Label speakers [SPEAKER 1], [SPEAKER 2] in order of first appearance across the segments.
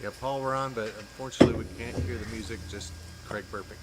[SPEAKER 1] Yeah, Paul, we're on, but unfortunately we can't hear the music, just Craig burping.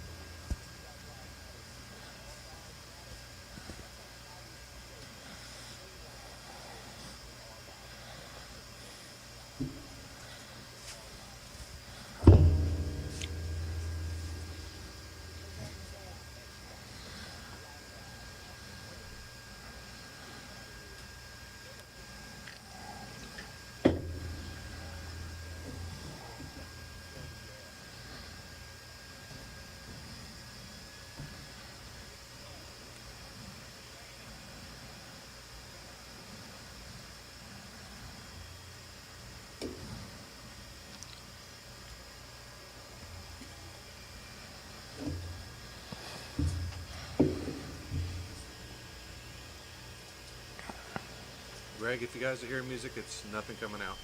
[SPEAKER 1] Greg, if you guys are hearing music, it's nothing coming out.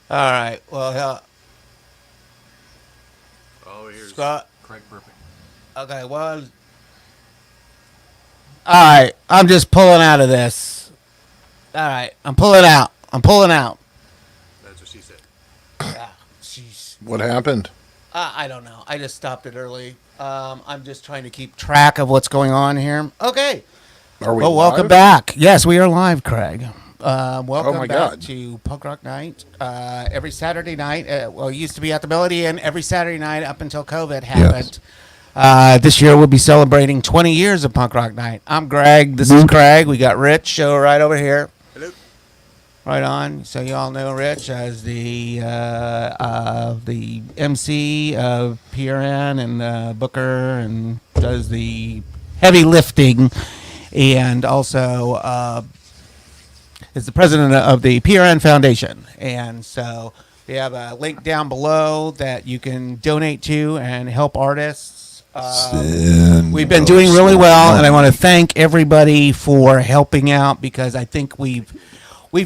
[SPEAKER 2] All right. Well,
[SPEAKER 1] Oh, here's
[SPEAKER 2] Scott.
[SPEAKER 1] Craig burping.
[SPEAKER 2] Okay. Well. All right. I'm just pulling out of this. All right. I'm pulling out. I'm pulling out.
[SPEAKER 1] That's what she said.
[SPEAKER 2] Ah, jeez.
[SPEAKER 3] What happened?
[SPEAKER 2] I don't know. I just stopped it early. I'm just trying to keep track of what's going on here. Okay.
[SPEAKER 3] Are we
[SPEAKER 2] Well, welcome
[SPEAKER 3] live?
[SPEAKER 2] back. Yes, we are live, Craig. Welcome
[SPEAKER 3] my
[SPEAKER 2] back
[SPEAKER 3] God.
[SPEAKER 2] to Punk Rock Night. Every Saturday night, well, it used to be at the Melody Inn every Saturday night up until COVID happened. This year we'll be celebrating 20 years of Punk Rock Night. I'm Greg. This is Craig. We got Rich show right over here.
[SPEAKER 1] Hello.
[SPEAKER 2] Right on. So you all know Rich as the MC of PRN and Booker and does the heavy lifting, and also is the president of the PRN Foundation. And so we have a link down below that you can donate to and help artists. We've been doing really well, and I want to thank everybody for helping out because I think we've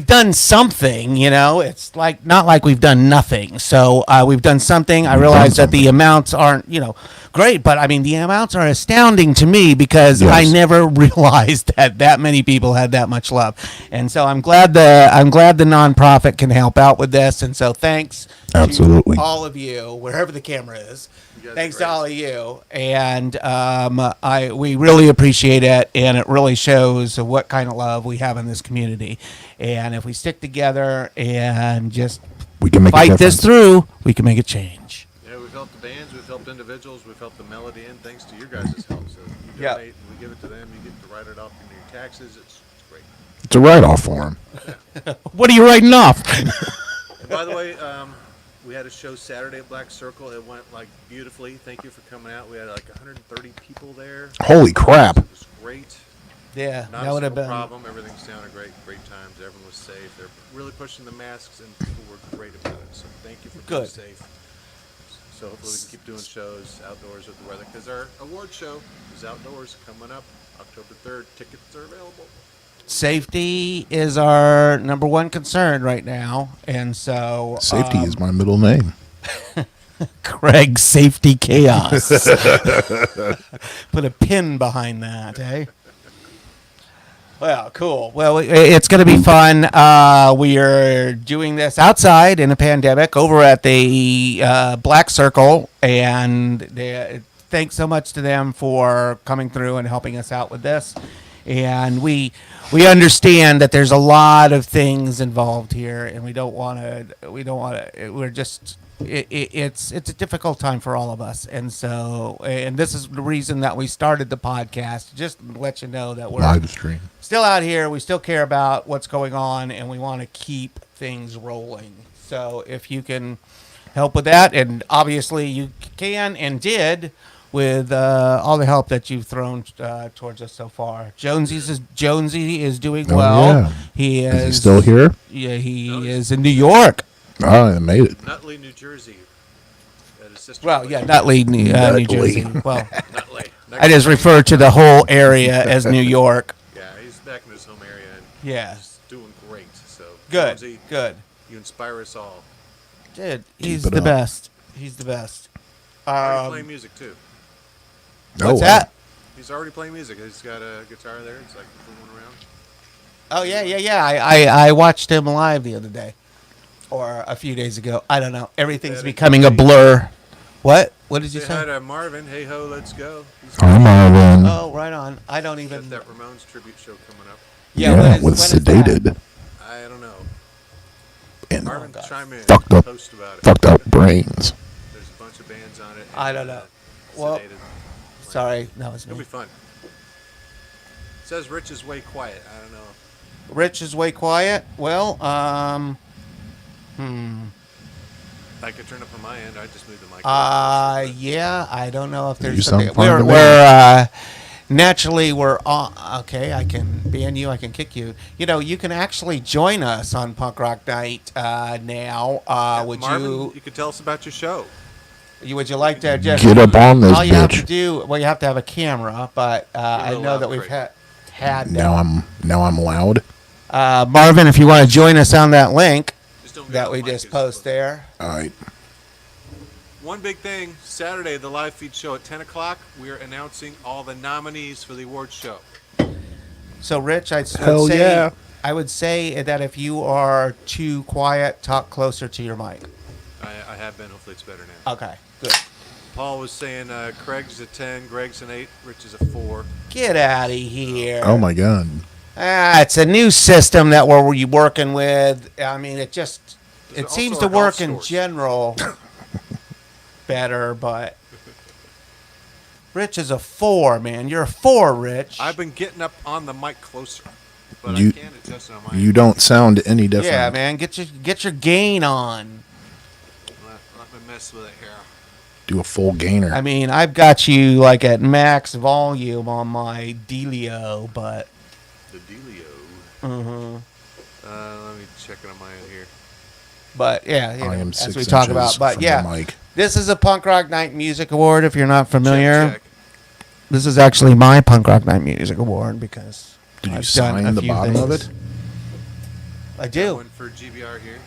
[SPEAKER 2] done something. You know, it's like not like we've done nothing. So we've done something. I realize that the amounts aren't great, but I mean the amounts are astounding to me because I never realized that many people had that much love, and so I'm glad the nonprofit can help out with this, and so thanks
[SPEAKER 3] Absolutely.
[SPEAKER 2] to all of you wherever the camera is.
[SPEAKER 1] guys
[SPEAKER 2] Thanks
[SPEAKER 1] are
[SPEAKER 2] to
[SPEAKER 1] great.
[SPEAKER 2] all of you, and we really appreciate it, and it really shows what kind of love we have in this community. And if we stick together and just
[SPEAKER 3] We can make a
[SPEAKER 2] fight this
[SPEAKER 3] difference.
[SPEAKER 2] through, we can make a change.
[SPEAKER 1] Yeah, we've helped the bands, we've helped individuals, we've helped the Melody Inn thanks to your guys' help. So you
[SPEAKER 2] Yeah.
[SPEAKER 1] donate and we give it to them, you get to write it off in your taxes. It's great.
[SPEAKER 3] It's a write-off for him.
[SPEAKER 2] What are you writing off?
[SPEAKER 1] And by the way, we had a show Saturday at Black Circle. It went like beautifully. Thank you for coming out. We had like 130 people there.
[SPEAKER 3] Holy crap.
[SPEAKER 1] It was great.
[SPEAKER 2] Yeah,
[SPEAKER 1] Not
[SPEAKER 2] that
[SPEAKER 1] a
[SPEAKER 2] would have
[SPEAKER 1] single
[SPEAKER 2] been.
[SPEAKER 1] problem. Everything sounded great. Great times. Everyone was safe. They're really pushing the masks, and people were great about it. So thank you for being
[SPEAKER 2] Good.
[SPEAKER 1] safe. So hopefully we can keep doing shows outdoors with the weather because our award show is outdoors coming up October 3rd. Tickets are available.
[SPEAKER 2] Safety is our number one concern right now, and so
[SPEAKER 3] Safety is my middle name.
[SPEAKER 2] Craig Safety Chaos. Put a pin behind that, eh? Well, cool. Well, it's going to be fun. We are doing this outside in a pandemic over at the Black Circle, and thanks so much to them for coming through and helping us out with this. And we understand that there's a lot of things involved here, and we don't want to. We're just. It's a difficult time for all of us, and so this is the reason that we started the podcast, just to let you know that we're
[SPEAKER 3] Live stream.
[SPEAKER 2] still out here. We still care about what's going on, and we want to keep things rolling. So if you can help with that, and obviously you can and did with all the help that you've thrown towards us so far. Jonesy is doing
[SPEAKER 3] Oh,
[SPEAKER 2] well.
[SPEAKER 3] yeah.
[SPEAKER 2] He
[SPEAKER 3] Is he still here?
[SPEAKER 2] Yeah, he is in New York.
[SPEAKER 3] Oh, I made it.
[SPEAKER 1] Nutley, New Jersey. At his sister's
[SPEAKER 2] Well,
[SPEAKER 1] place.
[SPEAKER 2] yeah, Nutley, New
[SPEAKER 3] Nutley.
[SPEAKER 2] Jersey. Well,
[SPEAKER 1] Nutley.
[SPEAKER 2] I just refer to the whole area as New York.
[SPEAKER 1] Yeah, he's back in his home area and
[SPEAKER 2] Yeah.
[SPEAKER 1] he's doing great. So
[SPEAKER 2] Good,
[SPEAKER 1] Jonesy,
[SPEAKER 2] good.
[SPEAKER 1] you inspire us all.
[SPEAKER 2] Dude,
[SPEAKER 3] Keep
[SPEAKER 2] he's
[SPEAKER 3] it
[SPEAKER 2] the
[SPEAKER 3] up.
[SPEAKER 2] best. He's the best.
[SPEAKER 1] Already playing music too.
[SPEAKER 2] What's
[SPEAKER 3] wow.
[SPEAKER 2] that?
[SPEAKER 1] He's already playing music. He's got a guitar there. It's like fooling around.
[SPEAKER 2] Oh yeah. I watched him live the other day, or a few days ago. I don't know. Everything's
[SPEAKER 1] That
[SPEAKER 2] becoming a
[SPEAKER 1] includes-
[SPEAKER 2] blur. What? What did you
[SPEAKER 1] Say hi
[SPEAKER 2] say?
[SPEAKER 1] to Marvin. Hey ho, let's go. He's
[SPEAKER 3] Hi, Marvin.
[SPEAKER 2] Oh, right on. I don't
[SPEAKER 1] got
[SPEAKER 2] even.
[SPEAKER 1] that Ramones tribute show coming up.
[SPEAKER 3] Yeah,
[SPEAKER 2] when
[SPEAKER 3] with
[SPEAKER 2] is that?
[SPEAKER 3] sedated
[SPEAKER 1] I don't know.
[SPEAKER 3] and
[SPEAKER 1] Marvin,
[SPEAKER 2] God.
[SPEAKER 1] chime in.
[SPEAKER 3] Fucked up.
[SPEAKER 1] Post about it.
[SPEAKER 3] fucked up brains.
[SPEAKER 1] There's a bunch of bands on it.
[SPEAKER 2] I
[SPEAKER 1] and,
[SPEAKER 2] don't know. Well,
[SPEAKER 1] Sedated.
[SPEAKER 2] Sorry, that was
[SPEAKER 1] It'll
[SPEAKER 2] me.
[SPEAKER 1] be fun. It says Rich is way quiet. I don't know.
[SPEAKER 2] Rich is way quiet. Well,
[SPEAKER 1] I could turn up on my end. I just moved the mic.
[SPEAKER 2] yeah, I don't know if there's
[SPEAKER 3] You sound
[SPEAKER 2] something.
[SPEAKER 3] fine to me.
[SPEAKER 2] We're naturally we're on. Okay, I can ban you. I can kick you. You know, you can actually join us on Punk Rock Night now. Would
[SPEAKER 1] Marvin, you could tell us about your show.
[SPEAKER 2] would you like to just
[SPEAKER 3] Get up on this
[SPEAKER 2] all you have to
[SPEAKER 3] bitch.
[SPEAKER 2] do? Well, you have to have a camera, but I
[SPEAKER 1] little
[SPEAKER 2] know
[SPEAKER 1] loud,
[SPEAKER 2] that we've
[SPEAKER 1] Craig.
[SPEAKER 2] had
[SPEAKER 3] Now I'm loud.
[SPEAKER 2] Marvin, if you want to join us on that link
[SPEAKER 1] Just don't get
[SPEAKER 2] that
[SPEAKER 1] on
[SPEAKER 2] we
[SPEAKER 1] the mic,
[SPEAKER 2] just
[SPEAKER 1] it's
[SPEAKER 2] post
[SPEAKER 1] supposed-
[SPEAKER 2] there.
[SPEAKER 3] All right.
[SPEAKER 1] One big thing, Saturday, the live feed show at 10 o'clock, we're announcing all the nominees for the awards show.
[SPEAKER 2] So, Rich,
[SPEAKER 3] Hell yeah.
[SPEAKER 2] I would say that if you are too quiet, talk closer to your mic.
[SPEAKER 1] I have been. Hopefully it's better now.
[SPEAKER 2] Okay, good.
[SPEAKER 1] Paul was saying Craig's a 10, Greg's an 8, Rich is a 4.
[SPEAKER 2] Get out of here.
[SPEAKER 3] Oh my god.
[SPEAKER 2] It's a new system that we're working with. I mean, it
[SPEAKER 1] There's
[SPEAKER 2] seems
[SPEAKER 1] also
[SPEAKER 2] to
[SPEAKER 1] our
[SPEAKER 2] work
[SPEAKER 1] golf
[SPEAKER 2] in
[SPEAKER 1] stores.
[SPEAKER 2] general better, but Rich is a 4, man. You're a 4, Rich.
[SPEAKER 1] I've been getting up on the mic closer, but
[SPEAKER 3] You-
[SPEAKER 1] I can't adjust it on my
[SPEAKER 3] You
[SPEAKER 1] end.
[SPEAKER 3] don't sound any different.
[SPEAKER 2] Yeah, man. Get your gain on.
[SPEAKER 1] Let me mess with it here.
[SPEAKER 3] Do a full gainer.
[SPEAKER 2] I mean, I've got you like at max volume on my Delio, but
[SPEAKER 1] The dealio.
[SPEAKER 2] Mm-hmm.
[SPEAKER 1] Let me check it on my end here.
[SPEAKER 2] But yeah, you
[SPEAKER 3] I
[SPEAKER 2] know,
[SPEAKER 3] am
[SPEAKER 2] as
[SPEAKER 3] 6
[SPEAKER 2] we talk
[SPEAKER 3] inches
[SPEAKER 2] about. But
[SPEAKER 3] from
[SPEAKER 2] yeah,
[SPEAKER 3] the mic.
[SPEAKER 2] this is a Punk Rock Night Music Award. If you're not familiar,
[SPEAKER 1] Check.
[SPEAKER 2] this is actually my Punk Rock Night Music Award because
[SPEAKER 3] Did you
[SPEAKER 2] I've done
[SPEAKER 3] sign
[SPEAKER 2] a
[SPEAKER 3] the
[SPEAKER 2] few
[SPEAKER 3] bottom of
[SPEAKER 2] things.
[SPEAKER 3] it?
[SPEAKER 2] I
[SPEAKER 1] Got
[SPEAKER 2] do.
[SPEAKER 1] one for GBR here.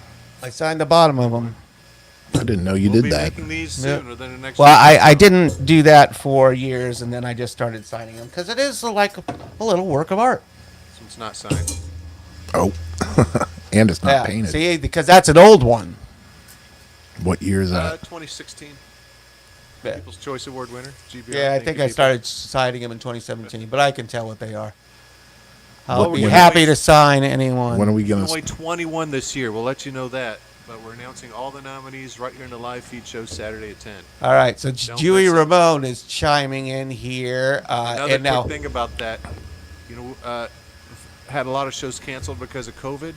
[SPEAKER 2] I signed the bottom of them.
[SPEAKER 3] I didn't know you
[SPEAKER 1] We'll
[SPEAKER 3] did
[SPEAKER 1] be
[SPEAKER 3] that.
[SPEAKER 1] making these
[SPEAKER 2] Yeah.
[SPEAKER 1] soon within the next
[SPEAKER 2] Well,
[SPEAKER 1] week or
[SPEAKER 2] I
[SPEAKER 1] so.
[SPEAKER 2] didn't do that for years, and then I just started signing them because it is like a little work of art.
[SPEAKER 1] This one's not signed.
[SPEAKER 3] Oh. And it's not
[SPEAKER 2] Yeah,
[SPEAKER 3] painted.
[SPEAKER 2] see, because that's an old one.
[SPEAKER 3] What year is that?
[SPEAKER 1] 2016.
[SPEAKER 2] Yeah.
[SPEAKER 1] People's Choice Award winner, GBR.
[SPEAKER 2] Yeah, I
[SPEAKER 1] Thank
[SPEAKER 2] think
[SPEAKER 1] you,
[SPEAKER 2] I
[SPEAKER 1] people.
[SPEAKER 2] started signing them in 2017, but I can tell what they are. I'll
[SPEAKER 3] What-
[SPEAKER 2] be
[SPEAKER 3] when-
[SPEAKER 2] happy to sign anyone.
[SPEAKER 3] When are we
[SPEAKER 1] We're
[SPEAKER 3] gonna?
[SPEAKER 1] only 21 this year. We'll let you know that. But we're announcing all the nominees right here in the live feed show Saturday at 10.
[SPEAKER 2] All right, so
[SPEAKER 1] Don't
[SPEAKER 2] Dewey
[SPEAKER 1] miss it.
[SPEAKER 2] Ramone is chiming in here,
[SPEAKER 1] Another
[SPEAKER 2] and
[SPEAKER 1] quick
[SPEAKER 2] now
[SPEAKER 1] thing about that, had a lot of shows canceled because of COVID.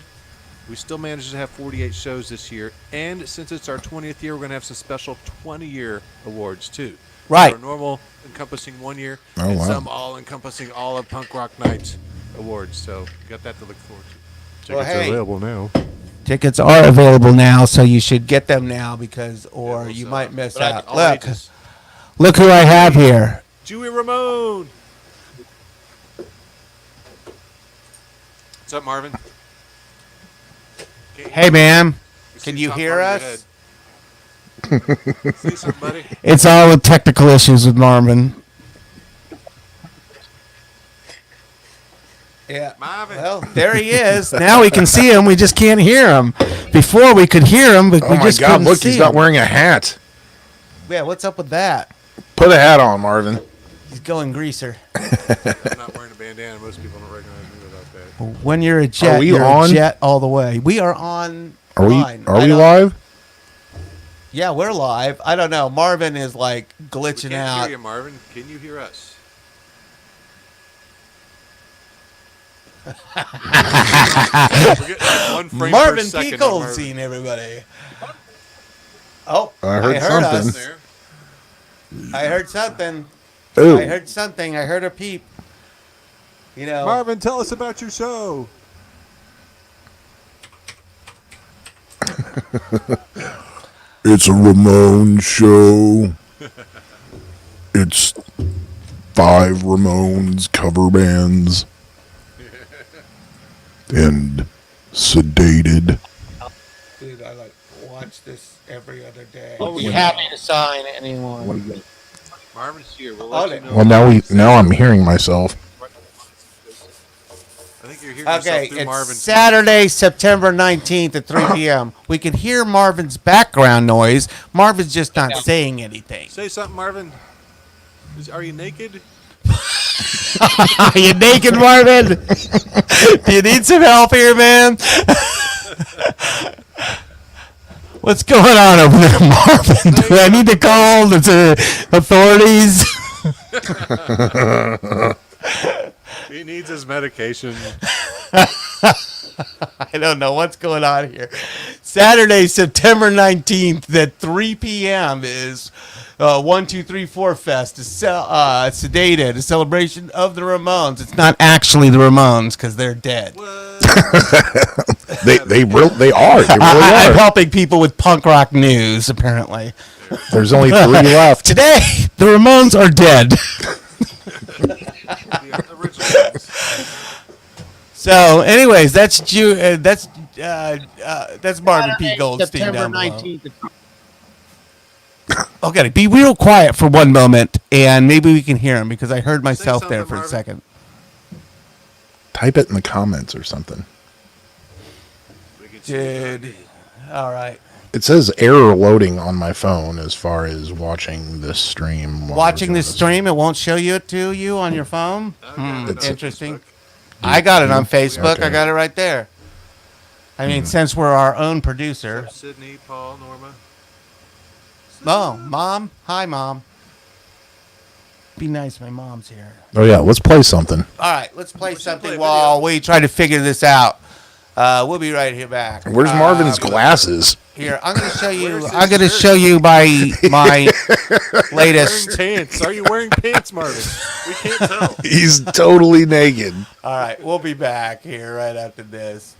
[SPEAKER 1] We still managed to have 48 shows this year, and since it's our 20th year, we're going to have some special 20-year awards too.
[SPEAKER 2] Right.
[SPEAKER 1] Our normal encompassing 1 year,
[SPEAKER 3] Oh,
[SPEAKER 1] and
[SPEAKER 3] wow.
[SPEAKER 1] some all encompassing all of Punk Rock Night awards. So you got that to look forward to.
[SPEAKER 2] Well, hey.
[SPEAKER 1] available now.
[SPEAKER 2] tickets are available now, so you should get them now because, or
[SPEAKER 1] Yeah,
[SPEAKER 2] you
[SPEAKER 1] so-
[SPEAKER 2] might miss
[SPEAKER 1] but I-
[SPEAKER 2] out.
[SPEAKER 1] all
[SPEAKER 2] Look,
[SPEAKER 1] ages.
[SPEAKER 2] look who I have here.
[SPEAKER 1] Dewey Ramone. What's up, Marvin?
[SPEAKER 2] Hey, man,
[SPEAKER 1] see
[SPEAKER 2] can
[SPEAKER 1] the
[SPEAKER 2] you
[SPEAKER 1] top
[SPEAKER 2] hear
[SPEAKER 1] part of
[SPEAKER 2] us?
[SPEAKER 1] your head. Say something, buddy.
[SPEAKER 2] It's all with technical issues with Marvin. Yeah.
[SPEAKER 1] Marvin.
[SPEAKER 2] Well, there he is. Now we can see him. We just can't hear him. Before we could hear him, but
[SPEAKER 3] Oh
[SPEAKER 2] we
[SPEAKER 3] my
[SPEAKER 2] just
[SPEAKER 3] god!
[SPEAKER 2] couldn't
[SPEAKER 3] Look,
[SPEAKER 2] see
[SPEAKER 3] he's
[SPEAKER 2] him.
[SPEAKER 3] not wearing a hat.
[SPEAKER 2] Yeah, what's up with that?
[SPEAKER 3] Put a hat on, Marvin.
[SPEAKER 2] He's going greaser.
[SPEAKER 1] I'm not wearing a bandana. Most people don't recognize me without that.
[SPEAKER 2] When you're a jet,
[SPEAKER 3] we
[SPEAKER 2] you're
[SPEAKER 3] on?
[SPEAKER 2] a jet all the way. We are on.
[SPEAKER 3] Are we?
[SPEAKER 2] line.
[SPEAKER 3] Are
[SPEAKER 2] I
[SPEAKER 3] we
[SPEAKER 2] don't-
[SPEAKER 3] live?
[SPEAKER 2] Yeah, we're live. I don't know. Marvin is like
[SPEAKER 1] We
[SPEAKER 2] glitching
[SPEAKER 1] can't
[SPEAKER 2] out.
[SPEAKER 1] hear you, Marvin. Can you hear us? We're getting like 1 frame
[SPEAKER 2] Marvin
[SPEAKER 1] per second on
[SPEAKER 2] Pickles
[SPEAKER 1] Marvin.
[SPEAKER 2] seen everybody. Oh,
[SPEAKER 3] I heard
[SPEAKER 2] us.
[SPEAKER 3] something.
[SPEAKER 1] There.
[SPEAKER 2] I heard something.
[SPEAKER 3] Ooh.
[SPEAKER 2] I heard something. I heard a peep. You know.
[SPEAKER 1] Marvin, tell us about your show.
[SPEAKER 3] It's a Ramone show. It's 5 Ramones cover bands. And sedated.
[SPEAKER 2] Dude, I like watch this every other day.
[SPEAKER 1] Oh,
[SPEAKER 2] Be
[SPEAKER 1] yeah.
[SPEAKER 2] happy to sign anyone.
[SPEAKER 1] Marvin's here. We'll
[SPEAKER 2] Oh,
[SPEAKER 1] let you know.
[SPEAKER 3] Well, now I'm hearing myself.
[SPEAKER 1] I think you're hearing yourself
[SPEAKER 2] Okay,
[SPEAKER 1] through
[SPEAKER 2] it's
[SPEAKER 1] Marvin's
[SPEAKER 2] Saturday, September 19th at 3 p.m. We can hear Marvin's background noise. Marvin's just not saying anything.
[SPEAKER 1] Say something, Marvin. Are you naked?
[SPEAKER 2] Are you naked, Marvin? Do you need some help here, man? What's going on over there, Marvin? Do I need to call the authorities?
[SPEAKER 1] He needs his medication.
[SPEAKER 2] I don't know what's going on here. Saturday, September 19th at 3 p.m. is 1234 Fest. It's sedated, a celebration of the Ramones. It's not actually the Ramones because they're dead.
[SPEAKER 3] They really are.
[SPEAKER 2] I'm helping people with punk rock news, apparently.
[SPEAKER 3] There's only 3 left.
[SPEAKER 2] Today, the Ramones are dead.
[SPEAKER 1] The originals.
[SPEAKER 2] So, anyways, that's Marvin P. Goldstein
[SPEAKER 4] September
[SPEAKER 2] down below.
[SPEAKER 4] 19th.
[SPEAKER 2] Okay, be real quiet for one moment, and maybe we can hear him because I heard myself there
[SPEAKER 1] something,
[SPEAKER 2] for a
[SPEAKER 1] Marvin.
[SPEAKER 2] second.
[SPEAKER 3] Type it in the comments or something.
[SPEAKER 1] We can see
[SPEAKER 2] Dude, all right.
[SPEAKER 3] It says error loading on my phone as far as watching this stream. while
[SPEAKER 2] Watching
[SPEAKER 3] we're
[SPEAKER 2] this
[SPEAKER 3] doing
[SPEAKER 2] stream, it won't show you it to you on your phone?
[SPEAKER 1] It's
[SPEAKER 2] Interesting. I got it on Facebook.
[SPEAKER 3] Okay.
[SPEAKER 2] I got it right there. I mean, since we're our own producer.
[SPEAKER 1] Sydney, Paul, Norma.
[SPEAKER 2] Oh, Mom. Hi, Mom. Be nice. My mom's here.
[SPEAKER 3] Oh yeah, let's play something.
[SPEAKER 2] All right, let's play something
[SPEAKER 1] play a
[SPEAKER 2] while
[SPEAKER 1] video.
[SPEAKER 2] we try to figure this out. We'll be right here back.
[SPEAKER 3] Where's Marvin's glasses?
[SPEAKER 2] Here, I'm going to show you.
[SPEAKER 1] Where's his
[SPEAKER 2] I'm going to
[SPEAKER 1] shirt?
[SPEAKER 2] show you my
[SPEAKER 1] Wearing
[SPEAKER 2] latest.
[SPEAKER 1] pants. Are you wearing pants, Marvin? We can't tell.
[SPEAKER 3] He's totally naked.
[SPEAKER 2] All right, we'll be back here right after this.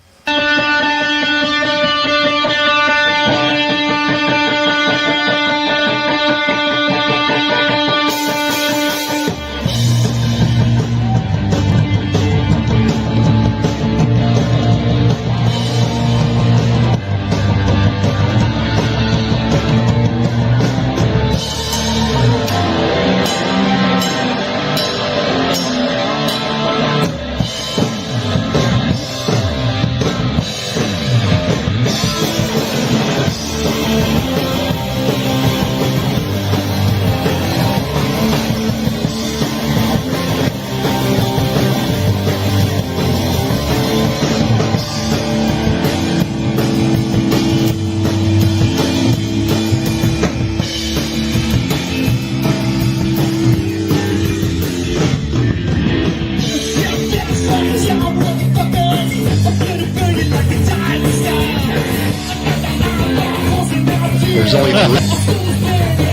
[SPEAKER 3] There's only 3.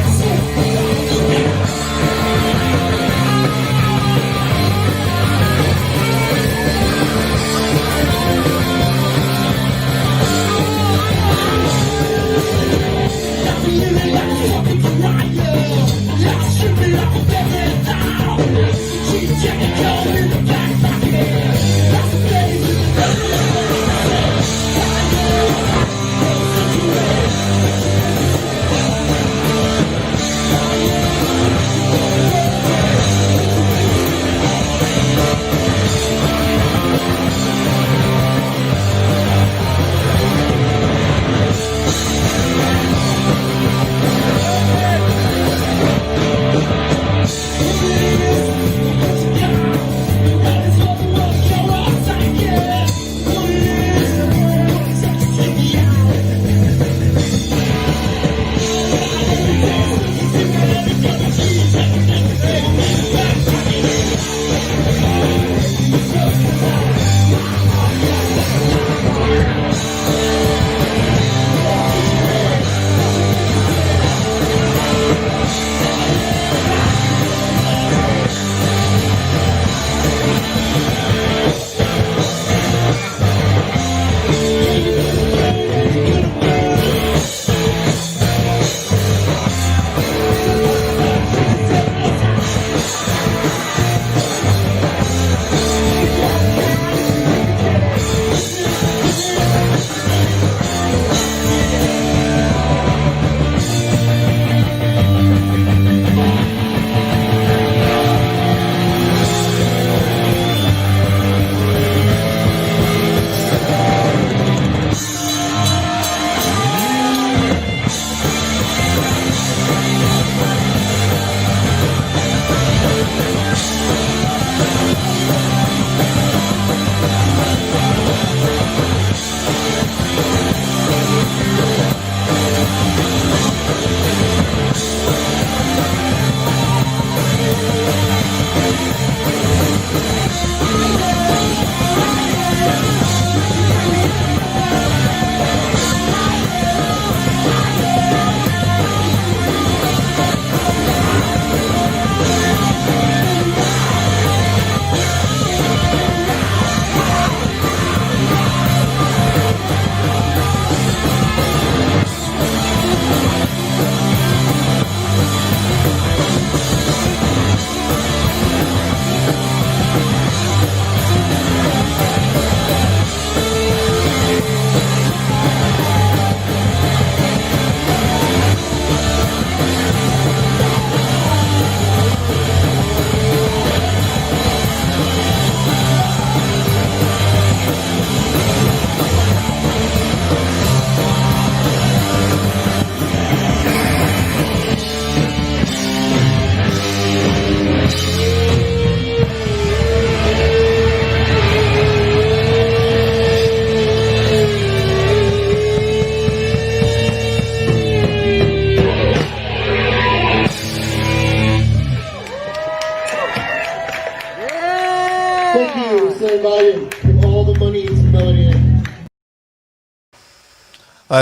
[SPEAKER 4] Melody. Give all the money into Melody.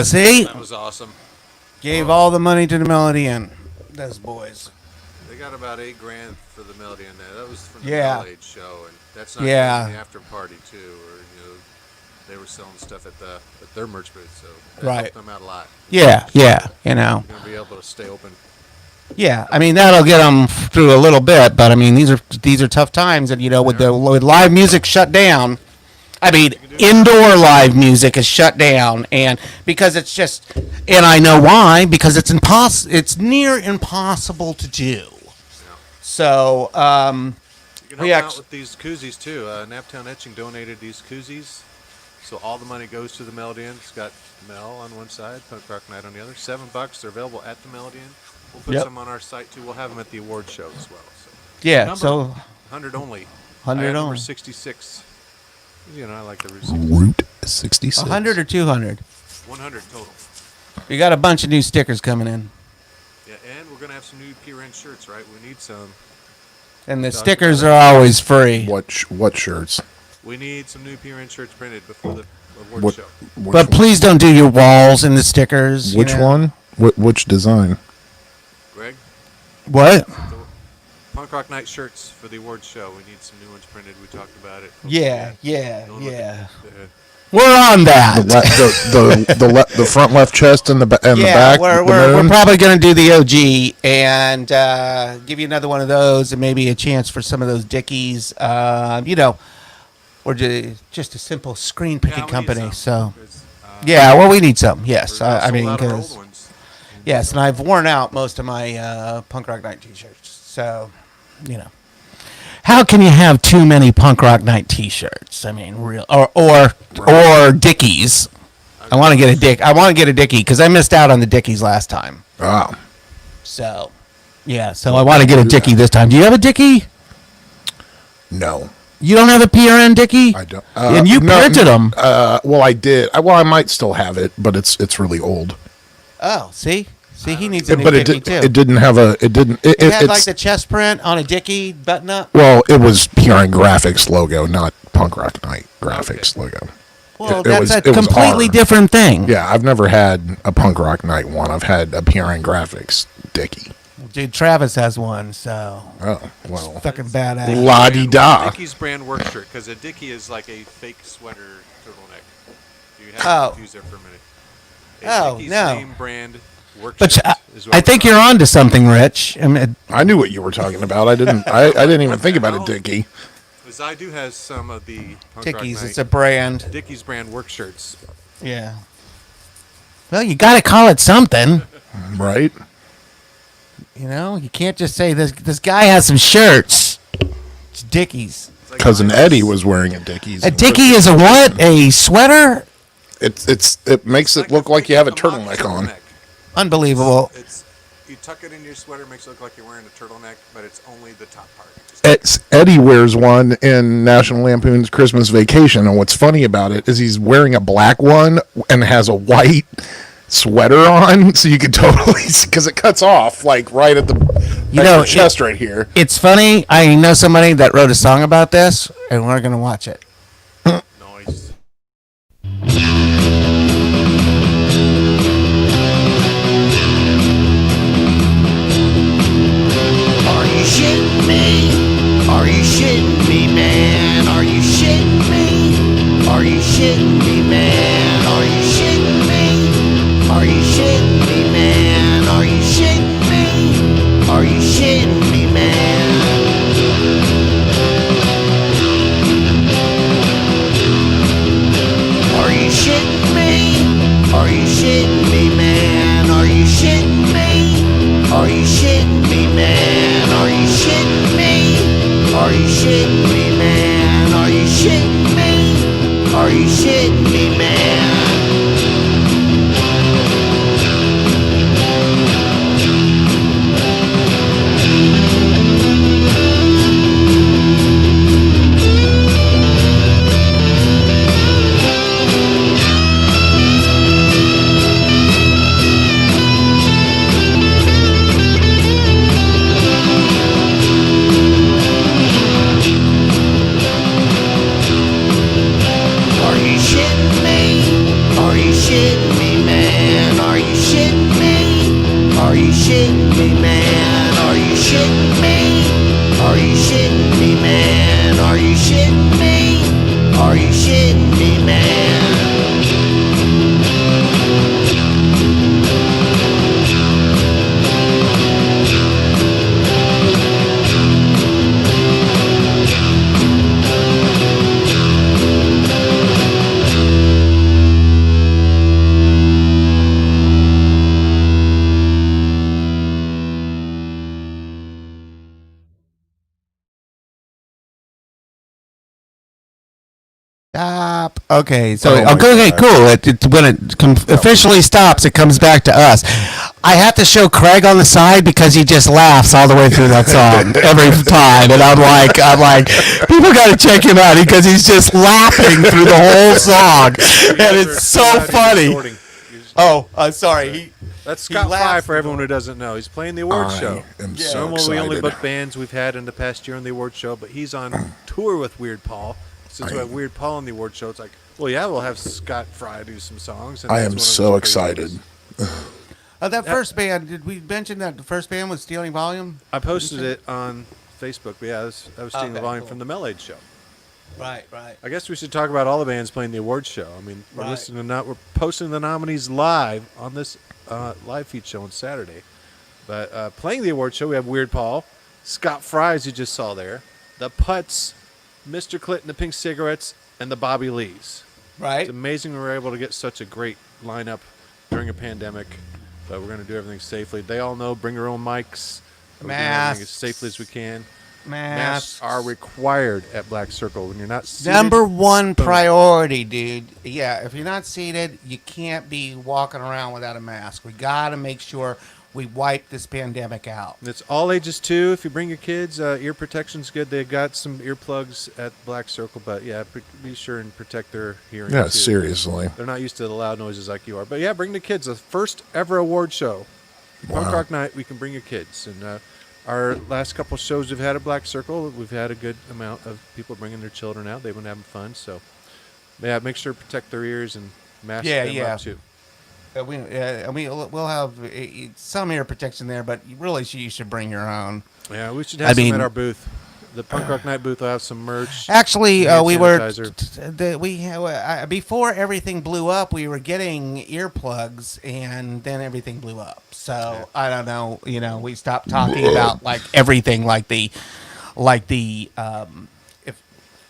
[SPEAKER 2] See?
[SPEAKER 1] That was awesome.
[SPEAKER 2] Gave all the money to the Melody Inn. Those boys.
[SPEAKER 1] They got about $8,000 for the Melody in there. That was from the
[SPEAKER 2] Yeah.
[SPEAKER 1] Middle Age show, and that's not
[SPEAKER 2] Yeah.
[SPEAKER 1] including the after party too, or they were selling stuff at their merch booth, so that
[SPEAKER 2] Right.
[SPEAKER 1] helped them out a lot.
[SPEAKER 2] Yeah, yeah, you know.
[SPEAKER 1] You're gonna be able to stay open.
[SPEAKER 2] Yeah, I mean that'll get them through a little bit, but I mean these are tough times, and with live music shut down. I mean, indoor live music is shut down, and because it's just, and I know why, because it's It's near impossible to do. So,
[SPEAKER 1] You can help
[SPEAKER 2] Yeah,
[SPEAKER 1] out with these koozies too. Naptown Etching donated these koozies, so all the money goes to the Melody Inn. It's got Mel on one side, Punk Rock Night on the other. $7. They're available at the Melody Inn. We'll put
[SPEAKER 2] Yep.
[SPEAKER 1] some on our site too. We'll have them at the award show as well. So.
[SPEAKER 2] yeah,
[SPEAKER 1] Number
[SPEAKER 2] so
[SPEAKER 1] 100 only.
[SPEAKER 2] 100
[SPEAKER 1] I have number
[SPEAKER 2] only.
[SPEAKER 1] 66. I like the Route 66.
[SPEAKER 3] Route 66.
[SPEAKER 2] 100 or 200.
[SPEAKER 1] 100 total.
[SPEAKER 2] We got a bunch of new stickers coming in,
[SPEAKER 1] Yeah, and we're gonna have some new PRN shirts, right? We need some.
[SPEAKER 2] and the stickers are always free.
[SPEAKER 3] What shirts?
[SPEAKER 1] We need some new PRN shirts printed before the award
[SPEAKER 3] What?
[SPEAKER 1] show.
[SPEAKER 2] But please don't do your walls and the stickers.
[SPEAKER 3] Which one? Which design?
[SPEAKER 1] Greg,
[SPEAKER 2] What?
[SPEAKER 1] the Punk Rock Night shirts for the award show. We need some new ones printed. We talked about it.
[SPEAKER 2] Yeah.
[SPEAKER 1] Don't look at
[SPEAKER 2] We're on that.
[SPEAKER 3] The front left chest and the back.
[SPEAKER 2] We're
[SPEAKER 3] moon?
[SPEAKER 2] probably going to do the OG and give you another one of those, and maybe a chance for some of those Dickies. Or just a simple screen printing company. So, yeah, well, we need some. Yes, I mean, because yes, and I've worn out most of my Punk Rock Night T-shirts. So, how can you have too many Punk Rock Night T-shirts? I mean, real or Dickies. I want to get a Dickie because I missed out on the Dickies last time.
[SPEAKER 3] Ah,
[SPEAKER 2] So, yeah. So I want to get a Dickie this time. Do you have a Dickie?
[SPEAKER 3] no,
[SPEAKER 2] You don't have a PRN Dickie?
[SPEAKER 3] I don't.
[SPEAKER 2] And you printed them.
[SPEAKER 3] Well, I did. Well, I might still have it, but it's really old.
[SPEAKER 2] Oh, see, he needs a new
[SPEAKER 3] But
[SPEAKER 2] Dickie too.
[SPEAKER 3] it didn't have a. It didn't. It
[SPEAKER 2] had
[SPEAKER 3] it's,
[SPEAKER 2] like the chest print on a Dickie button up.
[SPEAKER 3] well, it was PRN Graphics logo, not Punk Rock Night Graphics logo.
[SPEAKER 2] Well,
[SPEAKER 3] it
[SPEAKER 2] that's
[SPEAKER 3] was-
[SPEAKER 2] a
[SPEAKER 3] it was
[SPEAKER 2] completely
[SPEAKER 3] R.
[SPEAKER 2] different thing.
[SPEAKER 3] Yeah, I've never had a Punk Rock Night one. I've had a PRN Graphics Dickie.
[SPEAKER 2] Dude, Travis has one, so
[SPEAKER 3] Oh, well.
[SPEAKER 2] fucking badass.
[SPEAKER 3] La-di-da.
[SPEAKER 1] Dickies brand work shirt, because a Dickie is like a fake sweater turtleneck. You have to confuse there for a minute. Dickies
[SPEAKER 2] no.
[SPEAKER 1] name brand work
[SPEAKER 2] But
[SPEAKER 1] shirt is what
[SPEAKER 2] I
[SPEAKER 1] we're
[SPEAKER 2] think
[SPEAKER 1] talking
[SPEAKER 2] you're on to something, Rich. I mean,
[SPEAKER 3] I knew what you were talking about. I didn't. I didn't even think about a Dickie.
[SPEAKER 1] about. Zaidu has some of the Punk Rock
[SPEAKER 2] Dickies,
[SPEAKER 1] Night
[SPEAKER 2] it's a brand.
[SPEAKER 1] Dickies brand work shirts.
[SPEAKER 2] Yeah. Well, you got to call it something.
[SPEAKER 3] Right?
[SPEAKER 2] You can't just say this guy has some shirts. It's Dickies.
[SPEAKER 1] It's like
[SPEAKER 3] Cousin
[SPEAKER 1] mine
[SPEAKER 3] Eddie
[SPEAKER 1] is-
[SPEAKER 3] was wearing a Dickies.
[SPEAKER 2] A Dickie is a what? A sweater?
[SPEAKER 3] It makes it look like you have a turtleneck on.
[SPEAKER 2] Unbelievable.
[SPEAKER 1] It's you tuck it into your sweater, makes it look like you're wearing a turtleneck, but it's only the top part.
[SPEAKER 3] Eddie wears one in National Lampoon's Christmas Vacation, and what's funny about it is he's wearing a black one and has a white sweater on, so you can totally, because it cuts off like right at the chest right here.
[SPEAKER 2] It's funny. I know somebody that wrote a song about this, and we're going to watch it.
[SPEAKER 1] Noise.
[SPEAKER 5] Are you shitting me? Are you shitting me, man? Are you shitting me? Are you shitting me, man? Are you shitting me? Are you shitting me, man? Are you shitting me? Are you shitting me, man? Are you shitting me? Are you shitting me, man? Are you shitting me? Are you shitting me, man? Are you shitting me? Are you shitting me, man? Are you shitting me? Are you shitting me, man? shitting me, man? Are you shitting me? Are you shitting me, man? Are you shitting me? Are you shitting me, man? Are you shitting me? Are you shitting me, man?
[SPEAKER 2] Stop. Okay, so
[SPEAKER 3] Oh my
[SPEAKER 2] okay,
[SPEAKER 3] God.
[SPEAKER 2] cool. When it officially stops, it comes back to us. I have to show Craig on the side because he just laughs all the way through that song every time, and I'm like, people got to check him out because he's just laughing through the whole song, and it's so funny. Oh, I'm sorry.
[SPEAKER 1] That's
[SPEAKER 2] he
[SPEAKER 1] Scott
[SPEAKER 2] laughs
[SPEAKER 1] Fry for
[SPEAKER 2] the
[SPEAKER 1] everyone who doesn't know. He's playing the award show.
[SPEAKER 3] am so
[SPEAKER 1] Normally we only
[SPEAKER 3] excited.
[SPEAKER 1] book bands we've had in the past year on the award show, but he's on tour with Weird Paul. Since we have Weird Paul on the award show, it's like, well, yeah, we'll have Scott Fry do some songs. And
[SPEAKER 3] I
[SPEAKER 1] that's
[SPEAKER 3] am
[SPEAKER 1] one of
[SPEAKER 3] so
[SPEAKER 1] his favorite
[SPEAKER 3] excited.
[SPEAKER 1] artists.
[SPEAKER 2] That first band, did we mention that the first band was Stealing Volume?
[SPEAKER 1] I posted it on Facebook, but yeah, I was stealing the
[SPEAKER 2] Okay,
[SPEAKER 1] volume
[SPEAKER 2] cool.
[SPEAKER 1] from the Mel Aid show.
[SPEAKER 2] Right.
[SPEAKER 1] I guess we should talk about all the bands playing the award show. I mean, we're
[SPEAKER 2] Right.
[SPEAKER 1] we're posting the nominees live on this live feed show on Saturday. But playing the award show, we have Weird Paul, Scott Fry, as you just saw there, the Putts, Mr. Clinton, the Pink Cigarettes, and the Bobby Lees.
[SPEAKER 2] Right.
[SPEAKER 1] It's amazing we were able to get such a great lineup during a pandemic, but we're going to do everything safely. They all know, bring your own mics. We're doing everything as safely as we can. Masks are required at Black Circle when you're not seated.
[SPEAKER 2] Number one priority, dude. Yeah, if you're not seated, you can't be walking around without a mask. We got to make sure we wipe this pandemic out.
[SPEAKER 1] It's all ages too. If you bring your kids, ear protection's good. They've got some earplugs at Black Circle, but yeah, be sure and protect their hearing.
[SPEAKER 3] Yeah,
[SPEAKER 1] too.
[SPEAKER 3] seriously.
[SPEAKER 1] They're not used to the loud noises like you are. But yeah, bring the kids. The first ever award show, Punk Rock Night. We can bring your kids. And our last couple shows we've had at Black Circle, we've had a good amount of people bringing their children out. They've been having fun. So yeah, make sure to protect their ears and mask them up too.
[SPEAKER 2] We'll have some ear protection there, but really, you should bring your own.
[SPEAKER 1] Yeah, we should have some at our booth. The Punk Rock Night booth will have some merch.
[SPEAKER 2] Actually,
[SPEAKER 1] hand
[SPEAKER 2] we were
[SPEAKER 1] sanitizer.
[SPEAKER 2] before everything blew up. We were getting earplugs, and then everything blew up. So I don't know. We stopped talking about like everything, if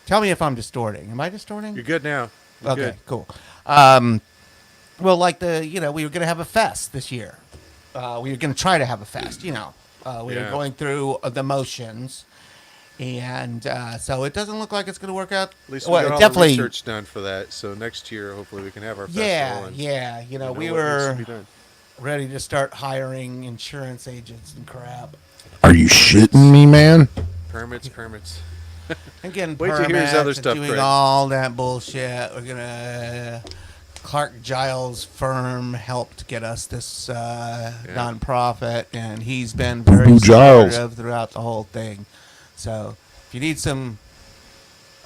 [SPEAKER 2] tell me if I'm distorting. Am I distorting?
[SPEAKER 1] You're good now. You're
[SPEAKER 2] Okay,
[SPEAKER 1] good.
[SPEAKER 2] cool. Well, we were going to have a fest this year. We were going to try to have a fest, we were going through the motions. And so it doesn't look like it's going to work out.
[SPEAKER 1] At least we got all the research done for that. So next year, hopefully, we can have our festival.
[SPEAKER 2] We were ready to start hiring insurance agents and crap.
[SPEAKER 3] Are you shitting me, man?
[SPEAKER 1] Permits.
[SPEAKER 2] And getting
[SPEAKER 1] Wait till you hear his other
[SPEAKER 2] permits
[SPEAKER 1] stuff,
[SPEAKER 2] and doing
[SPEAKER 1] Chris.
[SPEAKER 2] all that bullshit. We're going to... Clark Giles' firm helped get us this nonprofit, and he's been very supportive throughout the whole thing. So if you need some,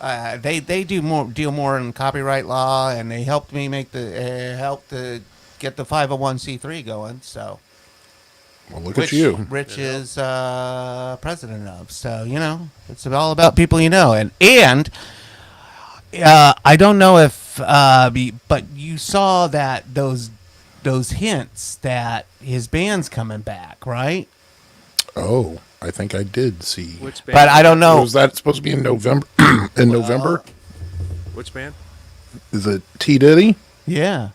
[SPEAKER 2] they deal more in copyright law, and they helped me make help to get the 501c3 going. So,
[SPEAKER 3] Well, look at you.
[SPEAKER 2] Rich is president of. So it's all about people and I don't know if, but you saw that those hints that his band's coming back, right?
[SPEAKER 3] Oh, I think I did see.
[SPEAKER 1] Which band?
[SPEAKER 2] But I don't know.
[SPEAKER 3] Was that supposed to be in November? November?
[SPEAKER 1] Which band?
[SPEAKER 3] Is it T Diddy?
[SPEAKER 2] Yeah.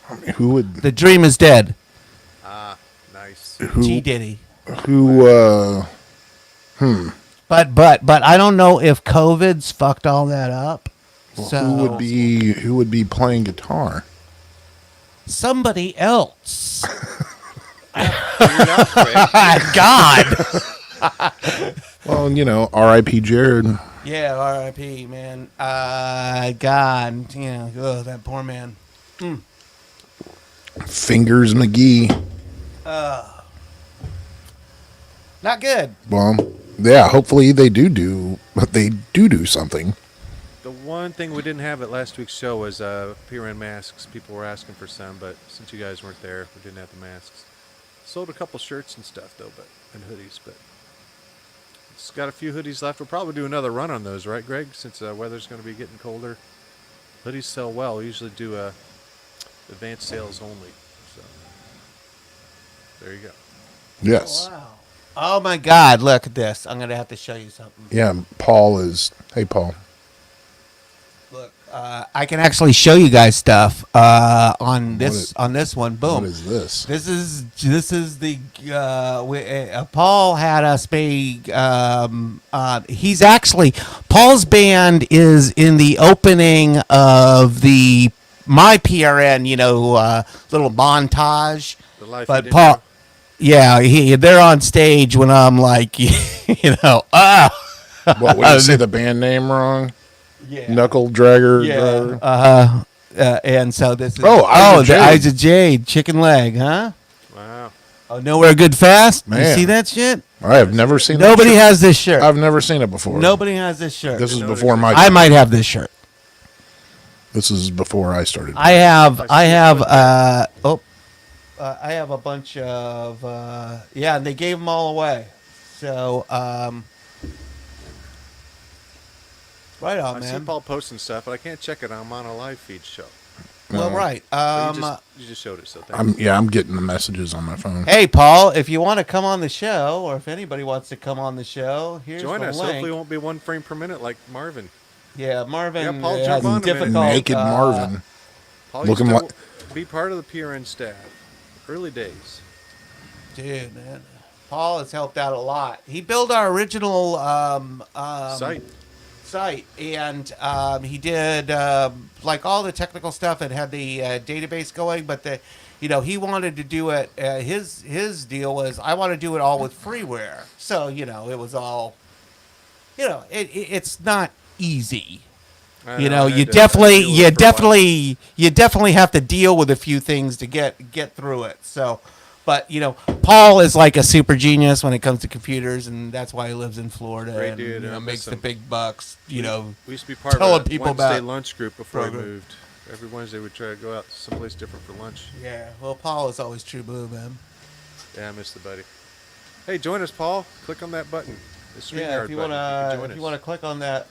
[SPEAKER 3] I mean, who would?
[SPEAKER 2] The Dream is Dead.
[SPEAKER 1] Ah, nice.
[SPEAKER 2] T Diddy.
[SPEAKER 3] Who?
[SPEAKER 2] But I don't know if COVID's fucked all that up.
[SPEAKER 3] Well,
[SPEAKER 2] So
[SPEAKER 3] who would be playing guitar?
[SPEAKER 2] somebody else.
[SPEAKER 1] God.
[SPEAKER 3] Well, R.I.P. Jared.
[SPEAKER 2] Yeah, R.I.P. Man. God, that poor man.
[SPEAKER 3] Fingers McGee.
[SPEAKER 2] Not good.
[SPEAKER 3] Well, yeah. Hopefully they do something.
[SPEAKER 1] The one thing we didn't have at last week's show was PRN masks. People were asking for some, but since you guys weren't there, we didn't have the masks. Sold a couple shirts and stuff though, and hoodies, but it's got a few hoodies left. We'll probably do another run on those, right, Greg? Since weather's going to be getting colder. Hoodies sell well. We usually do advanced sales only. So there you go.
[SPEAKER 3] Yes.
[SPEAKER 2] Wow. Oh my God! Look at this. I'm gonna have to show you something.
[SPEAKER 3] Yeah. Paul is. Hey, Paul.
[SPEAKER 2] Look, I can actually show you guys stuff on this one. Boom.
[SPEAKER 3] What is this?
[SPEAKER 2] This is the Paul had us pay. He's actually Paul's band is in the opening of my PRN. Little montage.
[SPEAKER 1] The life
[SPEAKER 2] But
[SPEAKER 1] you didn't
[SPEAKER 2] Paul,
[SPEAKER 1] know.
[SPEAKER 2] yeah, they're on stage when I'm like,
[SPEAKER 3] What? Would you say the band name wrong?
[SPEAKER 2] Yeah.
[SPEAKER 3] Knuckle Dragger.
[SPEAKER 2] Yeah.
[SPEAKER 3] Driver?
[SPEAKER 2] And so this is
[SPEAKER 3] Eyes of
[SPEAKER 2] the
[SPEAKER 3] Jade.
[SPEAKER 2] Eyes of Jade chicken leg, huh?
[SPEAKER 1] Wow.
[SPEAKER 2] Oh, Nowhere Good Fast. You
[SPEAKER 3] Man.
[SPEAKER 2] see that shit?
[SPEAKER 3] I have never seen.
[SPEAKER 2] Nobody
[SPEAKER 3] that
[SPEAKER 2] has this shirt.
[SPEAKER 3] shirt. I've never seen it before.
[SPEAKER 2] Nobody has this shirt.
[SPEAKER 3] This is
[SPEAKER 1] know
[SPEAKER 3] before
[SPEAKER 1] it
[SPEAKER 3] my.
[SPEAKER 2] I might have this shirt.
[SPEAKER 3] This is before I started.
[SPEAKER 2] I have
[SPEAKER 1] I
[SPEAKER 2] have a bunch of and they gave them all away. So right on,
[SPEAKER 1] I see
[SPEAKER 2] man.
[SPEAKER 1] Paul posting stuff, but I can't check it. I'm on a live feed show.
[SPEAKER 2] Well, right.
[SPEAKER 1] But you just showed it, so thank you.
[SPEAKER 3] I'm getting the messages on my phone.
[SPEAKER 2] Hey, Paul, if you want to come on the show, or if anybody wants to come on the show, here's
[SPEAKER 1] Join
[SPEAKER 2] the
[SPEAKER 1] us.
[SPEAKER 2] link.
[SPEAKER 1] Hopefully, it won't be 1 frame per minute like Marvin.
[SPEAKER 2] Yeah, Marvin
[SPEAKER 1] Yeah, Paul,
[SPEAKER 2] has
[SPEAKER 1] jump on him, man.
[SPEAKER 2] difficult.
[SPEAKER 3] Naked Marvin.
[SPEAKER 1] Paul
[SPEAKER 3] Looking
[SPEAKER 1] used to
[SPEAKER 3] like-
[SPEAKER 1] be part of the PRN staff. Early days.
[SPEAKER 2] Dude, man. Paul has helped out a lot. He built our original site, and he did like all the technical stuff and had the database going. But he wanted to do it. His deal was, I want to do it all with freeware. So it was all, it's not easy.
[SPEAKER 1] I
[SPEAKER 2] You
[SPEAKER 1] know, I
[SPEAKER 2] you
[SPEAKER 1] had to
[SPEAKER 2] definitely,
[SPEAKER 1] deal with
[SPEAKER 2] you
[SPEAKER 1] it for a while.
[SPEAKER 2] definitely have to deal with a few things to get through it. So, but Paul is like a super genius when it comes to computers, and that's why he lives in Florida
[SPEAKER 1] Great
[SPEAKER 2] and
[SPEAKER 1] dude, I
[SPEAKER 2] makes
[SPEAKER 1] miss
[SPEAKER 2] the
[SPEAKER 1] him.
[SPEAKER 2] big bucks.
[SPEAKER 1] We used to be part
[SPEAKER 2] telling
[SPEAKER 1] of a
[SPEAKER 2] people
[SPEAKER 1] Wednesday
[SPEAKER 2] about
[SPEAKER 1] lunch group before I
[SPEAKER 2] program.
[SPEAKER 1] moved. Every Wednesday we'd try to go out someplace different for lunch.
[SPEAKER 2] Yeah, well, Paul is always true blue, man.
[SPEAKER 1] Yeah, I miss the buddy. Hey, join us, Paul. Click on that button. The
[SPEAKER 2] Yeah,
[SPEAKER 1] StreamYard
[SPEAKER 2] if you
[SPEAKER 1] button.
[SPEAKER 2] wanna
[SPEAKER 1] join us.
[SPEAKER 2] click on that,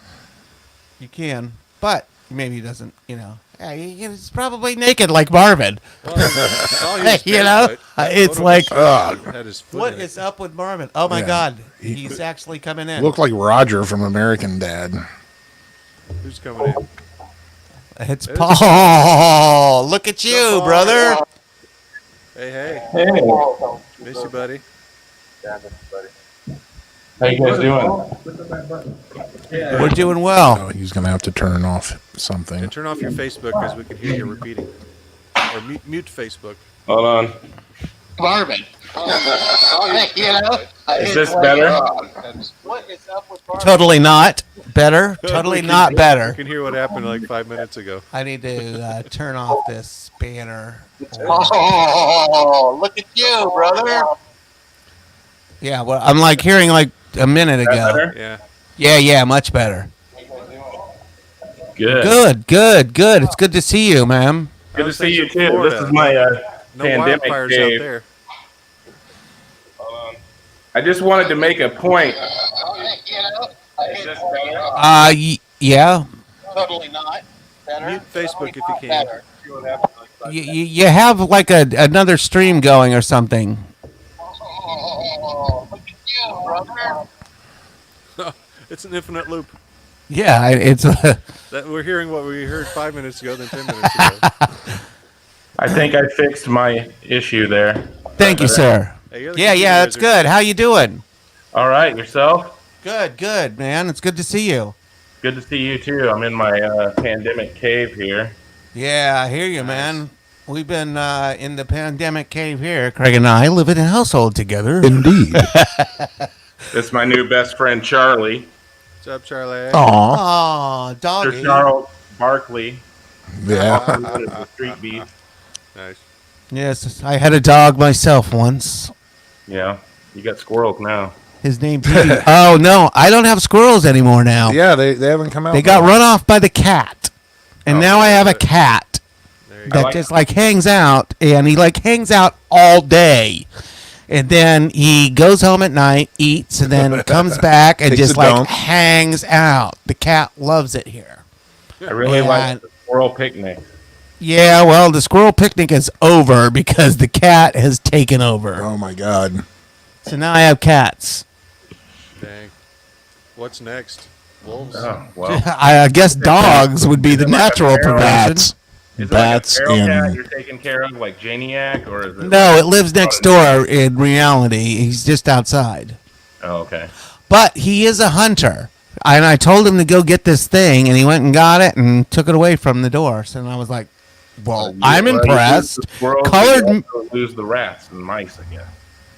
[SPEAKER 2] you can. But maybe he doesn't. Yeah, he's probably naked like Marvin.
[SPEAKER 1] Well, I saw he was
[SPEAKER 2] You know,
[SPEAKER 1] barefoot. That
[SPEAKER 2] it's
[SPEAKER 1] photo
[SPEAKER 2] like-
[SPEAKER 1] had his foot
[SPEAKER 2] What
[SPEAKER 1] in it.
[SPEAKER 2] is up with Marvin? Oh my
[SPEAKER 3] Yeah.
[SPEAKER 2] God,
[SPEAKER 3] He-
[SPEAKER 2] he's actually coming in.
[SPEAKER 3] Looked like Roger from American Dad.
[SPEAKER 1] Who's coming in?
[SPEAKER 2] It's
[SPEAKER 1] There's
[SPEAKER 2] Paul. Look at you,
[SPEAKER 1] Paul?
[SPEAKER 2] brother.
[SPEAKER 1] Hey.
[SPEAKER 6] Hey,
[SPEAKER 1] Miss you, buddy.
[SPEAKER 6] how you guys doing?
[SPEAKER 2] We're doing well.
[SPEAKER 3] Oh, he's gonna have to turn off something.
[SPEAKER 1] And turn off your Facebook because we can hear you repeating. Or mute Facebook.
[SPEAKER 6] Hold on.
[SPEAKER 5] Marvin.
[SPEAKER 6] Is this better?
[SPEAKER 2] Totally not better. Totally not
[SPEAKER 1] You
[SPEAKER 2] better.
[SPEAKER 1] can hear what happened like 5 minutes ago.
[SPEAKER 2] I need to turn off this banner.
[SPEAKER 5] Oh, look at you, brother.
[SPEAKER 2] Yeah, well, I'm like hearing like a minute
[SPEAKER 6] Is that
[SPEAKER 2] ago.
[SPEAKER 6] better?
[SPEAKER 1] Yeah.
[SPEAKER 2] Yeah, much better.
[SPEAKER 6] Good.
[SPEAKER 2] Good. It's good to see you, man.
[SPEAKER 6] Good to
[SPEAKER 1] How's
[SPEAKER 6] see
[SPEAKER 1] things
[SPEAKER 6] you
[SPEAKER 1] in
[SPEAKER 6] too.
[SPEAKER 1] Florida?
[SPEAKER 6] This is my
[SPEAKER 1] No
[SPEAKER 6] pandemic
[SPEAKER 1] wildfires
[SPEAKER 6] cave.
[SPEAKER 1] out there.
[SPEAKER 6] Hold on. I just wanted to make a point. Is this better?
[SPEAKER 2] Yeah.
[SPEAKER 5] Totally not. Better.
[SPEAKER 1] Mute Facebook if you can.
[SPEAKER 5] Better.
[SPEAKER 2] You have like another stream going or something.
[SPEAKER 5] Oh, look at you, brother.
[SPEAKER 1] It's an infinite loop.
[SPEAKER 2] Yeah, it's
[SPEAKER 1] That we're hearing what we heard 5 minutes ago, then 10 minutes ago.
[SPEAKER 6] I think I fixed my issue there.
[SPEAKER 2] Thank you, sir.
[SPEAKER 1] Hey, you're the
[SPEAKER 2] Yeah,
[SPEAKER 1] computer
[SPEAKER 2] that's
[SPEAKER 1] wizard.
[SPEAKER 2] good. How you doing?
[SPEAKER 6] All right, yourself?
[SPEAKER 2] Good, man. It's good to see you.
[SPEAKER 6] Good to see you too. I'm in my pandemic cave here.
[SPEAKER 2] Yeah, I hear you, man. We've been in the pandemic cave here. Craig and I live in a household together.
[SPEAKER 3] Indeed.
[SPEAKER 6] This is my new best friend Charlie.
[SPEAKER 1] What's up, Charlie?
[SPEAKER 3] Aw.
[SPEAKER 2] Aw,
[SPEAKER 6] Mr.
[SPEAKER 2] doggy.
[SPEAKER 6] Charles Barkley.
[SPEAKER 3] Yeah.
[SPEAKER 6] The street beast.
[SPEAKER 1] Nice.
[SPEAKER 2] Yes, I had a dog myself once.
[SPEAKER 6] Yeah, you got squirrels now.
[SPEAKER 2] His name PB. Oh no, I don't have squirrels anymore now.
[SPEAKER 3] Yeah, they haven't come out.
[SPEAKER 2] They got run off by the cat, and now I have a cat
[SPEAKER 1] There you
[SPEAKER 2] that
[SPEAKER 1] go.
[SPEAKER 2] just like hangs out, and he like hangs out all day. And then he goes home at night, eats, and then comes back and
[SPEAKER 3] Takes
[SPEAKER 2] just
[SPEAKER 3] a
[SPEAKER 2] like
[SPEAKER 3] dump.
[SPEAKER 2] hangs out. The cat loves it here.
[SPEAKER 6] I really
[SPEAKER 2] And-
[SPEAKER 6] like the squirrel picnic.
[SPEAKER 2] Yeah, well, the squirrel picnic is over because the cat has taken over.
[SPEAKER 3] Oh my god.
[SPEAKER 2] So now I have cats.
[SPEAKER 1] Dang. What's next? Wolves.
[SPEAKER 6] Oh, well.
[SPEAKER 2] I guess dogs would be the
[SPEAKER 6] Is it like a
[SPEAKER 2] natural
[SPEAKER 6] feral
[SPEAKER 2] progression.
[SPEAKER 3] Bats.
[SPEAKER 6] Is
[SPEAKER 3] Bats
[SPEAKER 6] it like a feral cat
[SPEAKER 3] and
[SPEAKER 6] you're taking care of, like Janiac, or is it?
[SPEAKER 2] No, it lives next door in reality. He's just outside.
[SPEAKER 6] Oh, okay.
[SPEAKER 2] But he is a hunter. And I told him to go get this thing, and he went and got it and took it away from the door. So I was like, well, I'm
[SPEAKER 6] Well, you
[SPEAKER 2] impressed.
[SPEAKER 6] lose the squirrels,
[SPEAKER 2] Colored
[SPEAKER 6] you also lose the rats and mice, I guess.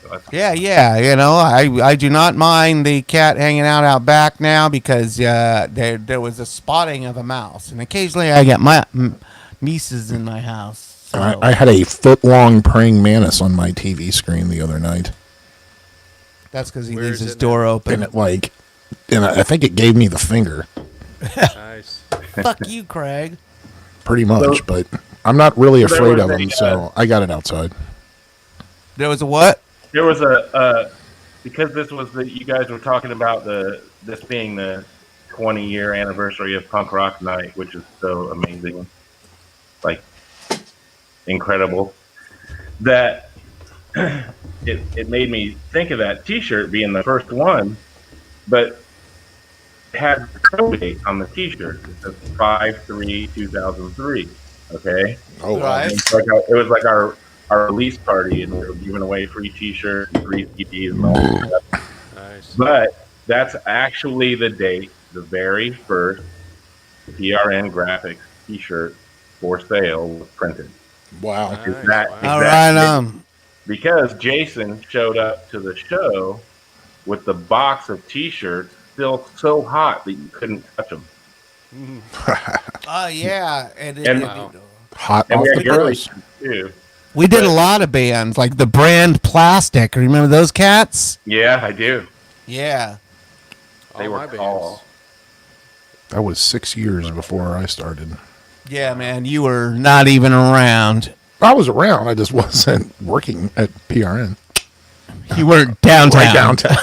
[SPEAKER 6] So that's-
[SPEAKER 2] Yeah, you know, I do not mind the cat hanging out back now because there was a spotting of a mouse, and occasionally I get mices in my house. So.
[SPEAKER 3] I had a foot-long praying mantis on my TV screen the other night,
[SPEAKER 2] That's because he
[SPEAKER 1] Where
[SPEAKER 2] leaves
[SPEAKER 1] is
[SPEAKER 2] his
[SPEAKER 1] it
[SPEAKER 2] door
[SPEAKER 1] now?
[SPEAKER 2] open.
[SPEAKER 3] and I think it gave me the finger,
[SPEAKER 1] Nice.
[SPEAKER 2] Fuck you, Craig.
[SPEAKER 3] pretty much. But I'm not really
[SPEAKER 6] So there
[SPEAKER 3] afraid
[SPEAKER 6] was
[SPEAKER 3] of
[SPEAKER 6] a,
[SPEAKER 3] them, so I got it outside.
[SPEAKER 2] There was a what?
[SPEAKER 6] There was because this was you guys were talking about this being the 20-year anniversary of Punk Rock Night, which is so amazing, like incredible. That it made me think of that T-shirt being the first one, but it had the code date on the T-shirt. It says 5/3/2003. Okay.
[SPEAKER 3] Oh,
[SPEAKER 2] Right.
[SPEAKER 6] It was like our release party, and we were giving away free T-shirts, free CDs, and all that stuff.
[SPEAKER 1] Nice.
[SPEAKER 6] But that's actually the date the very first PRN graphics T-shirt for sale was printed.
[SPEAKER 3] wow.
[SPEAKER 1] Nice.
[SPEAKER 6] Is that-
[SPEAKER 1] Wow.
[SPEAKER 6] is
[SPEAKER 2] All
[SPEAKER 6] that-
[SPEAKER 2] right,
[SPEAKER 6] Because Jason showed up to the show with the box of T-shirts still so hot that you couldn't touch them.
[SPEAKER 2] Oh yeah, and
[SPEAKER 6] And-
[SPEAKER 3] Hot
[SPEAKER 6] And
[SPEAKER 3] off
[SPEAKER 6] we
[SPEAKER 3] the
[SPEAKER 6] had girly
[SPEAKER 3] press.
[SPEAKER 6] shirts too.
[SPEAKER 2] we did a lot of bands like the brand Plastic. Remember those cats?
[SPEAKER 6] Yeah, I do.
[SPEAKER 2] Yeah.
[SPEAKER 6] They
[SPEAKER 1] All
[SPEAKER 6] were
[SPEAKER 1] my bands.
[SPEAKER 6] tall.
[SPEAKER 3] That was 6 years before I started.
[SPEAKER 2] Yeah, man, you were not even around.
[SPEAKER 3] I was around. I just wasn't working at PRN.
[SPEAKER 2] You weren't downtown.
[SPEAKER 3] Right downtown.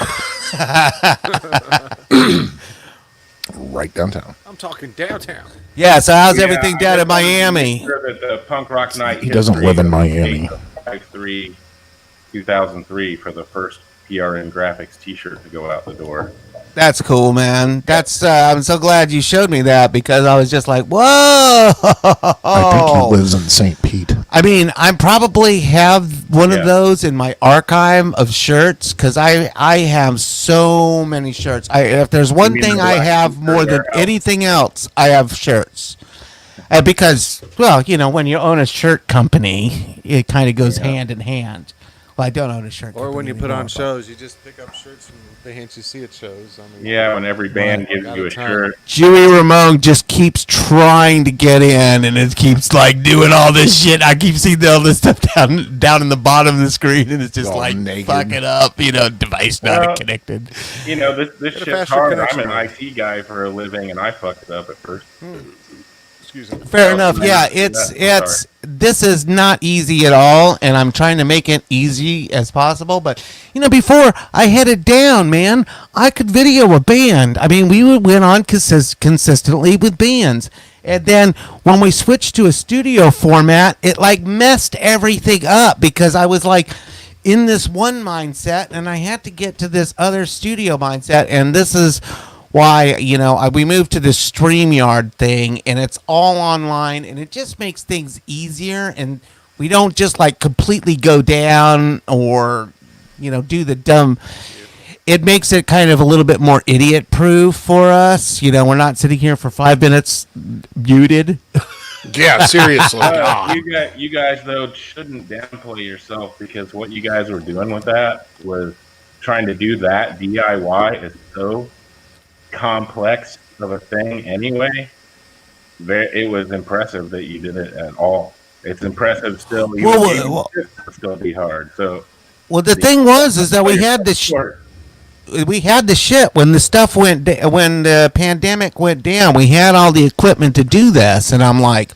[SPEAKER 3] Right downtown.
[SPEAKER 1] I'm talking downtown.
[SPEAKER 2] Yeah, so how's
[SPEAKER 6] Yeah,
[SPEAKER 2] everything
[SPEAKER 6] I
[SPEAKER 2] down
[SPEAKER 6] just
[SPEAKER 2] in
[SPEAKER 6] wanted to make
[SPEAKER 2] Miami?
[SPEAKER 6] Sure that the Punk Rock Night.
[SPEAKER 3] He doesn't
[SPEAKER 6] history
[SPEAKER 3] live in
[SPEAKER 6] was
[SPEAKER 3] Miami.
[SPEAKER 6] 5/3/2003 for the first PRN graphics T-shirt to go out the door.
[SPEAKER 2] That's cool, man. That's I'm so glad you showed me that because I was just like, whoa.
[SPEAKER 3] I think he lives in St. Pete.
[SPEAKER 2] I mean, I probably have one
[SPEAKER 6] Yeah.
[SPEAKER 2] of those in my archive of shirts because I have so many shirts. If there's one
[SPEAKER 6] mean
[SPEAKER 2] thing
[SPEAKER 6] the
[SPEAKER 2] I
[SPEAKER 6] black
[SPEAKER 2] have
[SPEAKER 6] shirt
[SPEAKER 2] more than
[SPEAKER 6] warehouse?
[SPEAKER 2] anything else, I have shirts. Because, well, you know, when you own a shirt company, it kind of goes hand in hand. Well, I don't own a shirt
[SPEAKER 1] Or
[SPEAKER 2] company
[SPEAKER 1] when you put
[SPEAKER 2] anymore,
[SPEAKER 1] on
[SPEAKER 2] but-
[SPEAKER 1] shows, you just pick up shirts and they hand you see at shows. I mean,
[SPEAKER 6] Yeah, when every band gives
[SPEAKER 1] Out
[SPEAKER 6] you a
[SPEAKER 1] of time.
[SPEAKER 6] shirt.
[SPEAKER 2] Joey Ramone just keeps trying to get in, and it keeps like doing all this shit. I keep seeing all this stuff down in the bottom of the screen, and it's just
[SPEAKER 3] All
[SPEAKER 2] like
[SPEAKER 3] naked.
[SPEAKER 2] fuck it up, you know, device not
[SPEAKER 6] Well,
[SPEAKER 2] connected.
[SPEAKER 6] You know, this
[SPEAKER 1] Get a
[SPEAKER 6] shit's
[SPEAKER 1] faster
[SPEAKER 6] hard.
[SPEAKER 1] connection,
[SPEAKER 6] I'm an
[SPEAKER 1] Mike.
[SPEAKER 6] IT guy for a living, and I fucked it up at first.
[SPEAKER 1] Excuse me.
[SPEAKER 2] Fair
[SPEAKER 6] Oh,
[SPEAKER 2] enough.
[SPEAKER 6] man,
[SPEAKER 2] Yeah,
[SPEAKER 6] that's-
[SPEAKER 2] it's this is not easy at all, and I'm trying to make it easy as possible. But you know, before I headed down, man, I could video a band. I mean, we went on consistently with bands, and then when we switched to a studio format, it like messed everything up because I was like in this one mindset, and I had to get to this other studio mindset, and this is why, you know, we moved to the StreamYard thing, and it's all online, and it just makes things easier, and we don't just like completely go down or, you know, do the dumb. It makes it kind of a little bit more idiot proof for us. You know, we're not sitting here for 5 minutes muted.
[SPEAKER 3] Yeah, seriously.
[SPEAKER 6] You guys though shouldn't downplay yourself because what you guys were doing with that was trying to do that DIY is so complex of a thing anyway. It was impressive that you did it at all. It's impressive still. Even
[SPEAKER 2] Well,
[SPEAKER 6] it's still be hard. So
[SPEAKER 2] Well, the thing was is that we had this.
[SPEAKER 6] short.
[SPEAKER 2] we had the shit when the stuff when the pandemic went down. We had all the equipment to do this, and I'm like,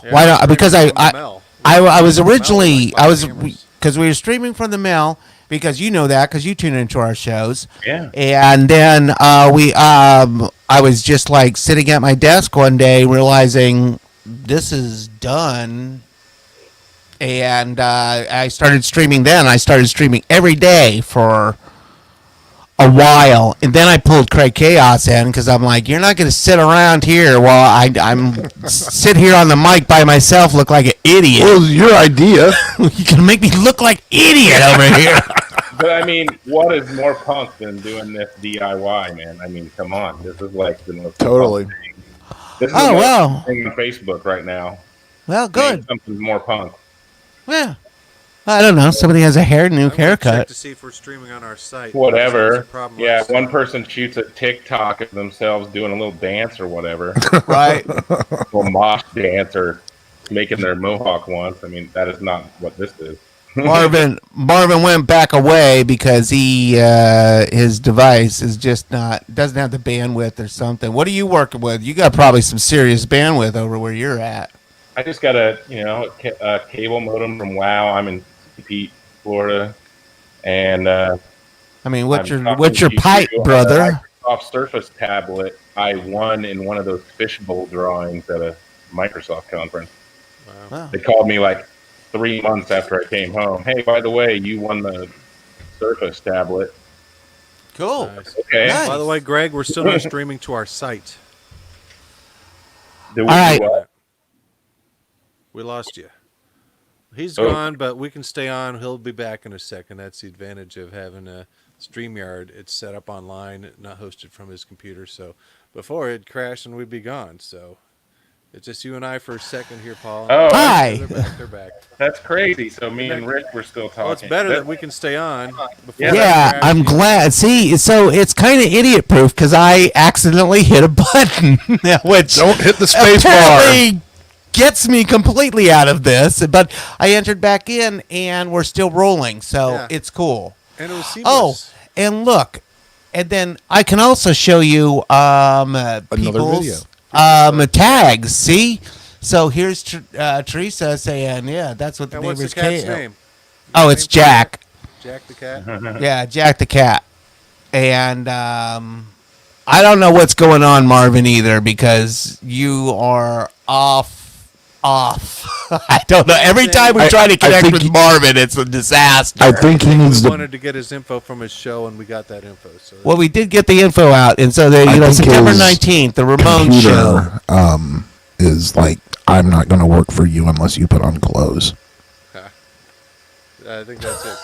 [SPEAKER 1] Yeah,
[SPEAKER 2] why not?
[SPEAKER 1] streaming
[SPEAKER 2] Because
[SPEAKER 1] from the Mel.
[SPEAKER 2] I was
[SPEAKER 1] From the Mel,
[SPEAKER 2] originally
[SPEAKER 1] like,
[SPEAKER 2] I was
[SPEAKER 1] cameras.
[SPEAKER 2] because we were streaming from the Mel because you know that because you tune into our shows.
[SPEAKER 6] Yeah.
[SPEAKER 2] And then I was just like sitting at my desk one day realizing this is done. And I started streaming then. I started streaming every day for a while. And then I pulled Craig Chaos in because I'm like, you're not going to sit around here while I'm sit here on the mic by myself, look like an idiot.
[SPEAKER 3] Well, it was your idea.
[SPEAKER 2] You're going to make me look like idiot over here.
[SPEAKER 6] But I mean, what is more punk than doing this DIY, man? I mean, come on. This is like the most
[SPEAKER 3] Totally.
[SPEAKER 6] punk thing. This is
[SPEAKER 2] Oh,
[SPEAKER 6] the most
[SPEAKER 2] wow.
[SPEAKER 6] punk thing on Facebook right now.
[SPEAKER 2] Well,
[SPEAKER 6] Name
[SPEAKER 2] good.
[SPEAKER 6] something more punk.
[SPEAKER 2] Yeah. I don't know. Somebody has a new
[SPEAKER 1] I'm gonna check
[SPEAKER 2] haircut.
[SPEAKER 1] to see if we're streaming on our site.
[SPEAKER 6] Whatever.
[SPEAKER 1] There's a problem
[SPEAKER 6] Yeah,
[SPEAKER 1] last
[SPEAKER 6] one
[SPEAKER 1] time.
[SPEAKER 6] person shoots a TikTok of themselves doing a little dance or whatever.
[SPEAKER 2] Right.
[SPEAKER 6] Or mosh dance or making their mohawk once. I mean, that is not what this is.
[SPEAKER 2] Marvin went back away because he his device is just doesn't have the bandwidth or something. What are you working with? You got probably some serious bandwidth over where you're at.
[SPEAKER 6] I just got a cable modem from WoW. I'm in Pete, Florida, and
[SPEAKER 2] I mean, what's
[SPEAKER 6] I'm
[SPEAKER 2] your
[SPEAKER 6] talking to you
[SPEAKER 2] pipe,
[SPEAKER 6] on a
[SPEAKER 2] brother?
[SPEAKER 6] Microsoft Surface tablet. I won in one of those fishbowl drawings at a Microsoft conference.
[SPEAKER 2] Wow.
[SPEAKER 6] They called me like 3 months after I came home. Hey, by the way, you won the Surface tablet.
[SPEAKER 2] Cool.
[SPEAKER 1] Nice.
[SPEAKER 6] Okay.
[SPEAKER 2] Nice.
[SPEAKER 1] By the way, Greg, we're still not streaming to our site.
[SPEAKER 6] Do we
[SPEAKER 2] All right.
[SPEAKER 6] do what?
[SPEAKER 1] We lost you. He's
[SPEAKER 6] Oh.
[SPEAKER 1] gone, but we can stay on. He'll be back in a second. That's the advantage of having a StreamYard. It's set up online, not hosted from his computer. So before it'd crash and we'd be gone. So it's just you and I for a second here, Paul.
[SPEAKER 6] Oh,
[SPEAKER 2] Hi.
[SPEAKER 1] They're back. They're back.
[SPEAKER 6] That's crazy. So me and Rick were still talking.
[SPEAKER 1] Well, it's better that we can stay on. Before
[SPEAKER 6] Yeah.
[SPEAKER 1] that
[SPEAKER 2] Yeah,
[SPEAKER 1] crash.
[SPEAKER 2] I'm glad. See, so it's kind of idiot proof because I accidentally hit a button, which
[SPEAKER 3] Don't hit the space bar.
[SPEAKER 2] apparently gets me completely out of this. But I entered back in and we're still rolling, so
[SPEAKER 1] Yeah.
[SPEAKER 2] it's cool.
[SPEAKER 1] And it was seamless.
[SPEAKER 2] Oh, and look, and then I can also show you people's tags. See, so here's Teresa saying, "Yeah, that's what the
[SPEAKER 1] And what's the
[SPEAKER 2] neighbor's
[SPEAKER 1] cat's
[SPEAKER 2] cat."
[SPEAKER 1] name?
[SPEAKER 2] Oh, it's Jack.
[SPEAKER 1] Jack the cat.
[SPEAKER 2] Yeah, Jack the cat. And I don't know what's going on, Marvin, either, because you are off. I don't know. Every time we try to connect
[SPEAKER 3] think
[SPEAKER 2] with
[SPEAKER 3] he-
[SPEAKER 2] Marvin, it's a disaster.
[SPEAKER 3] I think he needs
[SPEAKER 1] We
[SPEAKER 3] to.
[SPEAKER 1] wanted to get his info from his show, and we got that info. So
[SPEAKER 2] Well, we did get the info out, and so
[SPEAKER 3] I think
[SPEAKER 2] September
[SPEAKER 3] his
[SPEAKER 2] 19th, the Ramon show.
[SPEAKER 3] Computer is like, I'm not going to work for you unless you put on clothes.
[SPEAKER 1] I think that's it.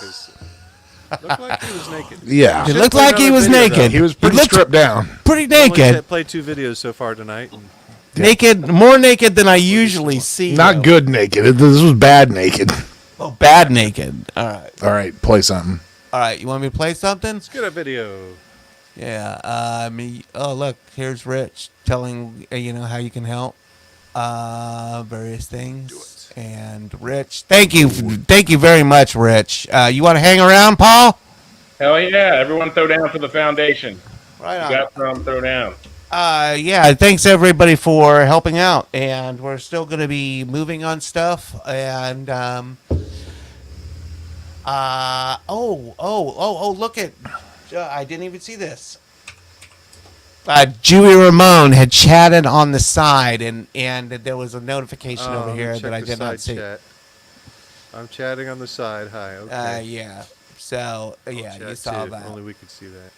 [SPEAKER 1] Because looked like he was naked.
[SPEAKER 3] Yeah.
[SPEAKER 2] It
[SPEAKER 1] Should
[SPEAKER 2] looked
[SPEAKER 1] play
[SPEAKER 2] like he
[SPEAKER 1] another
[SPEAKER 2] was
[SPEAKER 1] video,
[SPEAKER 2] naked.
[SPEAKER 1] though.
[SPEAKER 3] He was pretty
[SPEAKER 2] He looked
[SPEAKER 3] stripped down.
[SPEAKER 2] pretty
[SPEAKER 1] We only
[SPEAKER 2] naked.
[SPEAKER 1] played 2 videos so far tonight. And
[SPEAKER 2] Naked, more naked than I usually see.
[SPEAKER 3] Not
[SPEAKER 2] though.
[SPEAKER 3] good naked. This was bad naked.
[SPEAKER 2] Oh, bad naked. All right.
[SPEAKER 3] All right, play something.
[SPEAKER 2] All right. You want me to play something?
[SPEAKER 1] let's get a video.
[SPEAKER 2] Yeah. Oh, look. Here's Rich telling how you can help. Various things. And Rich, thank you very much, Rich. You want to hang around, Paul?
[SPEAKER 6] Hell yeah! Everyone throw down for the foundation.
[SPEAKER 2] Right
[SPEAKER 6] You got some, throw down.
[SPEAKER 2] Yeah, thanks everybody for helping out, and we're still going to be moving on stuff. And look at, I didn't even see this. Dewey Ramon had chatted on the side, and there was a notification over here
[SPEAKER 1] check
[SPEAKER 2] that I
[SPEAKER 1] the
[SPEAKER 2] did not
[SPEAKER 1] side
[SPEAKER 2] see.
[SPEAKER 1] Chat. I'm chatting on the side. Hi. Okay.
[SPEAKER 2] Yeah. So
[SPEAKER 1] I'll
[SPEAKER 2] you
[SPEAKER 1] chat
[SPEAKER 2] saw
[SPEAKER 1] too.
[SPEAKER 2] that.
[SPEAKER 1] Only we could see that.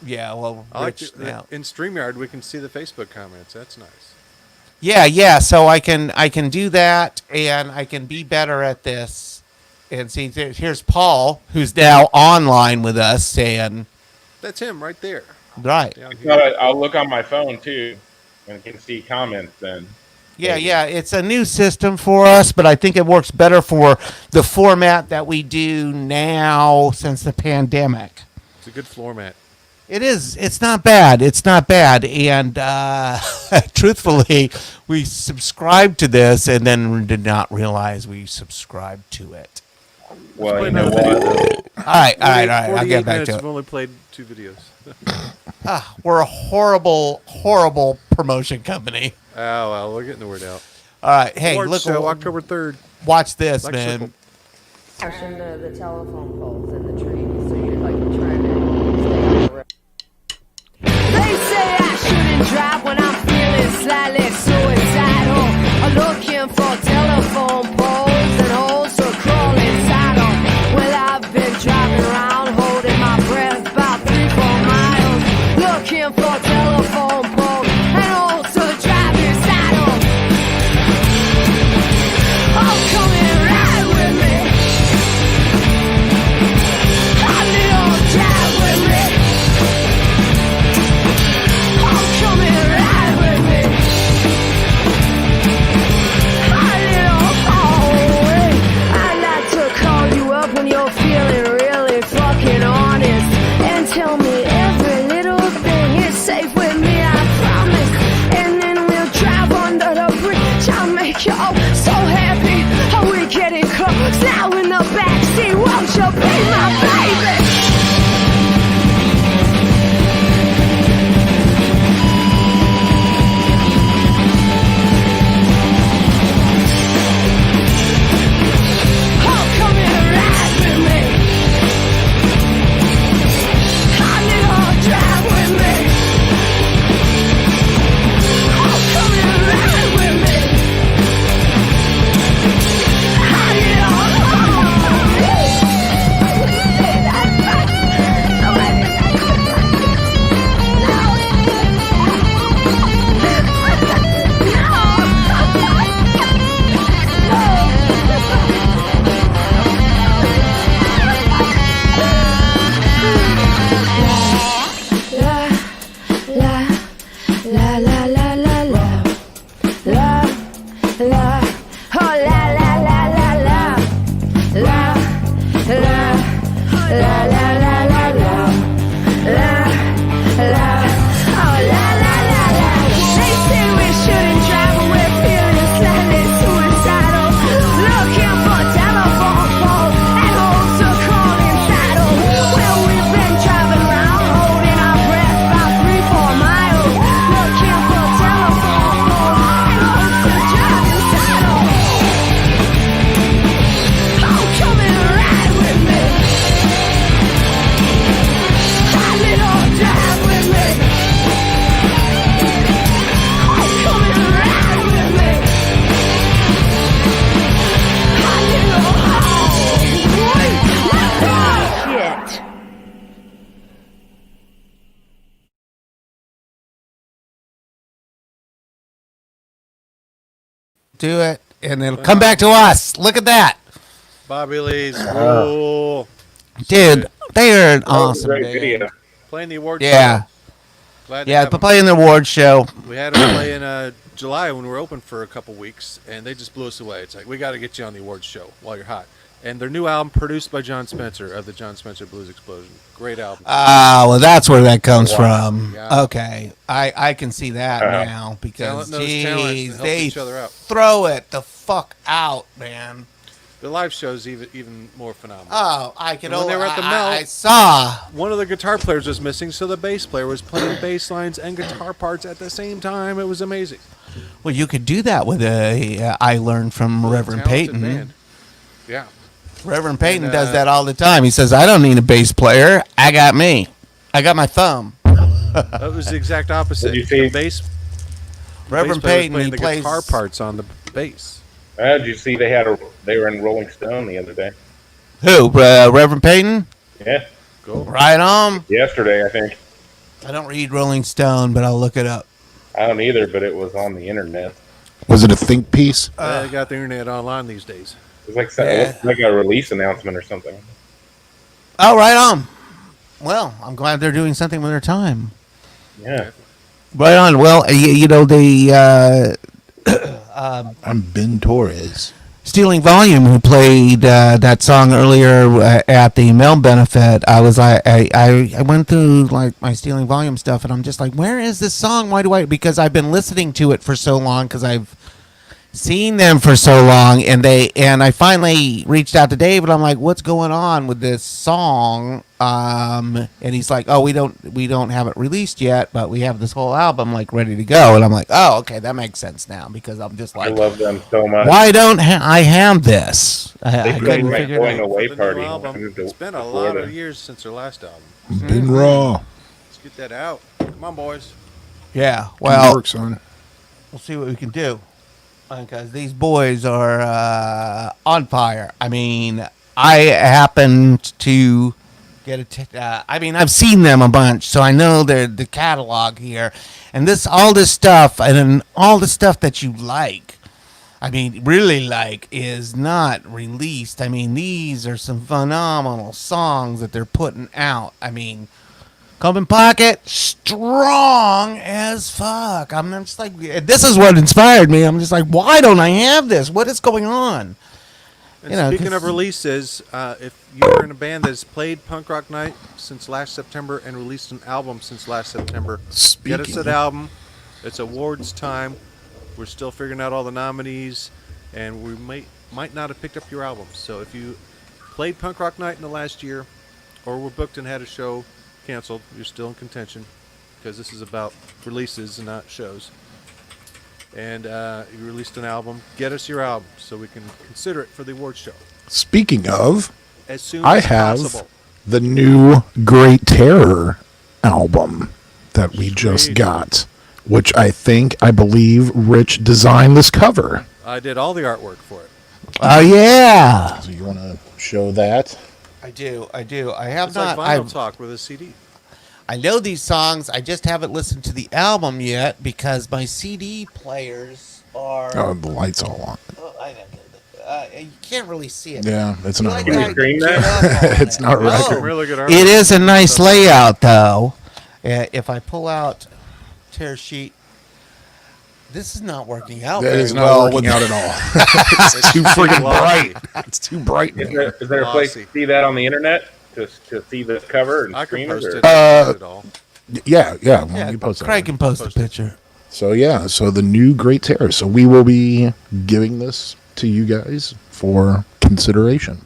[SPEAKER 2] Yeah. Well,
[SPEAKER 1] I like
[SPEAKER 2] Rich
[SPEAKER 1] to,
[SPEAKER 2] now.
[SPEAKER 1] in StreamYard we can see the Facebook comments. That's nice.
[SPEAKER 2] Yeah. So I can do that, and I can be better at this. And see, here's Paul, who's now online with us, saying,
[SPEAKER 1] That's him right there.
[SPEAKER 2] right.
[SPEAKER 1] Down here.
[SPEAKER 6] I'll look on my phone too, and can see comments then.
[SPEAKER 2] Yeah. It's a new system for us, but I think it works better for the format that we do now since the pandemic.
[SPEAKER 1] It's a good floor mat.
[SPEAKER 2] It is. It's not bad. And truthfully, we subscribed to this and then did not realize we subscribed to it.
[SPEAKER 6] Well, you know what?
[SPEAKER 2] All right. I'll
[SPEAKER 1] 48
[SPEAKER 2] get back
[SPEAKER 1] minutes,
[SPEAKER 2] to
[SPEAKER 1] we've
[SPEAKER 2] it.
[SPEAKER 1] only played 2 videos.
[SPEAKER 2] We're a horrible promotion company.
[SPEAKER 1] Oh, well, we're getting the word out.
[SPEAKER 2] All right. Hey,
[SPEAKER 1] Awards
[SPEAKER 2] look,
[SPEAKER 1] show, October 3rd.
[SPEAKER 2] watch this,
[SPEAKER 1] Black
[SPEAKER 2] man.
[SPEAKER 1] Circle.
[SPEAKER 7] Pushing the telephone poles in the trees, so you're like trying to stay on the road. They say I shouldn't drive when I'm feeling slightly suicidal. I'm looking for telephone poles and holes to crawl inside them. Well, I've been driving around holding my breath about 3-4 miles, looking for telephone poles and holes to drive inside them. Oh, come and ride with me. A little drive with me. Oh, come and ride with me. A little hallway. I'd like to call you up when you're feeling really fucking honest and tell me every little thing is safe with me, I promise. And then we'll drive under the bridge. I'll make you all so happy. Are we getting close now in the backseat? Won't you be my baby? Oh, come and ride with me. A little drive with me. Oh, come and ride with me. A La la la la la la la oh la la la la la la la la la la la la oh la la la la. They say we shouldn't drive when we're feeling slightly suicidal, looking for telephone poles and holes to crawl inside of. Well, we've been driving around holding our breath about 3-4 miles, looking for telephone poles and holes to drive inside of. Oh, come and ride with me. A little drive with me. Oh, come and ride with me. A little shit.
[SPEAKER 2] Do it, and it'll come back to us. Look at that,
[SPEAKER 1] Bobby Lee's rule.
[SPEAKER 2] dude. They are an
[SPEAKER 6] That was a
[SPEAKER 2] awesome
[SPEAKER 6] great
[SPEAKER 2] band.
[SPEAKER 6] video.
[SPEAKER 1] Playing the award
[SPEAKER 2] Yeah,
[SPEAKER 1] show. Glad to
[SPEAKER 2] yeah.
[SPEAKER 1] have
[SPEAKER 2] But
[SPEAKER 1] them.
[SPEAKER 2] playing the award show.
[SPEAKER 1] We had them play in July when we were open for a couple weeks, and they just blew us away. It's like, we got to get you on the awards show while you're hot. And their new album, produced by John Spencer of the John Spencer Blues Explosion. Great album.
[SPEAKER 2] Ah, well, that's where that comes
[SPEAKER 6] Wow.
[SPEAKER 2] from.
[SPEAKER 1] Yeah.
[SPEAKER 2] Okay, I can see that now because
[SPEAKER 1] Talent knows talent,
[SPEAKER 2] geez,
[SPEAKER 1] help
[SPEAKER 2] they
[SPEAKER 1] each other out.
[SPEAKER 2] throw it the fuck out, man.
[SPEAKER 1] The live show's even more phenomenal.
[SPEAKER 2] Oh, I can.
[SPEAKER 1] And when they were at the Melt-
[SPEAKER 2] I saw.
[SPEAKER 1] One of the guitar players was missing, so the bass player was playing bass lines and guitar parts at the same time. It was amazing.
[SPEAKER 2] Well, you could do that with a. I learned from Reverend
[SPEAKER 1] Talented
[SPEAKER 2] Peyton.
[SPEAKER 1] band. Yeah.
[SPEAKER 2] Reverend Peyton
[SPEAKER 1] And,
[SPEAKER 2] does that all the time. He says, "I don't need a bass player. I got me. I got my thumb."
[SPEAKER 1] That was the exact opposite.
[SPEAKER 6] Did you see-
[SPEAKER 1] The bass
[SPEAKER 2] Reverend
[SPEAKER 1] bass player was
[SPEAKER 2] Peyton,
[SPEAKER 1] playing
[SPEAKER 2] he
[SPEAKER 1] the
[SPEAKER 2] plays
[SPEAKER 1] guitar parts on the bass.
[SPEAKER 6] Did you see they were in Rolling Stone the other day?
[SPEAKER 2] Who? Reverend Peyton?
[SPEAKER 6] Yeah,
[SPEAKER 1] Cool.
[SPEAKER 2] Right on.
[SPEAKER 6] yesterday I think.
[SPEAKER 2] I don't read Rolling Stone, but I'll look it up.
[SPEAKER 6] I don't either, but it was on the internet.
[SPEAKER 3] Was it a think piece?
[SPEAKER 1] They got the internet online these days.
[SPEAKER 6] It was like a release announcement or something.
[SPEAKER 2] Oh, right on. Well, I'm glad they're doing something with their time.
[SPEAKER 6] Yeah.
[SPEAKER 2] Right on. Well, you know, the
[SPEAKER 3] I'm Ben Torres.
[SPEAKER 2] Stealing Volume, who played that song earlier at the Mel benefit. I was I went through like my Stealing Volume stuff, and I'm just like, where is this song? Why do I? Because I've been listening to it for so long. Because I've seen them for so long, and I finally reached out to Dave, and I'm like, "What's going on with this song?" And he's like, "Oh, we don't have it released yet, but we have this whole album like ready to go." And I'm like, "Oh, okay, that makes sense now," because I'm just
[SPEAKER 6] I
[SPEAKER 2] like,
[SPEAKER 6] love them so much.
[SPEAKER 2] "Why don't I have this?" I
[SPEAKER 6] They
[SPEAKER 2] couldn't
[SPEAKER 6] played my
[SPEAKER 2] figure it
[SPEAKER 6] going
[SPEAKER 2] out.
[SPEAKER 6] away
[SPEAKER 1] For the new
[SPEAKER 6] party.
[SPEAKER 1] album. It's been a lot
[SPEAKER 6] Florida.
[SPEAKER 1] of years since their last album.
[SPEAKER 3] Been raw.
[SPEAKER 1] Let's get that out. Come on, boys.
[SPEAKER 2] Yeah,
[SPEAKER 3] Good
[SPEAKER 2] well,
[SPEAKER 3] work, son.
[SPEAKER 2] we'll see what we can do because these boys are on fire. I mean, I happened to get I mean, I've seen them a bunch, so I know the catalog here, and all this stuff, and then all the stuff that you like. I mean, really like, is not released. I mean, these are some phenomenal songs that they're putting out. I mean, Combin Pocket, strong as fuck. I'm just like, this is what inspired me. I'm just like, why don't I have this? What is going on?
[SPEAKER 1] And speaking of releases, if you're in a band that's played Punk Rock Night since last September and released an album since last September, get us that album. It's awards time. We're still figuring out all the nominees, and we might not have picked up your album. So if you played Punk Rock Night in the last year, or were booked and had a show canceled, you're still in contention, because this is about releases and not shows. And you released an album. Get us your album so we can consider it for the award show
[SPEAKER 3] Speaking of,
[SPEAKER 1] as soon
[SPEAKER 3] I
[SPEAKER 1] as
[SPEAKER 3] have
[SPEAKER 1] possible.
[SPEAKER 3] the new Great Terror album that we just
[SPEAKER 1] Sweet.
[SPEAKER 3] got, which I believe Rich designed this cover.
[SPEAKER 1] I did all the artwork for it.
[SPEAKER 2] Oh yeah,
[SPEAKER 3] So you want to show that?
[SPEAKER 2] I do. I have
[SPEAKER 1] It's
[SPEAKER 2] not.
[SPEAKER 1] like Vinyl Talk with a CD.
[SPEAKER 2] I know these songs. I just haven't listened to the album yet because my CD players are.
[SPEAKER 3] Oh, the light's all on.
[SPEAKER 2] Oh, I know. You can't really see it.
[SPEAKER 3] Yeah, it's
[SPEAKER 2] You
[SPEAKER 3] not
[SPEAKER 2] like
[SPEAKER 3] right.
[SPEAKER 2] that
[SPEAKER 6] Screen
[SPEAKER 2] get
[SPEAKER 6] that?
[SPEAKER 2] up on
[SPEAKER 3] It's
[SPEAKER 2] it.
[SPEAKER 3] not right.
[SPEAKER 1] Some
[SPEAKER 2] Oh,
[SPEAKER 1] really good artwork.
[SPEAKER 2] it is a nice layout, though. If I pull out tear sheet, this is not working out
[SPEAKER 3] That
[SPEAKER 2] very
[SPEAKER 3] is not
[SPEAKER 2] well.
[SPEAKER 3] working out at all. It's too freaking bright. It's too bright.
[SPEAKER 6] Is
[SPEAKER 3] Man.
[SPEAKER 6] there a place to see that on the internet to see the cover and
[SPEAKER 1] I can
[SPEAKER 6] stream
[SPEAKER 1] post
[SPEAKER 6] it?
[SPEAKER 1] it.
[SPEAKER 6] Or?
[SPEAKER 1] I it all.
[SPEAKER 3] Yeah. Well,
[SPEAKER 2] Yeah,
[SPEAKER 3] you post
[SPEAKER 2] Craig
[SPEAKER 3] that.
[SPEAKER 2] can post a picture.
[SPEAKER 3] So yeah, so the new Great Terror. So we will be giving this to you guys for consideration.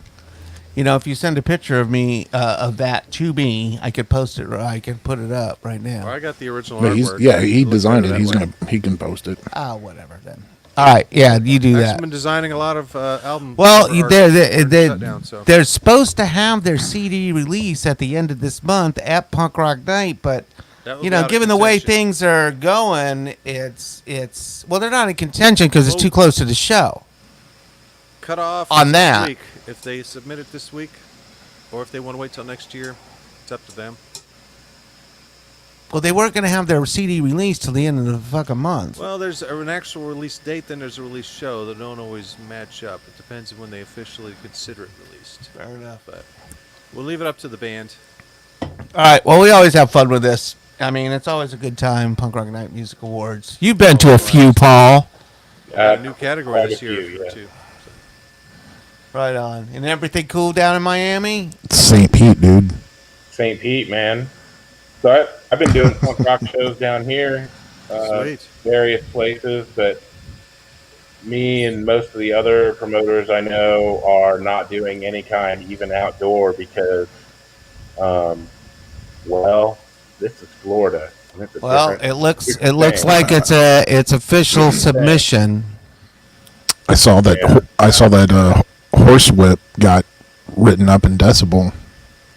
[SPEAKER 2] You know, if you send a picture of me of that to me, I could post it. I can put it up right
[SPEAKER 1] Well,
[SPEAKER 2] now.
[SPEAKER 1] I got the original
[SPEAKER 3] But
[SPEAKER 1] artwork.
[SPEAKER 3] he
[SPEAKER 1] It looks
[SPEAKER 3] designed
[SPEAKER 1] better
[SPEAKER 3] it.
[SPEAKER 1] that way.
[SPEAKER 3] He can post it.
[SPEAKER 2] Whatever then. All right, yeah, you do
[SPEAKER 1] I've
[SPEAKER 2] that.
[SPEAKER 1] been designing a lot of album.
[SPEAKER 2] Well,
[SPEAKER 1] cover art
[SPEAKER 2] they're
[SPEAKER 1] shut down, so.
[SPEAKER 2] they're supposed to have their CD release at the end of this month at Punk Rock Night, but
[SPEAKER 1] That would
[SPEAKER 2] you
[SPEAKER 1] be
[SPEAKER 2] know,
[SPEAKER 1] out of
[SPEAKER 2] given the way
[SPEAKER 1] contention.
[SPEAKER 2] things are going, it's well, they're not in contention because it's too close to the show.
[SPEAKER 1] Cut off
[SPEAKER 2] on
[SPEAKER 1] this
[SPEAKER 2] that.
[SPEAKER 1] week. If they submit it this week, or if they want to wait till next year, it's up to them.
[SPEAKER 2] Well, they weren't going to have their CD released till the end of the fucking month.
[SPEAKER 1] Well, there's an actual release date, then there's a release show that don't always match up. It depends on when they officially consider it released.
[SPEAKER 2] Fair enough.
[SPEAKER 1] But we'll leave it up to the band.
[SPEAKER 2] All right. Well, we always have fun with this. I mean, it's always a good time. Punk Rock Night Music Awards. You've been to a few, Paul.
[SPEAKER 1] A new category
[SPEAKER 6] quite a
[SPEAKER 1] this year
[SPEAKER 6] few, yeah.
[SPEAKER 1] too.
[SPEAKER 2] Right on. And everything cool down in Miami?
[SPEAKER 3] It's St. Pete, dude.
[SPEAKER 6] St. Pete, man. So I've been doing punk rock shows down here,
[SPEAKER 1] Sweet.
[SPEAKER 6] various places, but me and most of the other promoters I know are not doing any kind, even outdoor, because, well, this is Florida. And it's a
[SPEAKER 2] Well,
[SPEAKER 6] different-
[SPEAKER 2] it looks
[SPEAKER 6] different thing.
[SPEAKER 2] like it's official submission.
[SPEAKER 3] I saw that.
[SPEAKER 6] Yeah.
[SPEAKER 3] I saw that horsewhip got written up in decibel.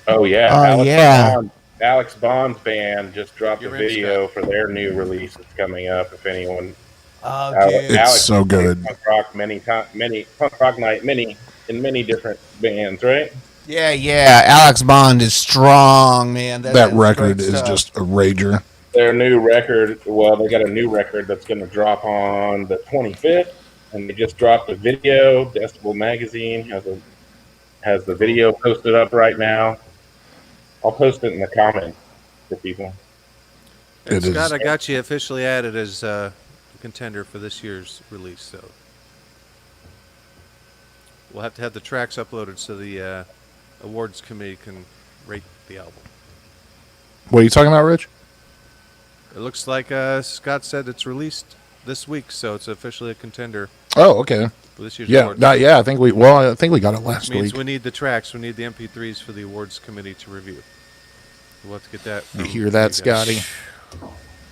[SPEAKER 6] Oh, yeah.
[SPEAKER 2] Oh, yeah.
[SPEAKER 6] Alex Bond's band just dropped a
[SPEAKER 1] You're in,
[SPEAKER 6] video for their new release that's coming up. If anyone,
[SPEAKER 2] Oh,
[SPEAKER 6] Alex,
[SPEAKER 3] It's so good.
[SPEAKER 6] Punk rock punk rock night in many different bands, right?
[SPEAKER 2] Yeah. Alex Bond is strong, man.
[SPEAKER 3] That
[SPEAKER 2] is
[SPEAKER 3] record
[SPEAKER 2] great
[SPEAKER 3] is
[SPEAKER 2] stuff.
[SPEAKER 3] just a rager.
[SPEAKER 6] Their new record. Well, they got a new record that's going to drop on the 25th, and they just dropped a video. Decibel Magazine has the video posted up right now. I'll post it in the comments for people.
[SPEAKER 1] And
[SPEAKER 3] It
[SPEAKER 1] Scott,
[SPEAKER 3] is.
[SPEAKER 1] I got you officially added as a contender for this year's release. So we'll have to have the tracks uploaded so the awards committee can rate the album.
[SPEAKER 3] What are you talking about, Rich?
[SPEAKER 1] It looks like Scott said it's released this week, so it's officially a contender.
[SPEAKER 3] Oh, okay.
[SPEAKER 1] For this year's
[SPEAKER 3] Yeah,
[SPEAKER 1] awards.
[SPEAKER 3] yeah. I think we got it last
[SPEAKER 1] Which means
[SPEAKER 3] week.
[SPEAKER 1] we need the tracks. We need the MP3s for the awards committee to review. We'll have to get that.
[SPEAKER 3] You
[SPEAKER 1] from
[SPEAKER 3] hear that,
[SPEAKER 1] you guys.
[SPEAKER 3] Scotty?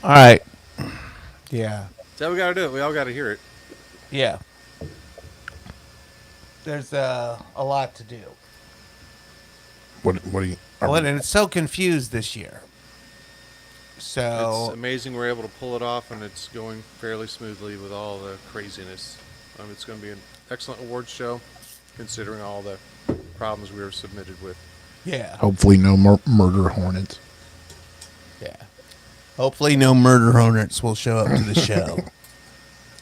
[SPEAKER 2] All right. Yeah.
[SPEAKER 1] That's how we got to do it. We all got to hear it.
[SPEAKER 2] Yeah. There's a lot to do.
[SPEAKER 3] What do you?
[SPEAKER 2] Well, and it's so confused this year.
[SPEAKER 1] It's
[SPEAKER 2] So
[SPEAKER 1] amazing we're able to pull it off, and it's going fairly smoothly with all the craziness. It's going to be an excellent awards show, considering all the problems we were submitted with.
[SPEAKER 2] yeah,
[SPEAKER 3] Hopefully, no more murder hornets.
[SPEAKER 2] yeah. Hopefully, no murder hornets will show up to the show.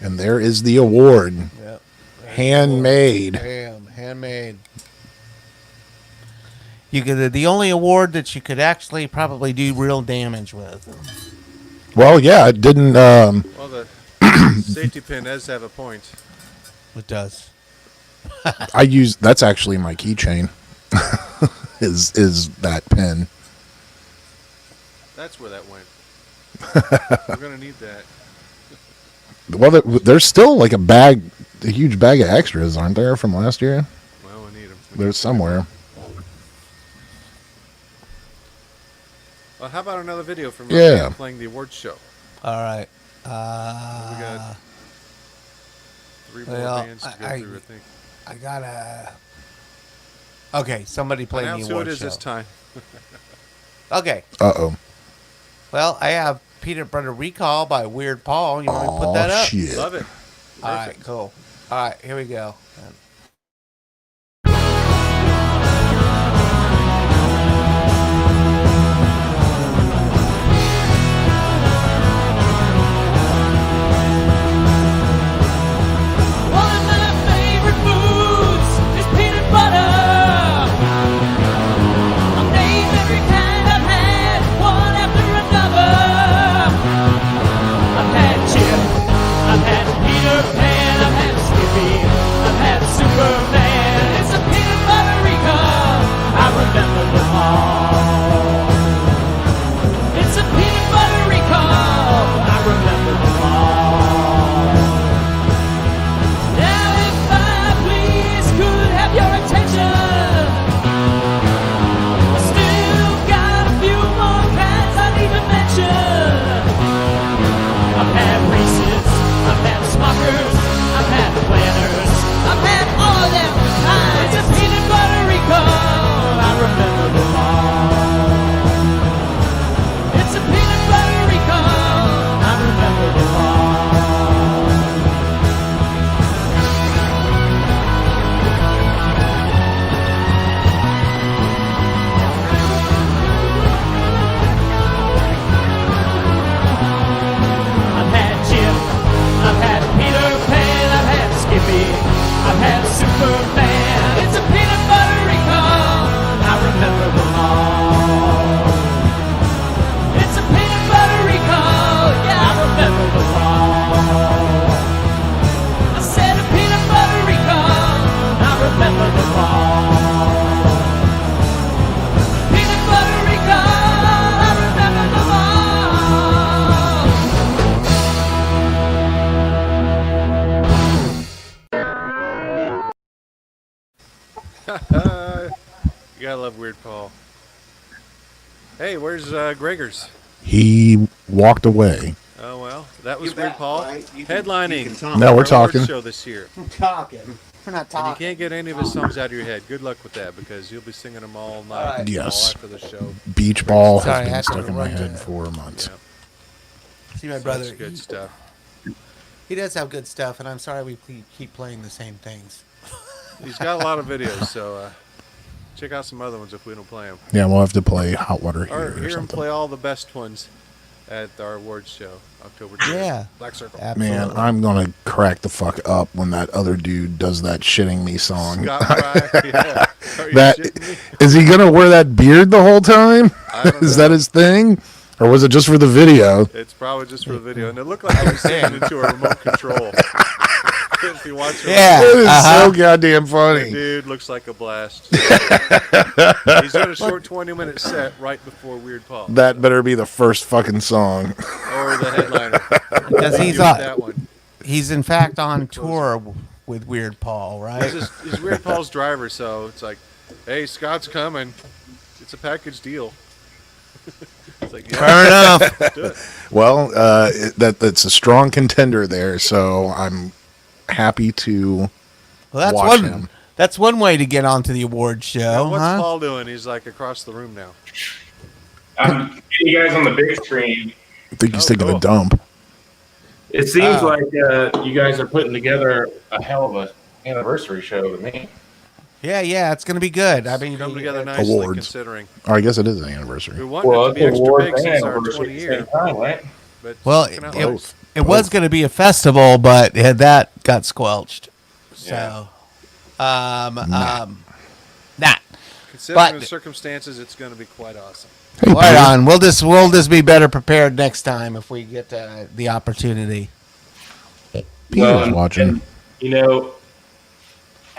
[SPEAKER 3] And there is the award,
[SPEAKER 2] Yep.
[SPEAKER 3] handmade.
[SPEAKER 2] Handmade. You could the only award that you could actually probably do real damage with.
[SPEAKER 3] Well, yeah, it didn't.
[SPEAKER 1] Well, the safety pin does have a point.
[SPEAKER 2] It does.
[SPEAKER 3] I use that's actually my keychain. is that pin?
[SPEAKER 1] That's where that went. We're going to need that.
[SPEAKER 3] Well, there's still like a huge bag of extras, aren't there, from last year?
[SPEAKER 1] Well, we need them.
[SPEAKER 3] There's somewhere.
[SPEAKER 1] Well, how about another video from
[SPEAKER 3] Yeah.
[SPEAKER 1] playing the awards show?
[SPEAKER 2] All right.
[SPEAKER 1] We got 3 more
[SPEAKER 2] well,
[SPEAKER 1] bands to go through, I think.
[SPEAKER 2] I gotta. Okay, somebody play
[SPEAKER 1] Announce
[SPEAKER 2] the
[SPEAKER 1] who
[SPEAKER 2] award
[SPEAKER 1] it is
[SPEAKER 2] show.
[SPEAKER 1] this time.
[SPEAKER 2] Okay.
[SPEAKER 3] Uh-oh.
[SPEAKER 2] Well, I have Peanut Butter Recall by Weird Paul. You want me to put
[SPEAKER 3] Oh,
[SPEAKER 2] that up?
[SPEAKER 3] shit.
[SPEAKER 1] Love it.
[SPEAKER 2] All right,
[SPEAKER 1] Perfect.
[SPEAKER 2] cool. All right, here we go.
[SPEAKER 8] One of my favorite foods is peanut butter. I'll name every kind I've had, one after another. I've had Chip, I've had Peter Pan, I've had Skippy, I've had Superman. It's a peanut butter recall. I remember them all. It's a peanut butter recall. I remember them all. Now if I please could have your attention, I still got a few more kinds I need to mention. I've had Reese's, I've had Smuckers, I've had Planters, I've had all of them kinds. It's a peanut butter recall. I remember them all. It's a peanut butter recall. I remember them all. I've had Chip, I've had Peter Pan, I've had Skippy, I've had Superman. It's a peanut butter recall. I remember them all. It's a peanut butter recall. Yeah, I remember them all. I said a peanut butter recall. I remember them all. Peanut butter recall. I remember them all.
[SPEAKER 1] You gotta love Weird Paul. Hey, where's Gregors?
[SPEAKER 3] He walked away.
[SPEAKER 1] Oh well, that was Weird Paul headlining.
[SPEAKER 3] No,
[SPEAKER 1] our
[SPEAKER 3] we're talking.
[SPEAKER 1] awards show this year.
[SPEAKER 2] Talking. We're not
[SPEAKER 1] And you can't get any of his songs out of your head. Good luck with that, because you'll be singing them all night,
[SPEAKER 2] right.
[SPEAKER 3] Yes.
[SPEAKER 1] all after the show.
[SPEAKER 3] Beach ball
[SPEAKER 2] Sorry, I
[SPEAKER 3] has been
[SPEAKER 2] had to
[SPEAKER 3] stuck in my
[SPEAKER 2] run to
[SPEAKER 3] head
[SPEAKER 2] that.
[SPEAKER 3] for months.
[SPEAKER 1] Yeah,
[SPEAKER 2] See, my
[SPEAKER 1] so
[SPEAKER 2] brother,
[SPEAKER 1] that's good stuff.
[SPEAKER 2] he does have good stuff, and I'm sorry we keep playing the same things.
[SPEAKER 1] He's got a lot of videos, so check out some other ones if we don't play them.
[SPEAKER 3] Yeah, we'll have to play Hot Water
[SPEAKER 1] Or
[SPEAKER 3] here or
[SPEAKER 1] hear him
[SPEAKER 3] something.
[SPEAKER 1] play all the best ones at our awards show, October 3rd.
[SPEAKER 2] Yeah.
[SPEAKER 1] Black Circle.
[SPEAKER 2] Absolutely.
[SPEAKER 3] Man, I'm gonna crack the fuck up when that other dude does that shitting me song.
[SPEAKER 1] Scott Fry, yeah. Are you
[SPEAKER 3] That
[SPEAKER 1] shitting me?
[SPEAKER 3] is he gonna wear that beard the whole time?
[SPEAKER 1] I don't
[SPEAKER 3] Is
[SPEAKER 1] know.
[SPEAKER 3] that his thing, or was it just for the video?
[SPEAKER 1] It's probably just for the video, and it looked like he was singing into a remote control. If you watch it,
[SPEAKER 2] Yeah.
[SPEAKER 3] It is
[SPEAKER 2] Uh-huh.
[SPEAKER 3] so goddamn funny.
[SPEAKER 1] dude, looks like a blast. He's doing a short 20-minute set right before Weird Paul,
[SPEAKER 3] That better be the first fucking song.
[SPEAKER 1] or the headliner.
[SPEAKER 2] Because
[SPEAKER 1] He
[SPEAKER 2] he's
[SPEAKER 1] used
[SPEAKER 2] on.
[SPEAKER 1] that one.
[SPEAKER 2] He's in fact on tour with Weird Paul, right?
[SPEAKER 1] He's Weird Paul's driver, so it's like, hey, Scott's coming. It's a package deal. It's like, yeah,
[SPEAKER 2] Fair enough.
[SPEAKER 1] do it.
[SPEAKER 3] Well, that's a strong contender there, so I'm happy to
[SPEAKER 2] Well,
[SPEAKER 3] watch him.
[SPEAKER 2] That's one way to get onto the award show,
[SPEAKER 1] Now, what's
[SPEAKER 2] huh?
[SPEAKER 1] Paul doing? He's like across the room now.
[SPEAKER 6] I'm getting you guys on the big screen.
[SPEAKER 3] I think he's taking
[SPEAKER 1] cool.
[SPEAKER 3] a dump.
[SPEAKER 6] It seems like you guys are putting together a hell of an anniversary show to me.
[SPEAKER 2] Yeah, it's going to be good. I mean,
[SPEAKER 1] Come together nicely,
[SPEAKER 3] Awards.
[SPEAKER 1] considering
[SPEAKER 3] Oh, I guess it is an anniversary.
[SPEAKER 1] we wanted it to be extra
[SPEAKER 6] awards
[SPEAKER 1] big
[SPEAKER 6] and
[SPEAKER 1] since our
[SPEAKER 6] anniversary
[SPEAKER 1] 20
[SPEAKER 6] at the
[SPEAKER 1] year.
[SPEAKER 6] same time, right?
[SPEAKER 1] But
[SPEAKER 2] Well,
[SPEAKER 1] it's working out
[SPEAKER 3] Both.
[SPEAKER 2] it was going to be a festival, but that got squelched. So, nah.
[SPEAKER 1] Considering
[SPEAKER 2] but-
[SPEAKER 1] the circumstances, it's going to be quite awesome.
[SPEAKER 3] Hey,
[SPEAKER 2] Right
[SPEAKER 3] Peter.
[SPEAKER 2] on. We'll just be better prepared next time if we get the opportunity.
[SPEAKER 3] Peter's watching.
[SPEAKER 6] and, you know,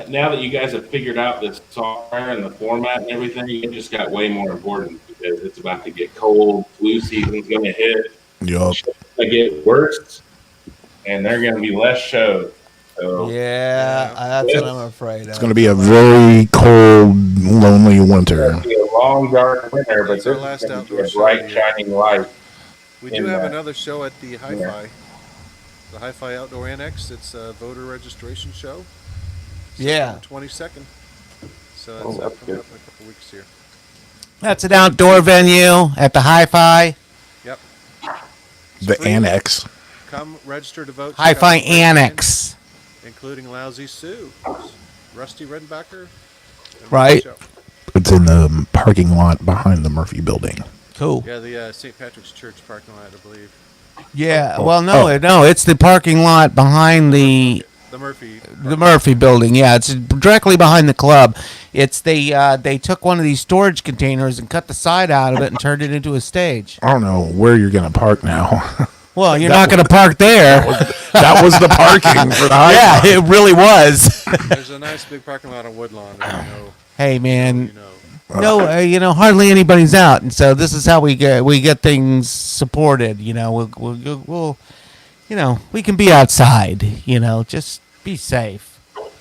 [SPEAKER 6] now that you guys have figured out this software and the format and everything, it just got way more important because it's about to get cold. Flu season's going to hit.
[SPEAKER 3] Yup.
[SPEAKER 6] It's going to get worse, and there are going to be less shows. So
[SPEAKER 2] Yeah, that's what I'm afraid of.
[SPEAKER 3] It's going to be a very cold, lonely
[SPEAKER 6] it's
[SPEAKER 3] winter.
[SPEAKER 6] going to be a long, dark winter, but
[SPEAKER 1] It's
[SPEAKER 6] this
[SPEAKER 1] our
[SPEAKER 6] is
[SPEAKER 1] last
[SPEAKER 6] going to be
[SPEAKER 1] outdoor
[SPEAKER 6] a
[SPEAKER 1] show
[SPEAKER 6] bright,
[SPEAKER 1] of the year.
[SPEAKER 6] shining light.
[SPEAKER 1] We
[SPEAKER 6] in
[SPEAKER 1] do have
[SPEAKER 6] that.
[SPEAKER 1] another show at the Hi-Fi. The Hi-Fi Outdoor Annex. It's a voter registration show.
[SPEAKER 2] Yeah.
[SPEAKER 1] 22nd. So
[SPEAKER 6] Oh,
[SPEAKER 1] it's
[SPEAKER 6] that's
[SPEAKER 1] coming
[SPEAKER 6] good.
[SPEAKER 1] up in a couple weeks here.
[SPEAKER 2] That's an outdoor venue at the Hi-Fi.
[SPEAKER 1] Yep.
[SPEAKER 3] The
[SPEAKER 1] Free.
[SPEAKER 3] annex.
[SPEAKER 1] Come register to vote. check out
[SPEAKER 2] Hi-Fi
[SPEAKER 1] the play
[SPEAKER 2] Annex.
[SPEAKER 1] stand, including Lousy Sue, Rusty Redenbacher. and
[SPEAKER 2] Right.
[SPEAKER 1] Show.
[SPEAKER 3] It's in the parking lot behind the Murphy building.
[SPEAKER 2] Cool.
[SPEAKER 1] Yeah, the St. Patrick's Church parking lot, I believe.
[SPEAKER 2] Yeah.
[SPEAKER 3] Oh,
[SPEAKER 2] Well,
[SPEAKER 3] oh.
[SPEAKER 2] no, it's the parking lot behind the
[SPEAKER 1] The Murphy.
[SPEAKER 2] Murphy building. Yeah, it's directly behind the club. It's they took one of these storage containers and cut the side out of it and turned it into a stage.
[SPEAKER 3] I don't know where you're going to park now.
[SPEAKER 2] Well, you're not going to park there.
[SPEAKER 3] That was the parking for the
[SPEAKER 2] Yeah,
[SPEAKER 3] Hi-Fi.
[SPEAKER 2] it really was.
[SPEAKER 1] There's a nice big parking lot on Woodlawn. If you know,
[SPEAKER 2] Hey, man.
[SPEAKER 1] you know.
[SPEAKER 2] No, hardly anybody's out, and so this is how we get things supported. We'll we can be outside. Just be safe.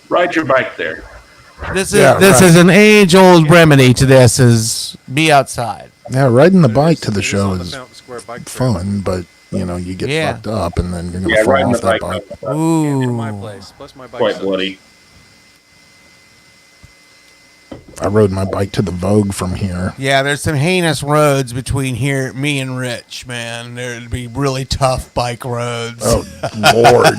[SPEAKER 6] Ride your bike there.
[SPEAKER 2] This
[SPEAKER 3] Yeah,
[SPEAKER 2] is
[SPEAKER 3] right.
[SPEAKER 2] an age-old remedy to this: is be outside.
[SPEAKER 3] Yeah, riding the bike to the
[SPEAKER 1] It is
[SPEAKER 3] show
[SPEAKER 1] on the
[SPEAKER 3] is
[SPEAKER 1] Fountain Square bike trail.
[SPEAKER 3] fun, but you get
[SPEAKER 2] Yeah.
[SPEAKER 3] fucked up and then you're going to
[SPEAKER 6] Yeah,
[SPEAKER 3] fall
[SPEAKER 6] riding
[SPEAKER 3] off
[SPEAKER 6] the
[SPEAKER 3] that
[SPEAKER 6] bike
[SPEAKER 3] bike.
[SPEAKER 6] up
[SPEAKER 1] To my
[SPEAKER 2] Ooh.
[SPEAKER 1] place. Plus my bike.
[SPEAKER 6] quite
[SPEAKER 1] sucks.
[SPEAKER 6] bloody.
[SPEAKER 3] I rode my bike to the Vogue from here.
[SPEAKER 2] Yeah, there's some heinous roads between here, me and Rich. Man, there'd be really tough bike roads.
[SPEAKER 3] Oh, Lord.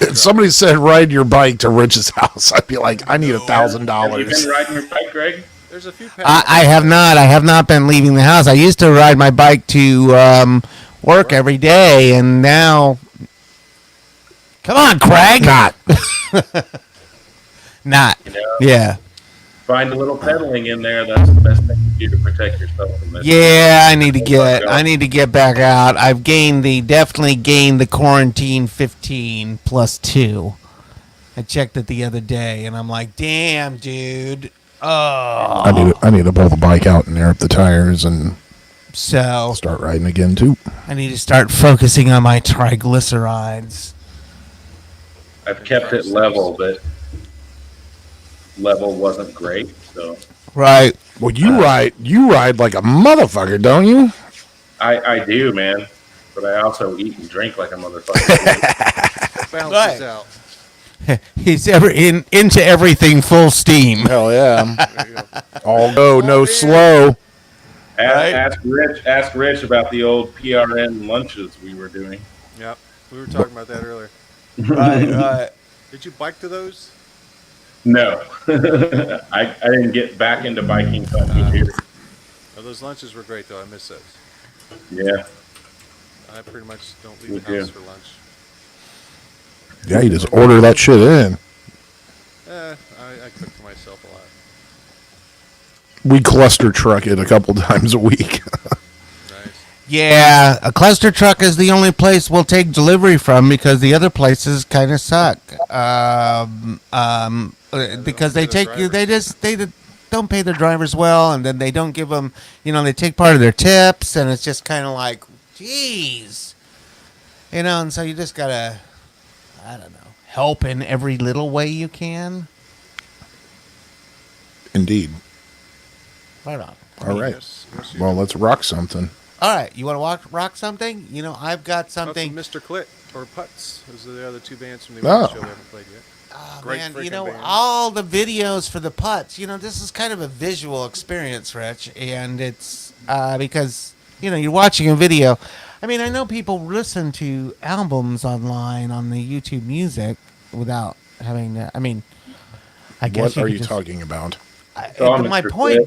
[SPEAKER 3] If somebody said ride your bike to Rich's house, I'd be like, I need
[SPEAKER 6] Have you
[SPEAKER 3] $1,000.
[SPEAKER 6] been riding your bike, Greg?
[SPEAKER 1] There's a few.
[SPEAKER 2] I have not. I have not been leaving the house. I used to ride my bike to work every day, and now, come on, Craig.
[SPEAKER 3] Not.
[SPEAKER 2] Not.
[SPEAKER 6] You know,
[SPEAKER 2] Yeah.
[SPEAKER 6] find a little pedaling in there. That's the best thing to do to protect yourself from this.
[SPEAKER 2] Yeah, I need to get back out. I've definitely gained the quarantine 15 plus 2. I checked it the other day, and I'm like, damn, dude. Oh.
[SPEAKER 3] I need to pull the bike out and air up the tires and
[SPEAKER 2] So
[SPEAKER 3] start riding again, too.
[SPEAKER 2] I need to start focusing on my triglycerides.
[SPEAKER 6] I've kept it level, but level wasn't great. So
[SPEAKER 2] Right.
[SPEAKER 3] Well, you ride like a motherfucker, don't you?
[SPEAKER 6] I do, man. But I also eat and drink like a motherfucker.
[SPEAKER 1] Balances out.
[SPEAKER 2] He's into everything full steam.
[SPEAKER 3] Hell yeah.
[SPEAKER 1] There you go.
[SPEAKER 3] All go, no slow.
[SPEAKER 6] Ask Rich about the old PRN lunches we were doing.
[SPEAKER 1] Yep. We were talking about that earlier.
[SPEAKER 2] Right.
[SPEAKER 1] Did you bike to those?
[SPEAKER 6] No, I didn't get back into biking until I moved here.
[SPEAKER 1] Oh, those lunches were great, though. I miss those.
[SPEAKER 6] Yeah,
[SPEAKER 1] I pretty much don't
[SPEAKER 6] Me
[SPEAKER 1] leave the house
[SPEAKER 6] too.
[SPEAKER 1] for lunch.
[SPEAKER 3] Yeah, you just order that shit in.
[SPEAKER 1] I cook for myself a lot.
[SPEAKER 3] We cluster truck it a couple times a week.
[SPEAKER 1] Nice.
[SPEAKER 2] Yeah, a cluster truck is the only place we'll take delivery from because the other places kind of suck. Because they don't pay their drivers well, and then they don't give them, they take part of their tips, and it's just kind of like, geez, and so you just gotta I don't know, help in every little way you can.
[SPEAKER 3] Indeed.
[SPEAKER 2] Right on.
[SPEAKER 3] All right.
[SPEAKER 1] Yes, yes,
[SPEAKER 3] Well, let's rock something.
[SPEAKER 2] All right, you want to rock something? You know, I've got something.
[SPEAKER 1] Mr. Clit or Putz. Those are the other two bands from the
[SPEAKER 3] Oh.
[SPEAKER 1] show we haven't played yet.
[SPEAKER 2] Oh,
[SPEAKER 1] Great
[SPEAKER 2] man,
[SPEAKER 1] freaking
[SPEAKER 2] you know,
[SPEAKER 1] band.
[SPEAKER 2] all the videos for the putts, you know, this is kind of a visual experience, Rich, and it's because, you know, you're watching a video. I mean, I know people listen to albums online on the YouTube Music without having to, I mean, I guess
[SPEAKER 3] What are
[SPEAKER 2] could
[SPEAKER 3] you
[SPEAKER 2] just-
[SPEAKER 3] talking about?
[SPEAKER 6] Oh,
[SPEAKER 2] my
[SPEAKER 6] Mr.
[SPEAKER 2] point
[SPEAKER 6] Cliff.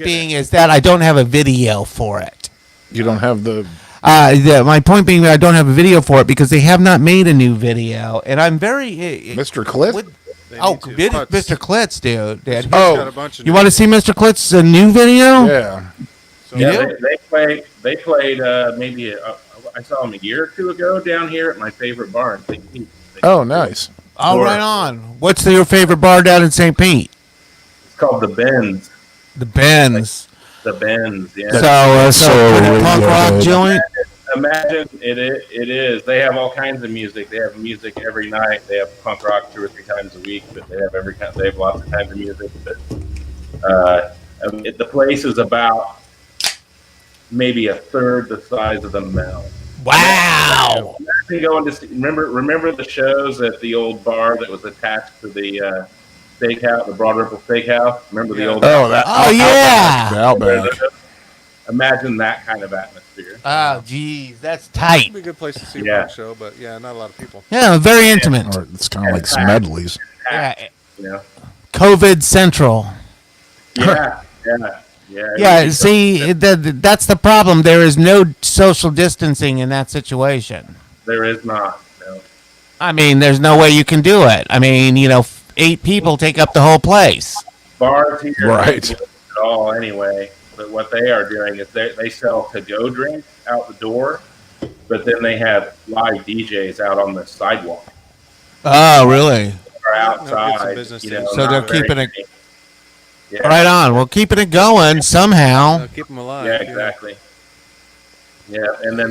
[SPEAKER 2] being, is that I don't have a video for it.
[SPEAKER 3] You don't have the.
[SPEAKER 2] My point being, I don't have a video for it because they have not made a new video, and I'm very
[SPEAKER 3] Mr. Cliff?
[SPEAKER 1] They
[SPEAKER 2] Oh,
[SPEAKER 1] need to.
[SPEAKER 2] Mr.
[SPEAKER 1] Putz.
[SPEAKER 2] Klitz, dude.
[SPEAKER 1] He's
[SPEAKER 3] Oh,
[SPEAKER 1] got a bunch of
[SPEAKER 2] You
[SPEAKER 1] new-
[SPEAKER 2] want to see Mr. Klitz's new video?
[SPEAKER 3] Yeah.
[SPEAKER 1] So
[SPEAKER 6] Yeah,
[SPEAKER 2] do?
[SPEAKER 6] they played maybe I saw them a year or two ago down here at my favorite bar in St. Pete.
[SPEAKER 3] Oh, nice.
[SPEAKER 2] Oh,
[SPEAKER 6] Sure.
[SPEAKER 2] right on. What's your favorite bar down in St. Pete?
[SPEAKER 6] It's called the Bends.
[SPEAKER 2] The Benz.
[SPEAKER 6] The Bends, yeah.
[SPEAKER 2] So pretty punk rock joint.
[SPEAKER 6] Imagine it is. They have all kinds of music. They have music every night. They have punk rock 2 or 3 times a week, but they have lots of kinds of music. But the place is about maybe a third the size of the Mel.
[SPEAKER 2] Wow.
[SPEAKER 6] Imagine going to see, remember the shows at the old bar that was attached to the steakhouse, the Broad Ripple Steakhouse. Remember the old?
[SPEAKER 3] Oh, that.
[SPEAKER 2] Oh, yeah.
[SPEAKER 3] The Outback.
[SPEAKER 6] Imagine that kind of atmosphere.
[SPEAKER 2] Oh, geez. That's tight.
[SPEAKER 1] It'd be a good place to see a
[SPEAKER 6] Yeah.
[SPEAKER 1] punk show, but yeah, not a lot of people.
[SPEAKER 2] Yeah, very intimate.
[SPEAKER 3] Or it's kind of like Smedley's.
[SPEAKER 2] Yeah.
[SPEAKER 6] You know?
[SPEAKER 2] COVID Central.
[SPEAKER 6] Yeah.
[SPEAKER 2] Yeah, see, that's the problem. There is no social distancing in that situation.
[SPEAKER 6] There is not. No.
[SPEAKER 2] I mean, there's no way you can do it. I mean, you know, 8 people take up the whole place.
[SPEAKER 6] Bars here
[SPEAKER 3] Right.
[SPEAKER 6] don't do it at all anyway. But what they are doing is they sell to-go drinks out the door, but then they have live DJs out on the sidewalk
[SPEAKER 2] Oh, really?
[SPEAKER 6] or
[SPEAKER 1] get some
[SPEAKER 6] outside.
[SPEAKER 1] business
[SPEAKER 6] You know,
[SPEAKER 1] in.
[SPEAKER 2] So
[SPEAKER 6] not
[SPEAKER 2] they're
[SPEAKER 6] very
[SPEAKER 2] keeping it-
[SPEAKER 6] many. Yeah.
[SPEAKER 2] Right on. Well, keeping it going somehow.
[SPEAKER 1] Keep them alive.
[SPEAKER 6] Yeah, exactly. Yeah, and then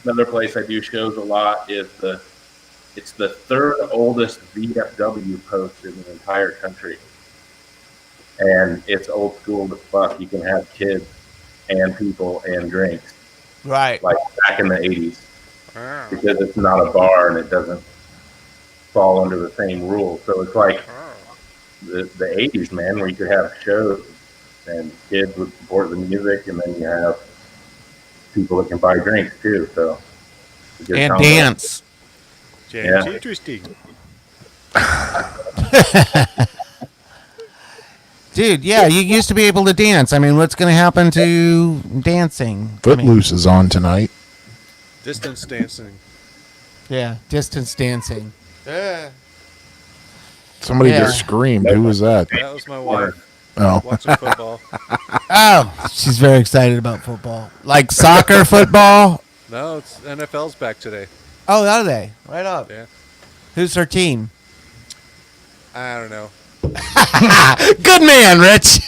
[SPEAKER 6] another place I do shows a lot is it's the 3rd oldest VFW post in the entire country, and it's old school as fuck. You can have kids and people and drinks
[SPEAKER 2] Right.
[SPEAKER 6] like back in the 80s
[SPEAKER 1] Ah.
[SPEAKER 6] because it's not a bar and it doesn't fall under the same rules. So it's like the 80s, man, where you could have shows and kids would support the music, and then you have people that can buy drinks too. So it's a good
[SPEAKER 2] And
[SPEAKER 6] combo.
[SPEAKER 2] dance.
[SPEAKER 6] Yeah.
[SPEAKER 1] Interesting.
[SPEAKER 2] Dude, yeah, you used to be able to dance. I mean, what's going to happen to dancing? I mean,
[SPEAKER 3] Footloose is on tonight.
[SPEAKER 1] Distance dancing.
[SPEAKER 2] yeah, distance dancing.
[SPEAKER 3] Somebody
[SPEAKER 2] Yeah.
[SPEAKER 3] just screamed. Who was that?
[SPEAKER 1] That was my wife
[SPEAKER 3] Oh,
[SPEAKER 1] watching football.
[SPEAKER 2] Oh, she's very excited about football. Like soccer, football?
[SPEAKER 1] No, it's NFL's back today.
[SPEAKER 2] Oh, are they? Right on.
[SPEAKER 1] Yeah.
[SPEAKER 2] Who's her team?
[SPEAKER 1] I don't know.
[SPEAKER 2] Good man, Rich.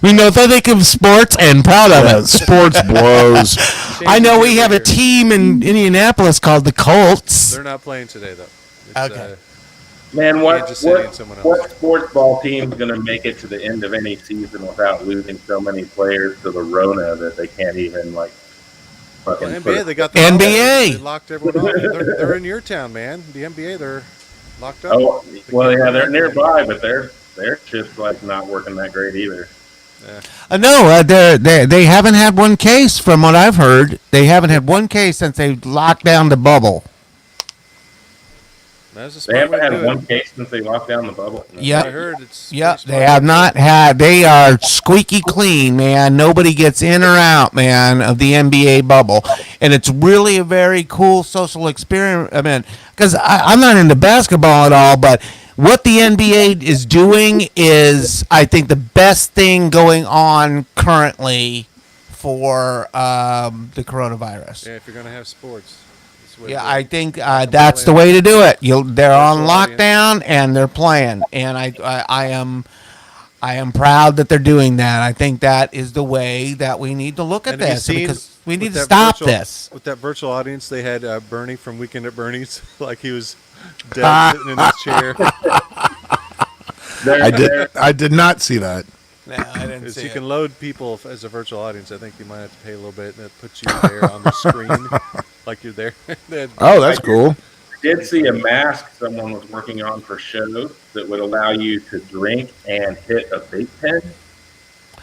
[SPEAKER 2] We know the thick of sports and proud of
[SPEAKER 3] yeah,
[SPEAKER 2] it.
[SPEAKER 3] sports blows.
[SPEAKER 2] I know we have a team in Indianapolis called the Colts.
[SPEAKER 1] They're not playing today though. It's,
[SPEAKER 2] Okay.
[SPEAKER 6] Man,
[SPEAKER 1] Kansas City and someone else.
[SPEAKER 6] what sports ball team's going to make it to the end of any season without losing so many players to the Rona that they can't even like fucking
[SPEAKER 1] Well,
[SPEAKER 6] put
[SPEAKER 1] NBA,
[SPEAKER 6] it-
[SPEAKER 1] they got the
[SPEAKER 2] NBA.
[SPEAKER 1] They locked everyone up. They're in your town, man. The NBA, they're locked up.
[SPEAKER 6] Oh, well,
[SPEAKER 1] can't
[SPEAKER 6] yeah,
[SPEAKER 1] come
[SPEAKER 6] they're
[SPEAKER 1] back
[SPEAKER 6] nearby, but their shit's like not working that great either.
[SPEAKER 2] No, they haven't had one case from what I've heard. They haven't had one case since they locked down the bubble.
[SPEAKER 1] That's a
[SPEAKER 6] They
[SPEAKER 1] smart way
[SPEAKER 6] haven't
[SPEAKER 1] to
[SPEAKER 6] had
[SPEAKER 1] do
[SPEAKER 6] one
[SPEAKER 1] it.
[SPEAKER 6] case since they locked down the bubble.
[SPEAKER 2] Yep.
[SPEAKER 1] I heard it's.
[SPEAKER 2] Yeah,
[SPEAKER 1] pretty
[SPEAKER 2] they
[SPEAKER 1] smart.
[SPEAKER 2] have not had. They are squeaky clean, man. Nobody gets in or out, man, of the NBA bubble, and it's really a very cool social experiment. I mean, because I'm not into basketball at all, but what the NBA is doing is, I think, the best thing going on currently for the coronavirus.
[SPEAKER 1] Yeah, if you're gonna have sports. that's the way to
[SPEAKER 2] Yeah,
[SPEAKER 1] do it.
[SPEAKER 2] I think that's the way to do it. They're on
[SPEAKER 1] Virtual audience.
[SPEAKER 2] lockdown and they're playing, and I am proud that they're doing that. I think that is the way that we need to look at
[SPEAKER 1] And have you
[SPEAKER 2] this
[SPEAKER 1] seen
[SPEAKER 2] because We need
[SPEAKER 1] With
[SPEAKER 2] to
[SPEAKER 1] that
[SPEAKER 2] stop
[SPEAKER 1] virtual-
[SPEAKER 2] this.
[SPEAKER 1] With that virtual audience, they had Bernie from Weekend at Bernie's, like he was dead sitting in his chair.
[SPEAKER 3] I did not see that.
[SPEAKER 2] No, I didn't
[SPEAKER 1] Because
[SPEAKER 2] see
[SPEAKER 1] you
[SPEAKER 2] it.
[SPEAKER 1] can load people as a virtual audience. I think you might have to pay a little bit, and it puts you there on the screen, like you're there.
[SPEAKER 3] Oh, that's cool.
[SPEAKER 6] Did see a mask someone was working on for shows that would allow you to drink and hit a vape pen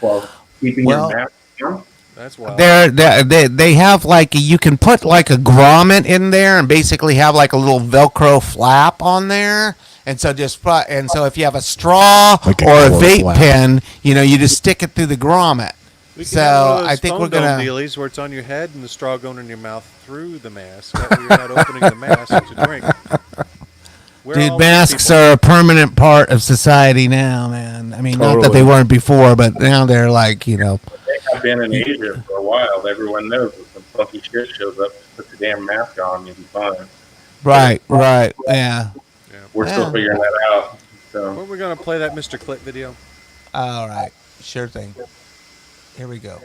[SPEAKER 6] while keeping
[SPEAKER 2] Well,
[SPEAKER 6] your mask on.
[SPEAKER 1] That's wild.
[SPEAKER 2] They have like you can put like a grommet in there and basically have like a little Velcro flap on there. And so so if you have a straw
[SPEAKER 3] Like a
[SPEAKER 2] or a
[SPEAKER 3] clothes
[SPEAKER 2] vape
[SPEAKER 3] flap.
[SPEAKER 2] pen, you just stick it through the grommet.
[SPEAKER 1] We can
[SPEAKER 2] So
[SPEAKER 1] have one of those
[SPEAKER 2] I think
[SPEAKER 1] phone
[SPEAKER 2] we're
[SPEAKER 1] dome
[SPEAKER 2] gonna.
[SPEAKER 1] dealies where it's on your head and the straw going in your mouth through the mask. That way you're not opening the mask to drink. Where are all
[SPEAKER 2] Dude,
[SPEAKER 1] these
[SPEAKER 2] masks
[SPEAKER 1] people?
[SPEAKER 2] are a permanent part of society now, man. I mean, not that
[SPEAKER 3] Totally.
[SPEAKER 2] they weren't before, but now they're like,
[SPEAKER 6] I've been in Asia for a while. Everyone knows if some funky shit shows up, just put the damn mask on, you'll be fine.
[SPEAKER 2] right, yeah.
[SPEAKER 6] We're still
[SPEAKER 2] Yeah.
[SPEAKER 6] figuring that out. So
[SPEAKER 1] When are we going to play that Mr. Clit video?
[SPEAKER 2] All right, sure thing. Here we go.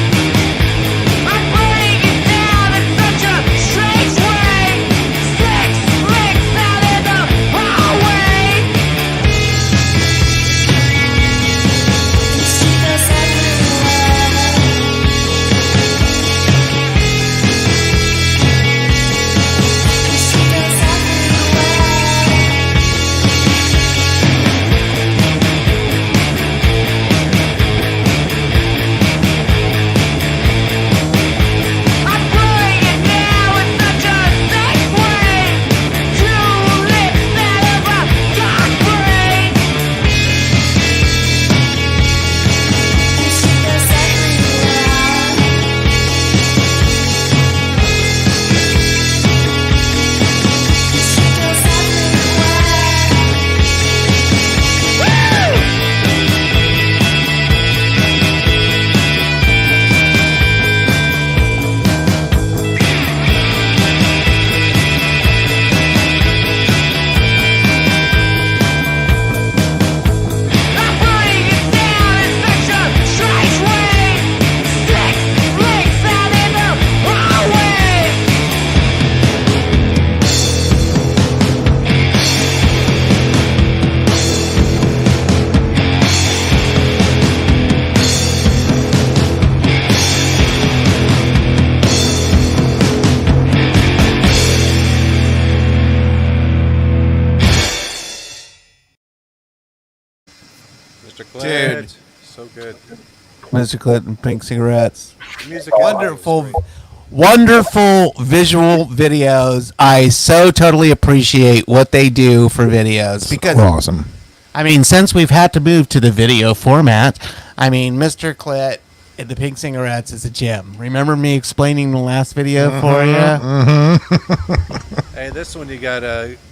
[SPEAKER 7] I'm putting it down in such a strange way. 6 bricks out in the hallway. She goes everywhere. She goes everywhere. I'm putting it now in such a safe way. 2 lips out of a dark brain. She goes everywhere. She goes everywhere. Woo! I'm putting it down in such a strange way. 6 bricks out in the hallway.
[SPEAKER 1] Mr. Clit.
[SPEAKER 2] Dude.
[SPEAKER 1] So good.
[SPEAKER 2] Mr. Clinton, Pink Cigarettes.
[SPEAKER 1] The music
[SPEAKER 2] Wonderful,
[SPEAKER 1] is great.
[SPEAKER 2] wonderful visual videos. I so totally appreciate what they do for videos because
[SPEAKER 3] Awesome.
[SPEAKER 2] I mean, since we've had to move to the video format, I mean, Mr. Clit and the Pink Cigarettes is a gem. Remember me explaining the last video for you?
[SPEAKER 1] Hey, this one you got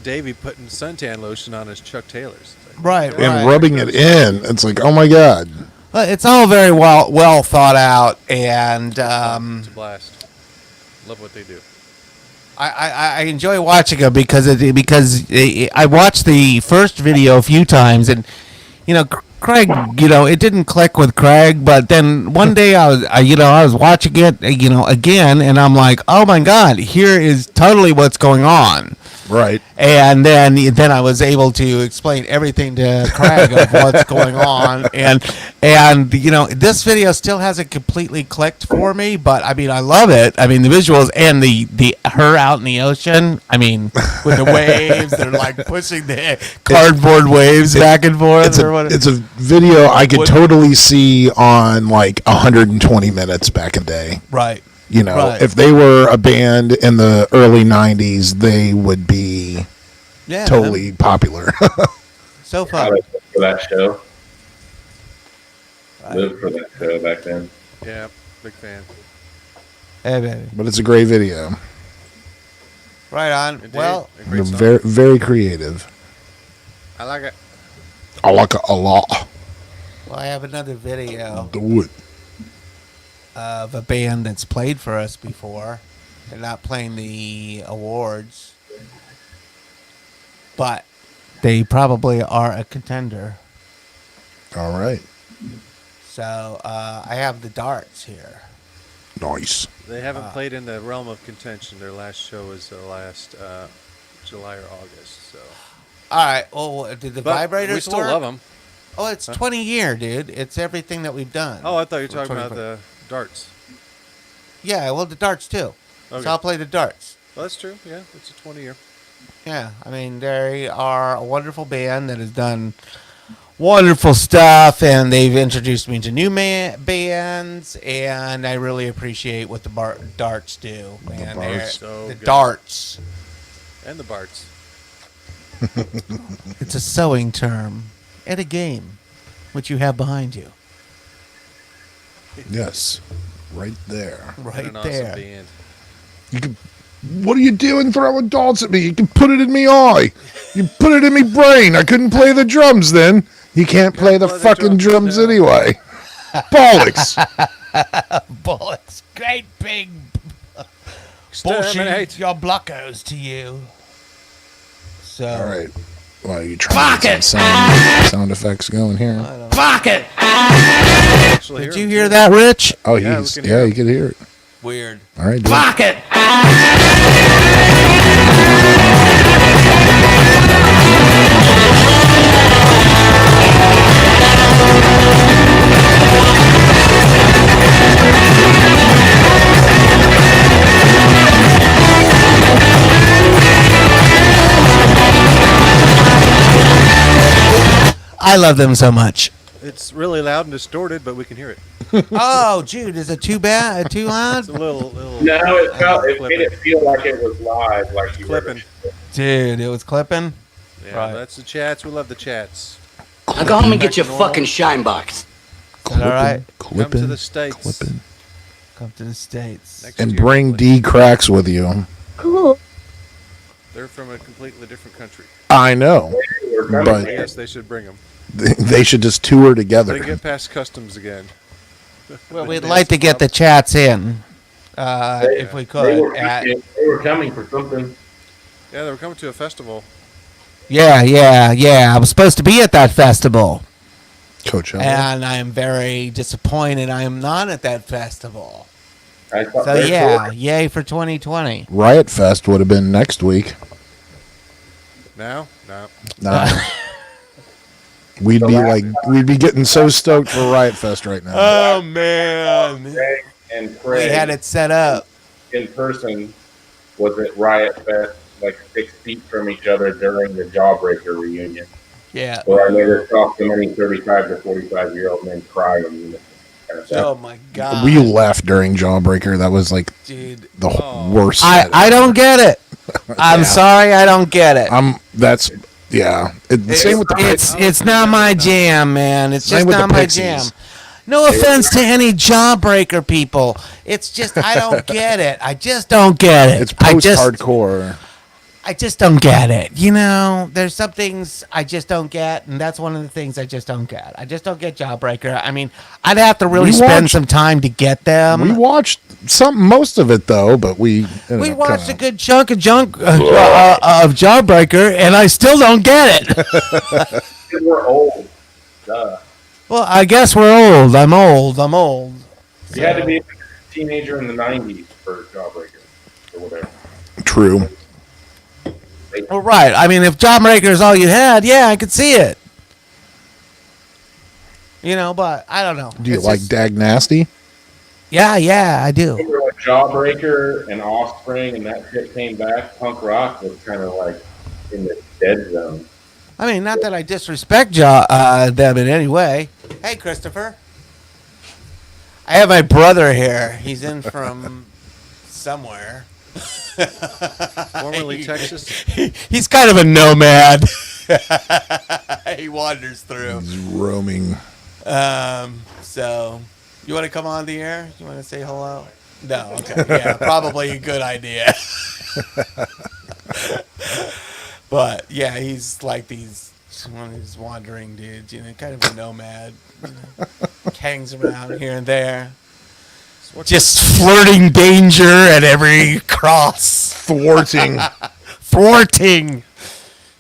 [SPEAKER 1] Davey putting suntan lotion on his Chuck Taylors. It's like,
[SPEAKER 2] Right,
[SPEAKER 1] yeah,
[SPEAKER 3] And rubbing it in. It's like, oh my God.
[SPEAKER 2] Well, it's all very well thought out, and
[SPEAKER 1] It's a blast. Love what they do.
[SPEAKER 2] I enjoy watching them because I watched the first video a few times, and Craig, it didn't click with Craig, but then one day I was watching it, again, and I'm like, oh my God, here is totally what's going on.
[SPEAKER 3] Right.
[SPEAKER 2] And then I was able to explain everything to Craig of what's going on, and this video still hasn't completely clicked for me, but I mean I love it. I mean the visuals and the her out in the ocean. I mean with the waves, they're like pushing the cardboard waves back and forth.
[SPEAKER 3] It's a video I could totally see on like 120 minutes back in the day.
[SPEAKER 2] Right.
[SPEAKER 3] Right. If they were a band in the early 90s, they would be totally popular.
[SPEAKER 2] So
[SPEAKER 6] I
[SPEAKER 2] fun.
[SPEAKER 6] lived for that show. Lived for that show back then.
[SPEAKER 1] Yeah, big fan.
[SPEAKER 2] Hey, baby.
[SPEAKER 3] But it's a great video.
[SPEAKER 2] Right on.
[SPEAKER 1] Indeed.
[SPEAKER 2] Well,
[SPEAKER 1] A great song.
[SPEAKER 3] Very, very creative.
[SPEAKER 1] I like it.
[SPEAKER 3] I like it a lot.
[SPEAKER 2] Well, I have another video
[SPEAKER 3] Do it.
[SPEAKER 2] of a band that's played for us before. They're not playing the awards, but they probably are a contender.
[SPEAKER 3] All right.
[SPEAKER 2] So I have the darts here.
[SPEAKER 3] Nice.
[SPEAKER 1] They haven't played in the realm of contention. Their last show was last July or August. So,
[SPEAKER 2] All right. Oh, did the
[SPEAKER 1] but
[SPEAKER 2] vibrators
[SPEAKER 1] we still
[SPEAKER 2] work?
[SPEAKER 1] love them.
[SPEAKER 2] Oh, it's 20 year, dude. It's everything that we've done.
[SPEAKER 1] Oh, I thought you were
[SPEAKER 2] For
[SPEAKER 1] talking about
[SPEAKER 2] 25.
[SPEAKER 1] the darts.
[SPEAKER 2] Yeah, well, the darts too.
[SPEAKER 1] Okay.
[SPEAKER 2] So I'll play the darts.
[SPEAKER 1] Well, that's true. Yeah, it's a 20-year.
[SPEAKER 2] Yeah, I mean, they are a wonderful band that has done wonderful stuff, and they've introduced me to new bands, and I really appreciate what the darts do. Man, they're
[SPEAKER 3] Barts.
[SPEAKER 1] So
[SPEAKER 2] the
[SPEAKER 1] good.
[SPEAKER 2] darts.
[SPEAKER 1] And the Barts.
[SPEAKER 2] It's a sewing term and a game, which you have behind you,
[SPEAKER 3] Yes. Right there.
[SPEAKER 1] And
[SPEAKER 2] right
[SPEAKER 1] an awesome
[SPEAKER 2] there.
[SPEAKER 1] band.
[SPEAKER 3] You can. What are you doing throwing darts at me? You can put it in me eye. You put it in me brain. I couldn't play the drums then. You can't play the
[SPEAKER 1] play the
[SPEAKER 3] fucking
[SPEAKER 1] drums
[SPEAKER 3] drums
[SPEAKER 1] now.
[SPEAKER 3] anyway. Bollocks.
[SPEAKER 2] Bullets, great big
[SPEAKER 1] Exterminate.
[SPEAKER 2] your blockos to you. So,
[SPEAKER 3] All right. Well, you trying to get some sound effects going here?
[SPEAKER 2] fuck it.
[SPEAKER 1] Actually,
[SPEAKER 2] Did you hear that, Rich?
[SPEAKER 3] Oh,
[SPEAKER 1] Yeah,
[SPEAKER 3] he's
[SPEAKER 1] we can hear
[SPEAKER 3] you could hear it.
[SPEAKER 2] Weird.
[SPEAKER 3] All right. Do it.
[SPEAKER 2] Fuck it. I love them so much.
[SPEAKER 1] It's really loud and distorted, but we can hear it.
[SPEAKER 2] Oh, Jude, is it too bad? Too loud?
[SPEAKER 1] It's a little
[SPEAKER 6] No, it
[SPEAKER 1] clipping.
[SPEAKER 6] made it feel like it was live, like you
[SPEAKER 1] Clipping.
[SPEAKER 2] Dude, it was clipping.
[SPEAKER 1] Yeah,
[SPEAKER 2] Right.
[SPEAKER 1] that's the chats. We love the chats.
[SPEAKER 5] Now go home and get your
[SPEAKER 1] Normal.
[SPEAKER 5] fucking shine box.
[SPEAKER 2] All right.
[SPEAKER 1] Come to the States.
[SPEAKER 3] Clipping.
[SPEAKER 2] Come to the States.
[SPEAKER 1] Next
[SPEAKER 3] And
[SPEAKER 1] year,
[SPEAKER 3] bring
[SPEAKER 1] hopefully.
[SPEAKER 3] D cracks with you.
[SPEAKER 1] They're from a completely different country.
[SPEAKER 3] I know, but
[SPEAKER 1] Yes, they should bring them.
[SPEAKER 3] they should just tour
[SPEAKER 1] They
[SPEAKER 3] together.
[SPEAKER 1] get past customs again.
[SPEAKER 2] Well, we'd like to get the chats in, if we
[SPEAKER 6] They
[SPEAKER 2] could.
[SPEAKER 6] were coming for something.
[SPEAKER 1] Yeah, they were coming to a festival.
[SPEAKER 2] Yeah. I was supposed to be at that festival,
[SPEAKER 3] Coachella.
[SPEAKER 2] and I'm very disappointed I am not at that festival.
[SPEAKER 6] I thought
[SPEAKER 2] So,
[SPEAKER 6] their
[SPEAKER 2] yeah,
[SPEAKER 6] tour-
[SPEAKER 2] yay for 2020.
[SPEAKER 3] Riot Fest would have been next week.
[SPEAKER 1] Now? No.
[SPEAKER 3] Nah. We'd be getting so stoked for Riot Fest right now.
[SPEAKER 2] Oh, man.
[SPEAKER 6] Greg and
[SPEAKER 2] We
[SPEAKER 6] Craig
[SPEAKER 2] had it set up.
[SPEAKER 6] in person was at Riot Fest, like 6 feet from each other during the Jawbreaker reunion.
[SPEAKER 2] Yeah.
[SPEAKER 6] Where I later saw so many 35 to 45-year-old men cry in unison. Kind of stuff.
[SPEAKER 2] Oh, my God.
[SPEAKER 3] We left during Jawbreaker. That was like
[SPEAKER 2] Dude.
[SPEAKER 3] the
[SPEAKER 1] Oh.
[SPEAKER 3] worst.
[SPEAKER 2] I don't get it. I'm
[SPEAKER 3] Yeah.
[SPEAKER 2] sorry, I don't get it.
[SPEAKER 3] Same with the
[SPEAKER 2] It's not my jam, man. It's
[SPEAKER 3] Same
[SPEAKER 2] just
[SPEAKER 3] with the
[SPEAKER 2] not my
[SPEAKER 3] Pixies.
[SPEAKER 2] jam. No offense to any Jawbreaker people. It's just I don't get it. I just don't get it.
[SPEAKER 3] It's post-hardcore.
[SPEAKER 2] I just don't get it. You know, there's some things I just don't get, and that's one of the things I just don't get. I just don't get Jawbreaker. I mean, I'd have to really
[SPEAKER 3] We
[SPEAKER 2] spend
[SPEAKER 3] watched-
[SPEAKER 2] some time to get them.
[SPEAKER 3] We watched most of it though, but we
[SPEAKER 2] We watched a good chunk of Jawbreaker, and I still don't get it.
[SPEAKER 6] Because we're old. Duh.
[SPEAKER 2] Well, I guess we're old. I'm old.
[SPEAKER 6] You had to be a teenager in the 90s for Jawbreaker or whatever.
[SPEAKER 3] True.
[SPEAKER 2] Well, right. I mean, if Jawbreaker is all you had, yeah, I could see it. You know, but I don't know.
[SPEAKER 3] Do you
[SPEAKER 2] It's
[SPEAKER 3] like
[SPEAKER 2] just-
[SPEAKER 3] Dag Nasty?
[SPEAKER 2] Yeah, I do.
[SPEAKER 6] Remember when Jawbreaker and Offspring and that shit came back? Punk rock was kind of like in the dead zone.
[SPEAKER 2] I mean, not that I disrespect them in any way. Hey, Christopher. I have my brother here. He's in from somewhere.
[SPEAKER 1] Formerly Texas.
[SPEAKER 2] He's kind of a nomad. He wanders through.
[SPEAKER 3] He's roaming.
[SPEAKER 2] So, you want to come on the air? You want to say hello? No. Okay. Yeah, probably a good idea. But yeah, he's like these He's one of these wandering dudes, kind of a nomad. Hangs around here and there. Just flirting danger at every cross.
[SPEAKER 3] Thwarting.
[SPEAKER 2] Thwarting.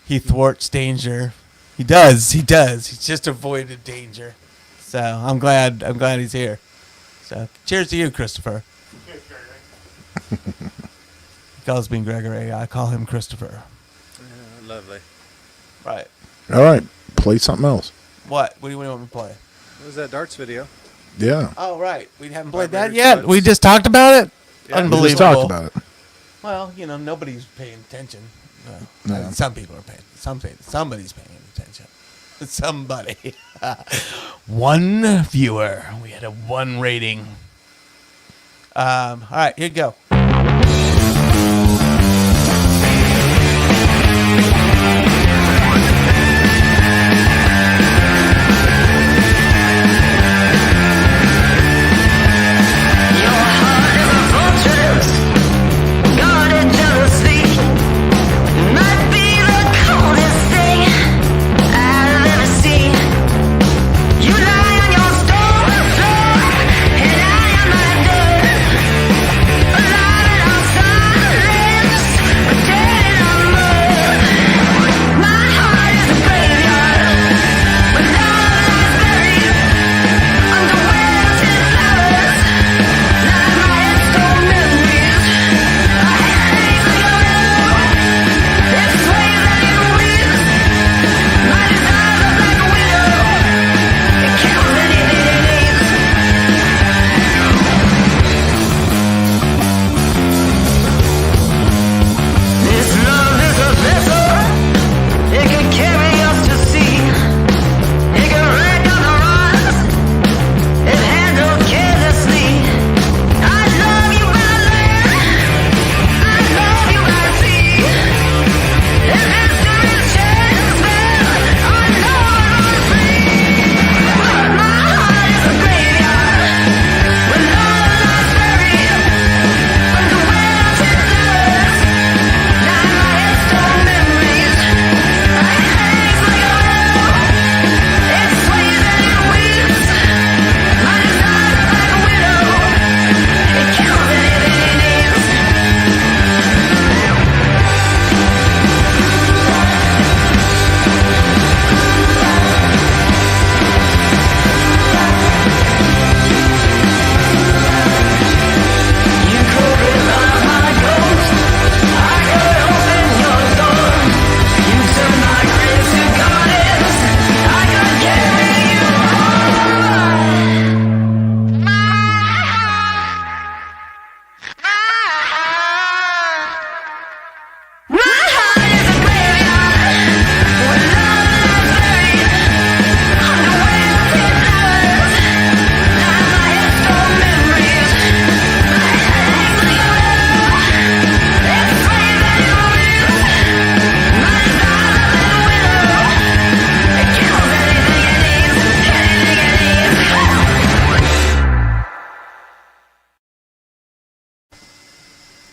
[SPEAKER 2] He thwarts danger. He does. He's just avoided danger. So I'm glad he's here. So cheers to you, Christopher. He calls me Gregory. I call him Christopher.
[SPEAKER 1] Lovely.
[SPEAKER 2] Right.
[SPEAKER 3] All right. Play something else.
[SPEAKER 2] What? What do you want me to play?
[SPEAKER 1] What was that darts video?
[SPEAKER 3] Yeah.
[SPEAKER 2] Oh, right. We haven't played
[SPEAKER 1] Vibrator
[SPEAKER 2] that yet.
[SPEAKER 1] slugs.
[SPEAKER 2] We just talked about it.
[SPEAKER 1] Yeah.
[SPEAKER 2] Unbelievable.
[SPEAKER 3] We just talked about it.
[SPEAKER 2] Well, nobody's paying attention.
[SPEAKER 3] No.
[SPEAKER 2] Some people are paying. Somebody's paying attention. Somebody. One viewer. We had a 1 rating. All right, here you go.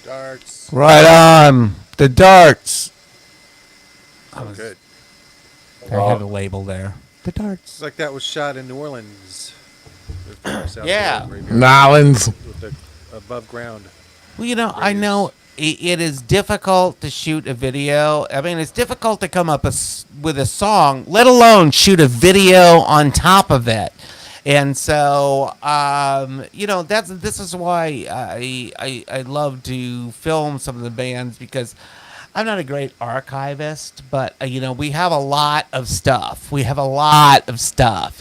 [SPEAKER 1] Darts.
[SPEAKER 2] Right on. The darts.
[SPEAKER 1] Oh, good.
[SPEAKER 2] I have a label there. The darts.
[SPEAKER 1] It's like that was shot in New Orleans.
[SPEAKER 2] Yeah.
[SPEAKER 3] Nolans.
[SPEAKER 1] With the above ground.
[SPEAKER 2] Well, I know it is difficult to shoot a video. I mean, it's difficult to come up with a song, let alone shoot a video on top of it. And so, this is why I love to film some of the bands, because I'm not a great archivist, but we have a lot of stuff.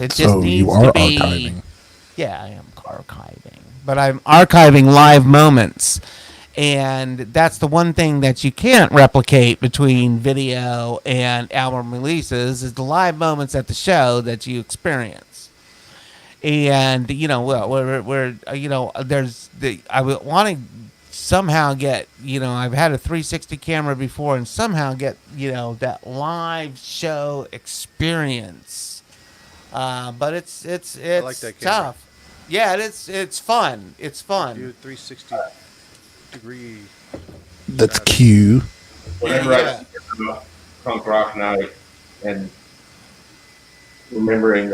[SPEAKER 2] It just
[SPEAKER 3] So
[SPEAKER 2] needs
[SPEAKER 3] you are
[SPEAKER 2] to be
[SPEAKER 3] archiving.
[SPEAKER 2] Yeah, I am archiving, but I'm archiving live moments. And that's the one thing that you can't replicate between video and album releases is the live moments at the show that you experience. And there's I would want to somehow get I've had a 360 camera before and somehow get that live show experience. But it's
[SPEAKER 1] I like that camera.
[SPEAKER 2] tough. Yeah, it's fun. It's fun.
[SPEAKER 1] Do 360 degree.
[SPEAKER 3] That's Q.
[SPEAKER 6] Whenever I see punk rock night and remembering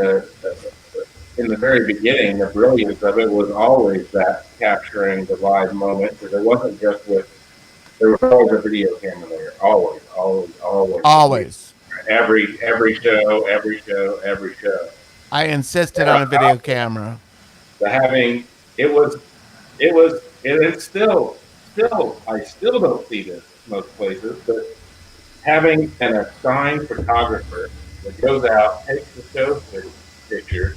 [SPEAKER 6] in the very beginning, the brilliance of it was always that capturing the live moment, because it wasn't just with, there was always a video camera there, always, always, always.
[SPEAKER 2] Always.
[SPEAKER 6] Every show, every show, every show.
[SPEAKER 2] I insisted on a video camera.
[SPEAKER 6] The having, it's still, I still don't see this most places, but having an assigned photographer that goes out, takes the show pictures,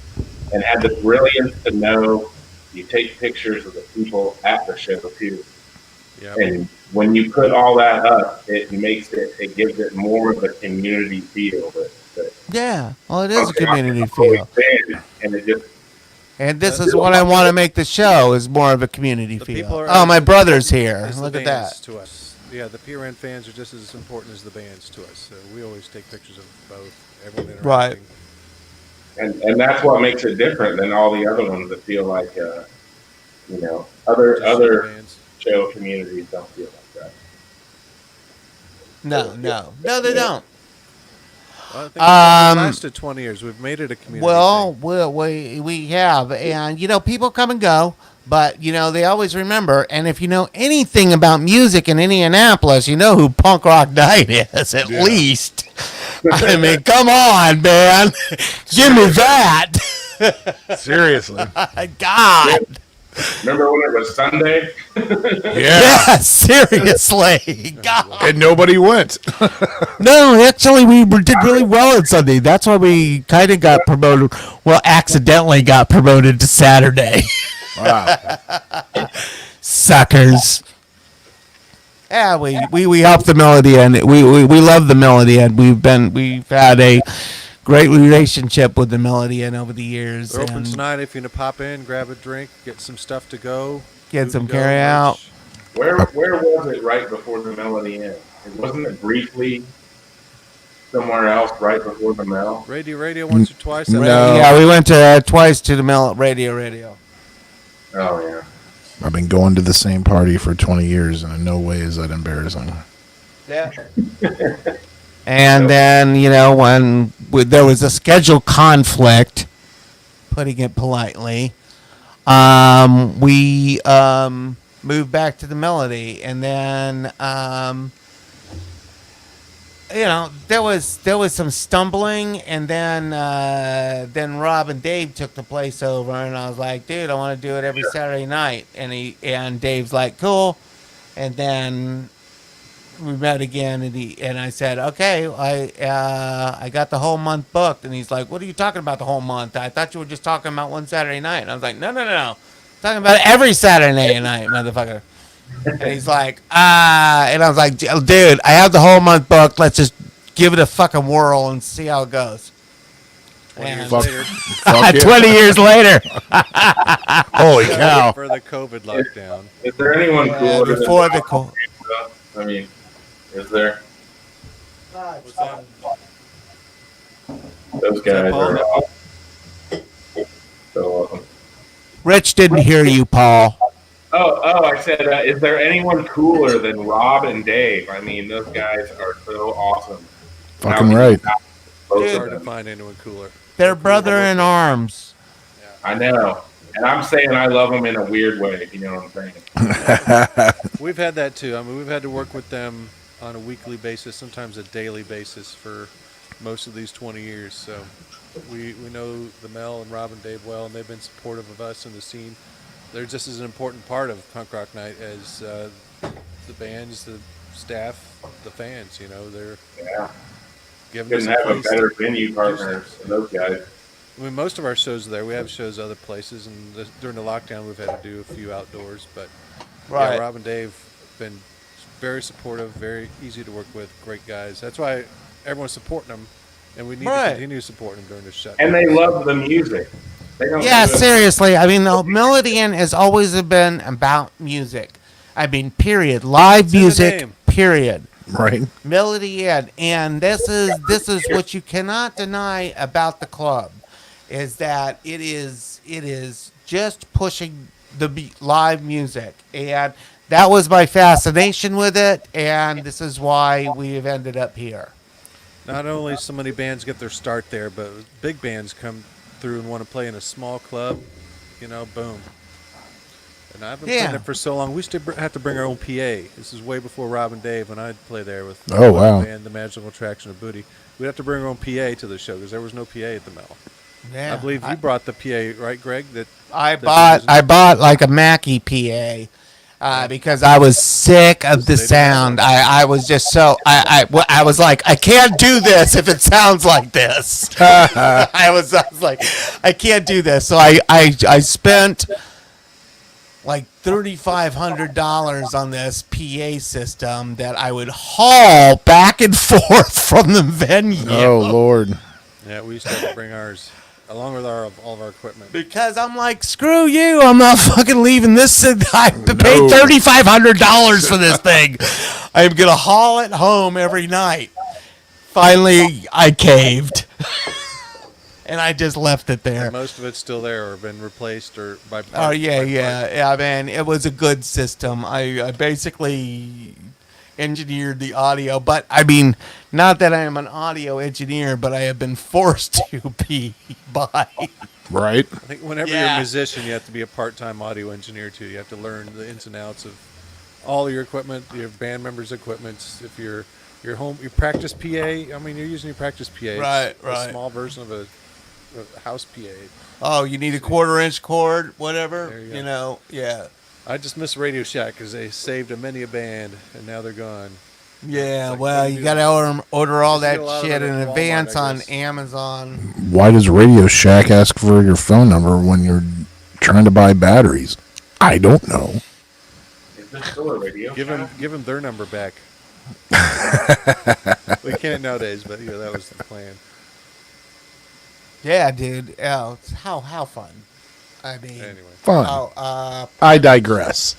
[SPEAKER 6] and had the brilliance to know you take pictures of the people at the show too.
[SPEAKER 1] Yep.
[SPEAKER 6] And when you put all that up, it gives it more of a community feel.
[SPEAKER 2] Yeah, well, it is a community feel.
[SPEAKER 6] And it just,
[SPEAKER 2] And this is what I want to make the show, is more of a community
[SPEAKER 1] The
[SPEAKER 2] feel.
[SPEAKER 1] people are
[SPEAKER 2] Oh, my
[SPEAKER 1] as
[SPEAKER 2] brother's
[SPEAKER 1] important
[SPEAKER 2] here.
[SPEAKER 1] as the
[SPEAKER 2] Look at
[SPEAKER 1] bands
[SPEAKER 2] that.
[SPEAKER 1] To us. Yeah, the PRN fans are just as important as the bands to us. So we always take pictures of both. Everyone interacting.
[SPEAKER 2] Right.
[SPEAKER 6] and that's what makes it different than all the other ones that feel like, other
[SPEAKER 1] bands.
[SPEAKER 6] show communities don't feel like that.
[SPEAKER 2] No, they don't.
[SPEAKER 1] Well, I think it's lasted 20 years. We've made it a community.
[SPEAKER 2] Well,
[SPEAKER 1] thing.
[SPEAKER 2] we have, and people come and go, but they always remember. And if you know anything about music in Indianapolis, you know who Punk Rock Night is, at least. I mean, come on, man, give me that.
[SPEAKER 3] Seriously.
[SPEAKER 2] God.
[SPEAKER 6] Remember when it was Sunday?
[SPEAKER 2] Yeah, seriously. God.
[SPEAKER 3] And nobody went.
[SPEAKER 2] No, actually, we did really well on Sunday. That's why we kind of got promoted. Well, accidentally got promoted to Saturday.
[SPEAKER 3] Wow.
[SPEAKER 2] Suckers. Yeah, we helped the Melody Inn. We love the Melody Inn. We've had a great relationship with the Melody Inn over the years.
[SPEAKER 1] They're open
[SPEAKER 2] and
[SPEAKER 1] tonight if you want to pop in, grab a drink, get some stuff to go.
[SPEAKER 2] Get
[SPEAKER 1] food
[SPEAKER 2] some
[SPEAKER 1] to go,
[SPEAKER 2] carry out.
[SPEAKER 1] merch.
[SPEAKER 6] Where was it right before the Melody Inn? Wasn't it briefly somewhere else right before the Mel?
[SPEAKER 1] Radio once or twice.
[SPEAKER 3] No.
[SPEAKER 2] Yeah, we went to twice to the Radio.
[SPEAKER 6] Oh yeah.
[SPEAKER 3] I've been going to the same party for 20 years, and in no way is that embarrassing.
[SPEAKER 2] Yeah. And then, when there was a schedule conflict, putting it politely, we moved back to the Melody. And then, there was some stumbling, and then Rob and Dave took the place over, and I was like, dude, I want to do it every Saturday night. And Dave's like, cool. And then we met again, and I said, okay, I got the whole month booked. And he's like, what are you talking about the whole month? I thought you were just talking about one Saturday night. And I was like, no. Talking about every Saturday night, motherfucker. And he's like, and I was like, dude, I have the whole month booked. Let's just give it a fucking whirl and see how it goes.
[SPEAKER 1] 20 years
[SPEAKER 3] Fuck-
[SPEAKER 1] later,
[SPEAKER 3] Fuck yeah.
[SPEAKER 2] 20 years later.
[SPEAKER 3] Holy cow.
[SPEAKER 1] for the COVID lockdown.
[SPEAKER 6] Is there anyone cooler than
[SPEAKER 2] Before the
[SPEAKER 6] Bob? I mean, is there? Those guys are awesome. So awesome.
[SPEAKER 2] Rich didn't hear you, Paul.
[SPEAKER 6] Oh! I said, is there anyone cooler than Rob and Dave? I mean, those guys are so awesome.
[SPEAKER 3] Fucking right.
[SPEAKER 6] Both
[SPEAKER 1] It's
[SPEAKER 6] of
[SPEAKER 1] hard to
[SPEAKER 6] them.
[SPEAKER 1] find anyone cooler.
[SPEAKER 2] They're brother in arms.
[SPEAKER 6] I know, and I'm saying I love them in a weird way. If you know what I'm saying.
[SPEAKER 1] We've had that too. I mean, we've had to work with them on a weekly basis, sometimes a daily basis for most of these 20 years. So we know the Mel and Rob and Dave well, and they've been supportive of us in the scene. They're just as an important part of Punk Rock Night as the bands, the staff, the fans. They're
[SPEAKER 6] Yeah,
[SPEAKER 1] giving us
[SPEAKER 6] couldn't have a
[SPEAKER 1] place to
[SPEAKER 6] better venue
[SPEAKER 1] do
[SPEAKER 6] partner
[SPEAKER 1] stuff.
[SPEAKER 6] than those guys.
[SPEAKER 1] I mean, most of our shows are there. We have shows other places, and during the lockdown, we've had to do a few outdoors. But
[SPEAKER 2] Right.
[SPEAKER 1] yeah, Rob and Dave have been very supportive, very easy to work with, great guys. That's why everyone's supporting them, and we need
[SPEAKER 2] Right.
[SPEAKER 1] to continue supporting them during this shutdown.
[SPEAKER 6] And they love the music. They don't
[SPEAKER 2] Yeah,
[SPEAKER 6] do it-
[SPEAKER 2] seriously. I mean, the Melody Inn has always been about music. I mean, period. Live
[SPEAKER 1] in the
[SPEAKER 2] music,
[SPEAKER 1] name.
[SPEAKER 2] period.
[SPEAKER 3] Right.
[SPEAKER 2] Melody Inn. And this is what you cannot deny about the club, is that it is just pushing the live music. And that was my fascination with it, and this is why we have ended up here.
[SPEAKER 1] Not only so many bands get their start there, but big bands come through and want to play in a small club. Boom. And I've been playing it for so long. We used to have to bring our own PA. This is way before Rob and Dave when I'd play there with
[SPEAKER 3] Oh, wow.
[SPEAKER 1] the band, The Magical Attraction of Booty. We'd have to bring our own PA to the show because there was no PA at the Mill.
[SPEAKER 2] Yeah,
[SPEAKER 1] I believe you brought the PA, right, Greg?
[SPEAKER 2] I bought like a Mackie PA. Because I was sick of the sound. I was just I was like, I can't do this if it sounds like this. I was like, I can't do this. So I spent like $3,500 on this PA system that I would haul back and forth from the venue.
[SPEAKER 3] Oh Lord.
[SPEAKER 1] Yeah, we used to have to bring ours along with all of our equipment.
[SPEAKER 2] Because I'm like, screw you! I'm not fucking leaving this. I paid $3,500 for this thing. I'm gonna haul it home every night. Finally, I caved, and I just left it there.
[SPEAKER 1] And most of it's still there or been replaced or by.
[SPEAKER 2] Oh yeah. Man, it was a good system. I basically engineered the audio, but I mean, not that I am an audio engineer, but I have been forced to be by.
[SPEAKER 3] Right.
[SPEAKER 1] I think whenever you're a musician, you have to be a part-time audio engineer too. You have to learn the ins and outs of all your equipment, your band members' equipment. If your practice PA, I mean, you're using your practice PA. It's a small version of a house PA.
[SPEAKER 2] Oh, you need a 1/4-inch cord, whatever.
[SPEAKER 1] There you
[SPEAKER 2] You
[SPEAKER 1] go.
[SPEAKER 2] know, yeah.
[SPEAKER 1] I just miss Radio Shack because they saved many a band, and now they're gone.
[SPEAKER 2] Yeah,
[SPEAKER 1] like,
[SPEAKER 2] well,
[SPEAKER 1] what do
[SPEAKER 2] you
[SPEAKER 1] you
[SPEAKER 2] got to order all
[SPEAKER 1] Just
[SPEAKER 2] that
[SPEAKER 1] get a lot of
[SPEAKER 2] shit
[SPEAKER 1] it
[SPEAKER 2] in
[SPEAKER 1] at Walmart,
[SPEAKER 2] advance
[SPEAKER 1] I
[SPEAKER 2] on
[SPEAKER 1] guess.
[SPEAKER 2] Amazon.
[SPEAKER 3] Why does Radio Shack ask for your phone number when you're trying to buy batteries? I don't know.
[SPEAKER 6] Is this still a radio?
[SPEAKER 1] Give them their number back. We can't nowadays, but that was the plan.
[SPEAKER 2] Yeah, dude. Oh, how fun. I mean,
[SPEAKER 1] Anyway,
[SPEAKER 3] Fun. I digress.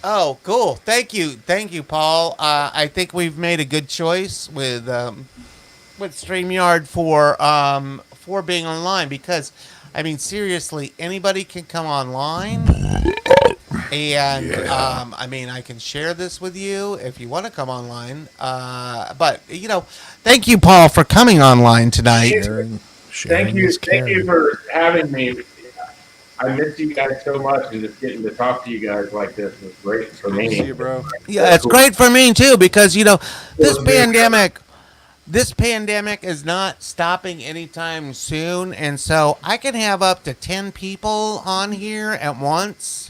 [SPEAKER 2] Oh, cool. Thank you, Paul. I think we've made a good choice with StreamYard for being online because, I mean, seriously, anybody can come online, and I mean, I can share this with you if you want to come online. But thank you, Paul, for coming online tonight.
[SPEAKER 6] Thank you for having me. I miss you guys so much, and just getting to talk to you guys like this is great for me.
[SPEAKER 1] see you, bro.
[SPEAKER 2] Yeah, it's great for me too because this pandemic is not stopping anytime soon, and so I can have up to 10 people on here at once.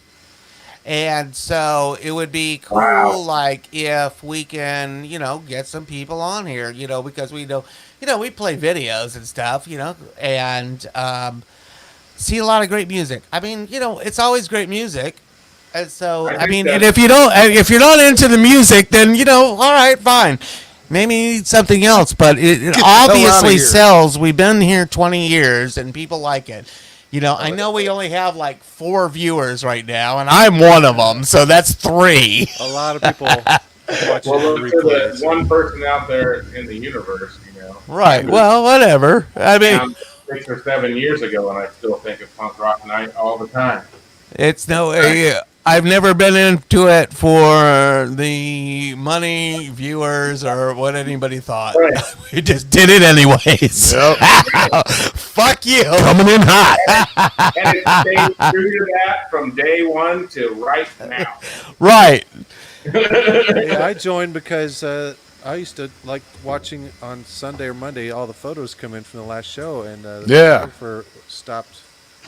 [SPEAKER 2] And so it would be cool, like if we can, get some people on here, because we we play videos and stuff, and see a lot of great music. I mean, it's always great music. And so, I mean, and if you're not into the music, then, all right, fine. Maybe you need something else, but it obviously sells. We've been here 20 years and people like it. I know we only have like 4 viewers right now, and I'm one of them, so that's 3.
[SPEAKER 1] A lot of people watching
[SPEAKER 6] Well,
[SPEAKER 1] the
[SPEAKER 6] look to
[SPEAKER 1] replays.
[SPEAKER 6] the one person out there in the universe,
[SPEAKER 2] Right. Well, whatever. I mean,
[SPEAKER 6] 6 or 7 years ago, and I still think of Punk Rock Night all the time.
[SPEAKER 2] it's no. I've never been into it for the money, viewers, or what anybody thought.
[SPEAKER 6] Right.
[SPEAKER 2] We just did it anyways. Fuck you.
[SPEAKER 3] Coming in hot.
[SPEAKER 6] And it stayed true to that from day one to right now.
[SPEAKER 2] Right.
[SPEAKER 1] Yeah, I joined because I used to like watching on Sunday or Monday all the photos come in from the last show, and the photographer stopped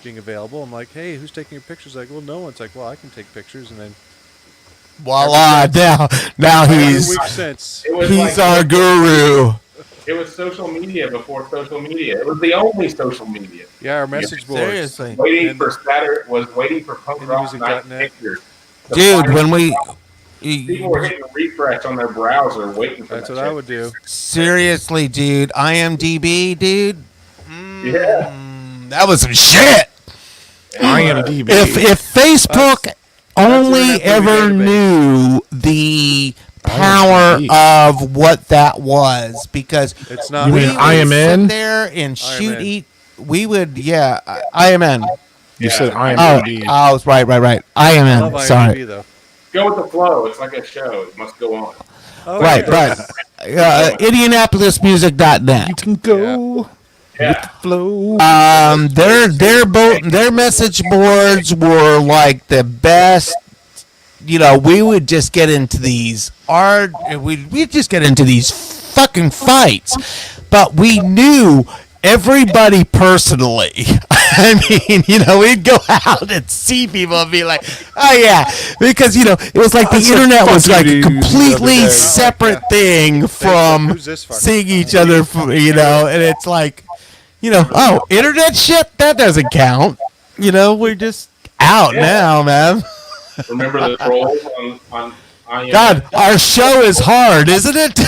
[SPEAKER 1] being available. I'm like, hey, who's taking your pictures? Like, well, no one's like, well, I can take pictures, and then
[SPEAKER 2] Voila! Now
[SPEAKER 1] every
[SPEAKER 2] he's
[SPEAKER 1] week since.
[SPEAKER 6] It was
[SPEAKER 2] he's
[SPEAKER 6] like,
[SPEAKER 2] our guru.
[SPEAKER 6] It was social media before social media. It was the only social media.
[SPEAKER 1] Yeah, our message boards.
[SPEAKER 2] Seriously,
[SPEAKER 6] Waiting
[SPEAKER 1] And-
[SPEAKER 6] for Saturday was waiting for Punk Rock Night
[SPEAKER 1] IndieMusic.net.
[SPEAKER 6] pictures. The
[SPEAKER 2] dude.
[SPEAKER 6] final-
[SPEAKER 2] When we
[SPEAKER 6] people were hitting refresh on their browser waiting for
[SPEAKER 1] That's
[SPEAKER 6] that
[SPEAKER 1] what I
[SPEAKER 6] shit.
[SPEAKER 1] would do.
[SPEAKER 2] seriously, dude, IMDb, dude.
[SPEAKER 6] Yeah.
[SPEAKER 2] That was some shit.
[SPEAKER 3] IMDb.
[SPEAKER 2] If Facebook only
[SPEAKER 1] That's
[SPEAKER 2] ever
[SPEAKER 1] our database.
[SPEAKER 2] knew the power of what that was, because
[SPEAKER 1] It's not.
[SPEAKER 3] You
[SPEAKER 2] we
[SPEAKER 3] mean
[SPEAKER 2] would
[SPEAKER 3] IMN?
[SPEAKER 2] sit there and shoot
[SPEAKER 1] IMN.
[SPEAKER 2] we would, IMN.
[SPEAKER 3] You said
[SPEAKER 2] Oh,
[SPEAKER 3] IMDb.
[SPEAKER 2] I was right.
[SPEAKER 1] I love
[SPEAKER 2] IMN. Sorry.
[SPEAKER 1] IMDb though.
[SPEAKER 6] Go with the flow. It's like a show. It must go on.
[SPEAKER 1] Oh,
[SPEAKER 2] Right,
[SPEAKER 1] yeah.
[SPEAKER 2] right. IndianapolisMusic.net.
[SPEAKER 3] You can go with the flow.
[SPEAKER 2] Their message boards were like the best. We would just get into these we'd just get into these fucking fights, but we knew everybody personally. I mean, we'd go out and see people and be like, oh yeah, because it was like the internet was like a completely separate thing from
[SPEAKER 1] Who's this fucker?
[SPEAKER 2] seeing each other, and it's like, oh, internet shit, that doesn't count. We're just out now, man.
[SPEAKER 6] Remember the trolls on
[SPEAKER 2] God, our show is hard, isn't it?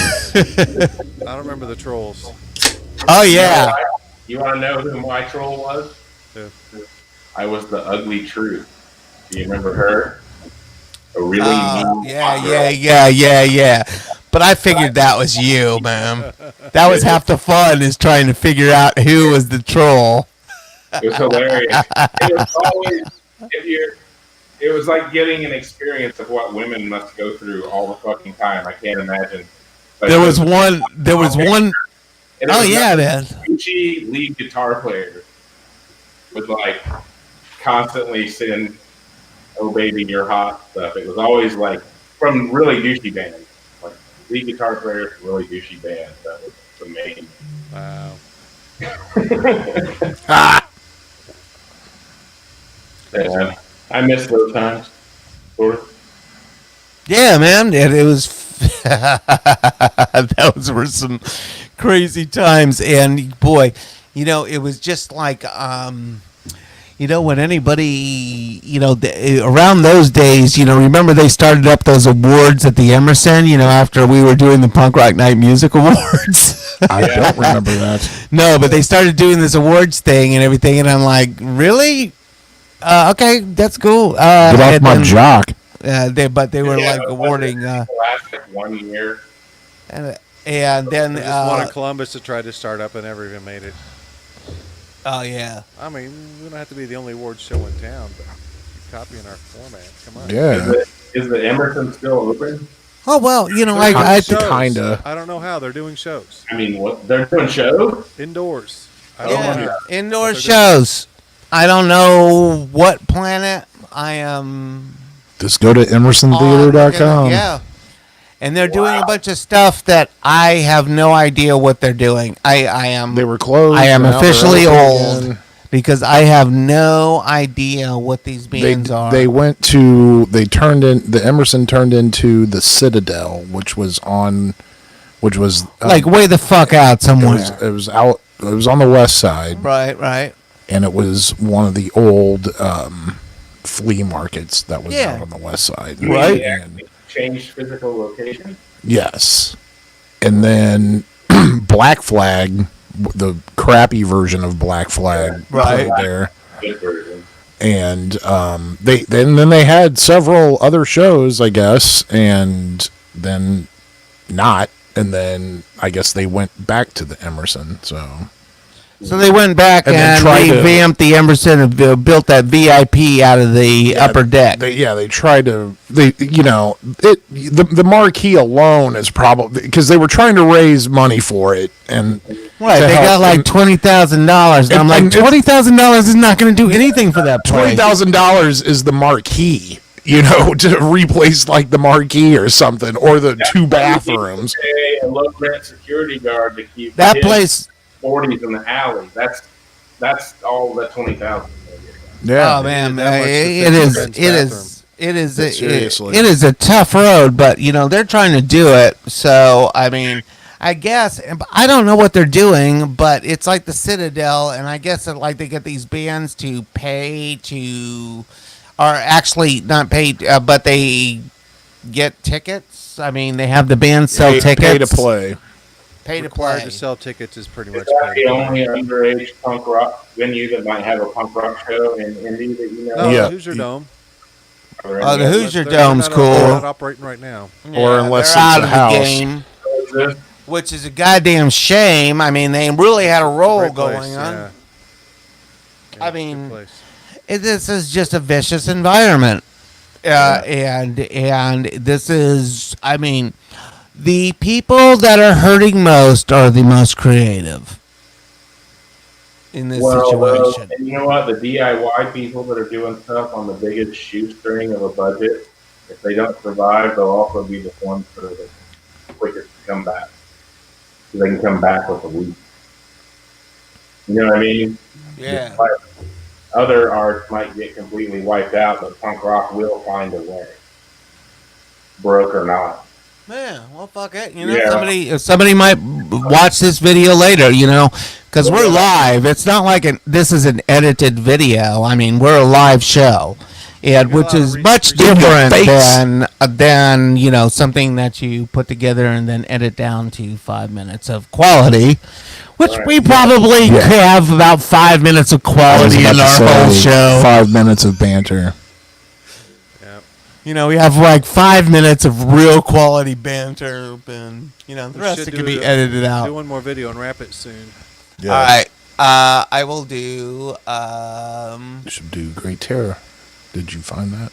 [SPEAKER 1] I don't remember the trolls.
[SPEAKER 2] Oh yeah.
[SPEAKER 6] You want to know who my troll was?
[SPEAKER 1] Yeah.
[SPEAKER 6] I was the ugly truth. Do you remember her? A really mean hot girl.
[SPEAKER 2] Yeah. But I figured that was you, man. That was half the fun, is trying to figure out who was the troll.
[SPEAKER 6] It was hilarious. It was always it was like getting an experience of what women must go through all the fucking time. I can't imagine. But
[SPEAKER 2] There was one.
[SPEAKER 6] And it
[SPEAKER 2] Oh
[SPEAKER 6] was
[SPEAKER 2] yeah, man.
[SPEAKER 6] Gucci lead guitar player would like constantly send "Oh baby, you're hot" stuff. It was always like from really douchey bands, like lead guitar player from really douchey bands. That was the main.
[SPEAKER 1] Wow.
[SPEAKER 6] Yeah, I miss those times.
[SPEAKER 2] Yeah, man. It was. Those were some crazy times, and boy, it was just like, when anybody, around those days, remember they started up those awards at the Emerson, after we were doing the Punk Rock Night Music Awards.
[SPEAKER 3] I don't remember that.
[SPEAKER 2] No, but they started doing this awards thing and everything, and I'm like, really? Okay, that's cool.
[SPEAKER 3] Get off my jock.
[SPEAKER 2] They were like awarding.
[SPEAKER 6] Last like 1 year.
[SPEAKER 2] And then
[SPEAKER 1] They just wanted Columbus to try to start up and never even made it.
[SPEAKER 2] oh yeah.
[SPEAKER 1] I mean, we don't have to be the only award show in town, but keep copying our format. Come on.
[SPEAKER 3] Yeah.
[SPEAKER 6] Is the Emerson still open?
[SPEAKER 2] Oh well,
[SPEAKER 1] They're
[SPEAKER 2] I
[SPEAKER 1] doing shows.
[SPEAKER 3] kinda.
[SPEAKER 1] I don't know how they're doing shows
[SPEAKER 6] I mean, what they're doing shows?
[SPEAKER 1] indoors. I don't know how.
[SPEAKER 2] Indoor shows. I don't know what planet I am.
[SPEAKER 3] Just go to emersontheater.com.
[SPEAKER 2] Yeah. And they're doing a bunch of stuff that I have no idea what they're doing. I am.
[SPEAKER 3] They were closed.
[SPEAKER 2] I am
[SPEAKER 3] and now they're
[SPEAKER 2] officially
[SPEAKER 3] open
[SPEAKER 2] old
[SPEAKER 3] again.
[SPEAKER 2] because I have no idea what these bands are.
[SPEAKER 3] The Emerson turned into the Citadel, which was
[SPEAKER 2] like way the fuck out somewhere.
[SPEAKER 3] it was on the west side,
[SPEAKER 2] Right.
[SPEAKER 3] and it was one of the old flea markets that was out on the west side.
[SPEAKER 2] Right.
[SPEAKER 6] They actually changed physical location.
[SPEAKER 3] Yes. And then Black Flag, the crappy version of Black Flag,
[SPEAKER 2] Right.
[SPEAKER 3] played there.
[SPEAKER 6] Good version.
[SPEAKER 3] And then they had several other shows, I guess, and then not. And then I guess they went back to the Emerson.
[SPEAKER 2] So they went back
[SPEAKER 3] And then
[SPEAKER 2] and
[SPEAKER 3] tried to-
[SPEAKER 2] revamped the Emerson and built that VIP out of the upper deck.
[SPEAKER 3] They tried to. The marquee alone is probably because they were trying to raise money for it, and
[SPEAKER 2] Right,
[SPEAKER 3] to
[SPEAKER 2] they
[SPEAKER 3] help-
[SPEAKER 2] got like
[SPEAKER 3] and
[SPEAKER 2] $20,000. And I'm like,
[SPEAKER 3] and-
[SPEAKER 2] $20,000 is not going to do anything for that place.
[SPEAKER 3] $20,000 is the marquee. To replace like the marquee or something, or the two bathrooms.
[SPEAKER 6] Pay a low rent security guard to keep
[SPEAKER 2] That
[SPEAKER 6] kids
[SPEAKER 2] place.
[SPEAKER 6] 40s in the alley. That's all that 20,000.
[SPEAKER 3] Yeah.
[SPEAKER 2] Oh man,
[SPEAKER 1] that much to
[SPEAKER 2] it
[SPEAKER 1] fix
[SPEAKER 2] is.
[SPEAKER 1] the
[SPEAKER 2] It
[SPEAKER 1] men's
[SPEAKER 2] is. It is.
[SPEAKER 3] Seriously.
[SPEAKER 2] It is a tough road, but they're trying to do it. So I mean, I guess I don't know what they're doing, but it's like the Citadel, and I guess that like they get these bands to pay to, or actually not pay, but they get tickets. I mean, they have the bands sell tickets.
[SPEAKER 3] Pay to play.
[SPEAKER 2] Pay to
[SPEAKER 1] Required
[SPEAKER 2] play.
[SPEAKER 1] to sell tickets is pretty much
[SPEAKER 6] Is that
[SPEAKER 1] paid
[SPEAKER 6] the
[SPEAKER 1] to play.
[SPEAKER 6] only underage punk rock venue that might have a punk rock show in Indy that you know?
[SPEAKER 1] No,
[SPEAKER 3] Yeah.
[SPEAKER 1] the Hoosier Dome.
[SPEAKER 6] Are there
[SPEAKER 2] Oh, the
[SPEAKER 6] any
[SPEAKER 2] Hoosier
[SPEAKER 1] They're
[SPEAKER 2] Dome's
[SPEAKER 1] not-
[SPEAKER 2] cool.
[SPEAKER 1] They're not operating right now.
[SPEAKER 3] Or unless
[SPEAKER 2] they're
[SPEAKER 3] it's
[SPEAKER 2] out
[SPEAKER 3] a
[SPEAKER 2] of
[SPEAKER 3] house.
[SPEAKER 2] the game,
[SPEAKER 6] others?
[SPEAKER 2] which is a goddamn shame. I mean, they really had a roll
[SPEAKER 1] Great
[SPEAKER 2] going
[SPEAKER 1] place,
[SPEAKER 2] on.
[SPEAKER 1] yeah.
[SPEAKER 2] I
[SPEAKER 1] Good
[SPEAKER 2] mean,
[SPEAKER 1] place.
[SPEAKER 2] This is just a vicious environment, and this is, I mean, The people that are hurting most are the most creative in this situation.
[SPEAKER 6] And you know what? The DIY people that are doing stuff on the biggest shoestring of a budget, if they don't survive, they'll also be the ones that are the quickest to come back. So they can come back with a week. You know what I mean?
[SPEAKER 2] Yeah.
[SPEAKER 6] Like, other arts might get completely wiped out, but punk rock will find a way, broke or not.
[SPEAKER 2] Yeah, well, fuck it. You know,
[SPEAKER 6] Yeah.
[SPEAKER 2] somebody might watch this video later. You know, because we're live. It's not like this is an edited video. I mean, we're a live show, and which is much different than you know something that you put together and then edit down to 5 minutes of quality. Which we probably have about 5 minutes of quality in our whole show.
[SPEAKER 3] 5 minutes of banter.
[SPEAKER 2] You know, we have like 5 minutes of real quality banter, and you know the rest can be edited out.
[SPEAKER 1] Do one more video and wrap it soon.
[SPEAKER 3] Yeah.
[SPEAKER 2] All right, I will do.
[SPEAKER 3] You should do Great Terror. Did you find that?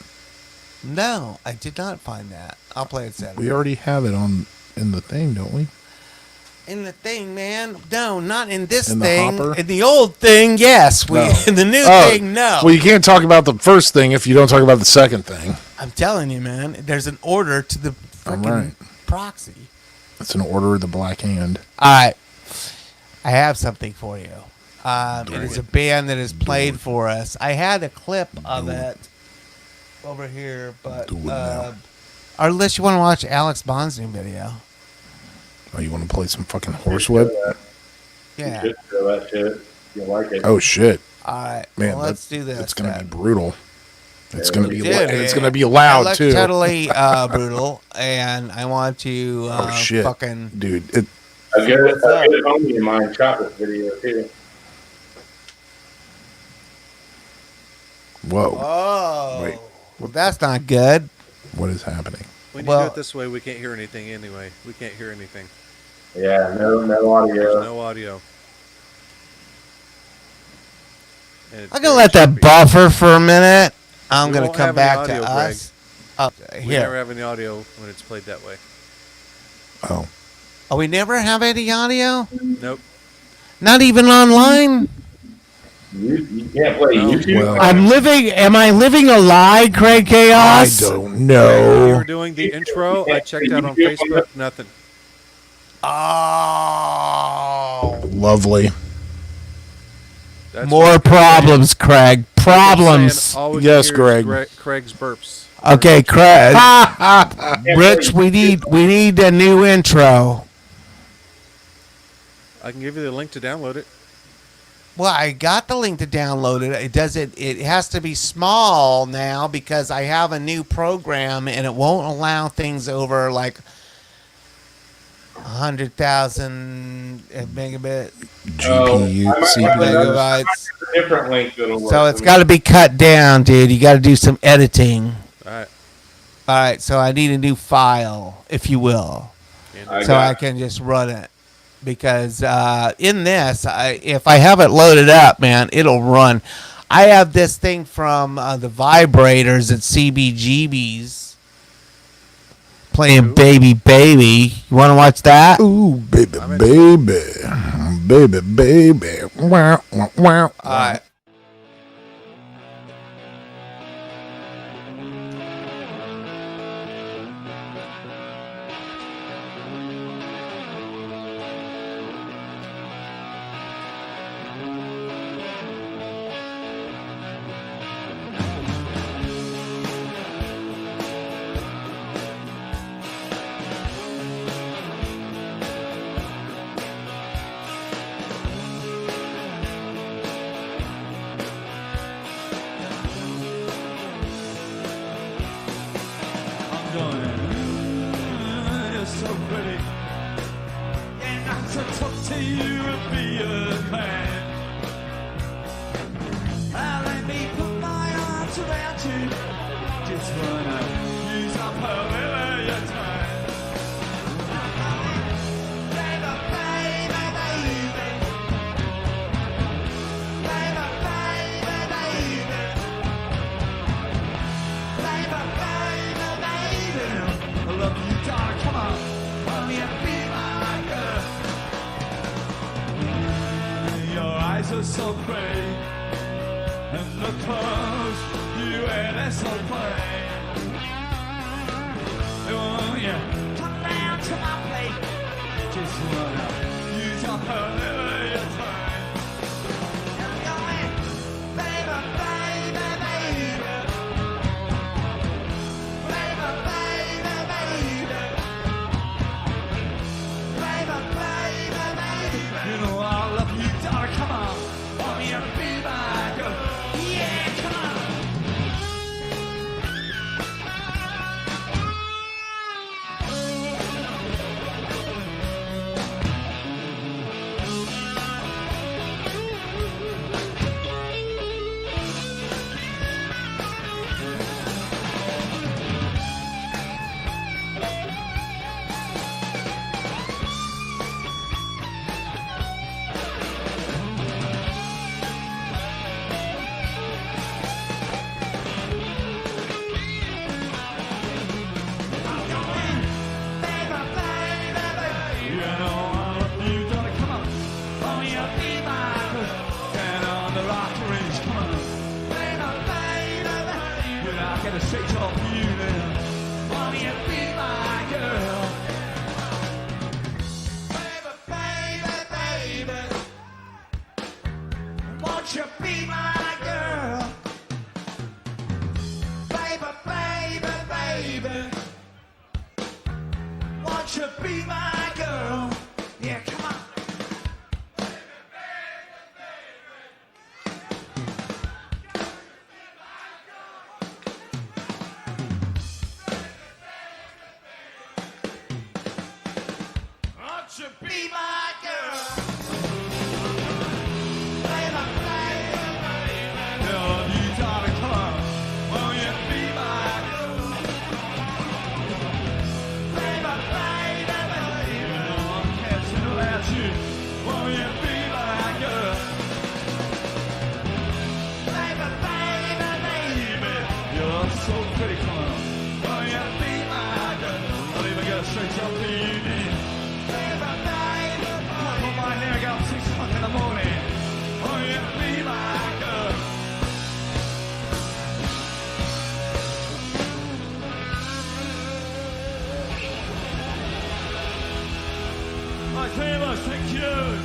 [SPEAKER 2] No, I did not find that. I'll play it Saturday.
[SPEAKER 3] We already have it in the thing, don't we?
[SPEAKER 2] In the thing, man. No, not in this
[SPEAKER 3] In the
[SPEAKER 2] thing.
[SPEAKER 3] hopper?
[SPEAKER 2] In the old thing, yes. In the new thing, no.
[SPEAKER 3] Well, you can't talk about the first thing if you don't talk about the second thing.
[SPEAKER 2] I'm telling you, man. There's an order to the freaking proxy.
[SPEAKER 3] It's an Order of the Black Hand.
[SPEAKER 2] All right. I have something for you. It is a band that has played for us. I had a clip of it over here, but unless you want to watch Alex Bond's new video.
[SPEAKER 3] Oh, you want to play some fucking Horsewhip?
[SPEAKER 2] Yeah.
[SPEAKER 6] You should do that shit. You like it.
[SPEAKER 3] Oh shit.
[SPEAKER 2] All right.
[SPEAKER 3] Man,
[SPEAKER 2] well, let's do this.
[SPEAKER 3] It's gonna be brutal. It's gonna be.
[SPEAKER 2] Dude,
[SPEAKER 3] It's gonna be loud too.
[SPEAKER 2] Totally brutal, and I want to.
[SPEAKER 3] Oh shit,
[SPEAKER 2] fucking
[SPEAKER 3] dude!
[SPEAKER 6] A good homie of mine shot this video too.
[SPEAKER 3] Whoa!
[SPEAKER 2] Oh,
[SPEAKER 3] wait.
[SPEAKER 2] Well, that's not good.
[SPEAKER 3] What is happening?
[SPEAKER 1] When you do it this way, we can't hear anything anyway. We can't hear anything.
[SPEAKER 6] Yeah, no audio.
[SPEAKER 1] There's no audio.
[SPEAKER 2] I'm gonna let that buffer for a minute. I'm gonna
[SPEAKER 1] won't
[SPEAKER 2] come
[SPEAKER 1] have
[SPEAKER 2] back
[SPEAKER 1] any
[SPEAKER 2] to
[SPEAKER 1] audio,
[SPEAKER 2] us.
[SPEAKER 1] We
[SPEAKER 2] Here.
[SPEAKER 1] never have any audio when it's played that way.
[SPEAKER 3] Oh.
[SPEAKER 2] Oh, we never have any audio?
[SPEAKER 1] Nope.
[SPEAKER 2] Not even online?
[SPEAKER 6] You can't play YouTube.
[SPEAKER 3] Well,
[SPEAKER 2] Am I living a lie, Craig Chaos?
[SPEAKER 3] I don't
[SPEAKER 1] When you
[SPEAKER 3] know.
[SPEAKER 1] were doing the intro, I checked out on Facebook, nothing.
[SPEAKER 2] Oh.
[SPEAKER 3] Lovely.
[SPEAKER 1] That's
[SPEAKER 2] More
[SPEAKER 1] what-
[SPEAKER 2] problems, Craig. Problems.
[SPEAKER 1] Saying all we can
[SPEAKER 3] Yes,
[SPEAKER 1] hear is
[SPEAKER 3] Greg.
[SPEAKER 1] Craig's burps.
[SPEAKER 2] Okay, Craig. Rich, we need a new intro.
[SPEAKER 1] I can give you the link to download it.
[SPEAKER 2] Well, I got the link to download it. It has to be small now because I have a new program and it won't allow things over like 100,000 megabit
[SPEAKER 3] GPU, CPU.
[SPEAKER 2] megabytes.
[SPEAKER 6] Different link that'll work.
[SPEAKER 2] So it's got to be cut down, dude. You got to do some editing.
[SPEAKER 1] All right.
[SPEAKER 2] All right, so I need a new file, if you will, so I can just run it. Because in this, if I have it loaded up, man, it'll run. I have this thing from the vibrators at CBGB's playing Baby Baby. You want to watch that?
[SPEAKER 3] Ooh, baby, baby, baby. Wow, wow, wow.
[SPEAKER 2] All right.
[SPEAKER 8] so great. And the clothes you wear, they're so plain. Oh yeah, come down to my plate. Just wanna use up a little your time. And I'm going, baby, baby, baby. Baby, baby, baby. Baby, baby, baby. You know I love you, darling, come on. Want me to be my girl. Yeah, come on. Straight off you now. Want me to be my girl. Baby, baby, baby. Won't you be my girl? Baby, baby, baby. Won't you be my girl? Yeah, come on. Be my girl. Baby, baby, baby. Love you, darling, come on. Won't you be my girl? Baby, baby, baby. I'm catching about you. Won't you be my girl? Baby, baby, baby. You're so pretty, come on. Won't you be my girl? I'll even go straight up to you, dear. My hair got 6 o'clock in the morning. Oh, you be my girl. My famous, thank you.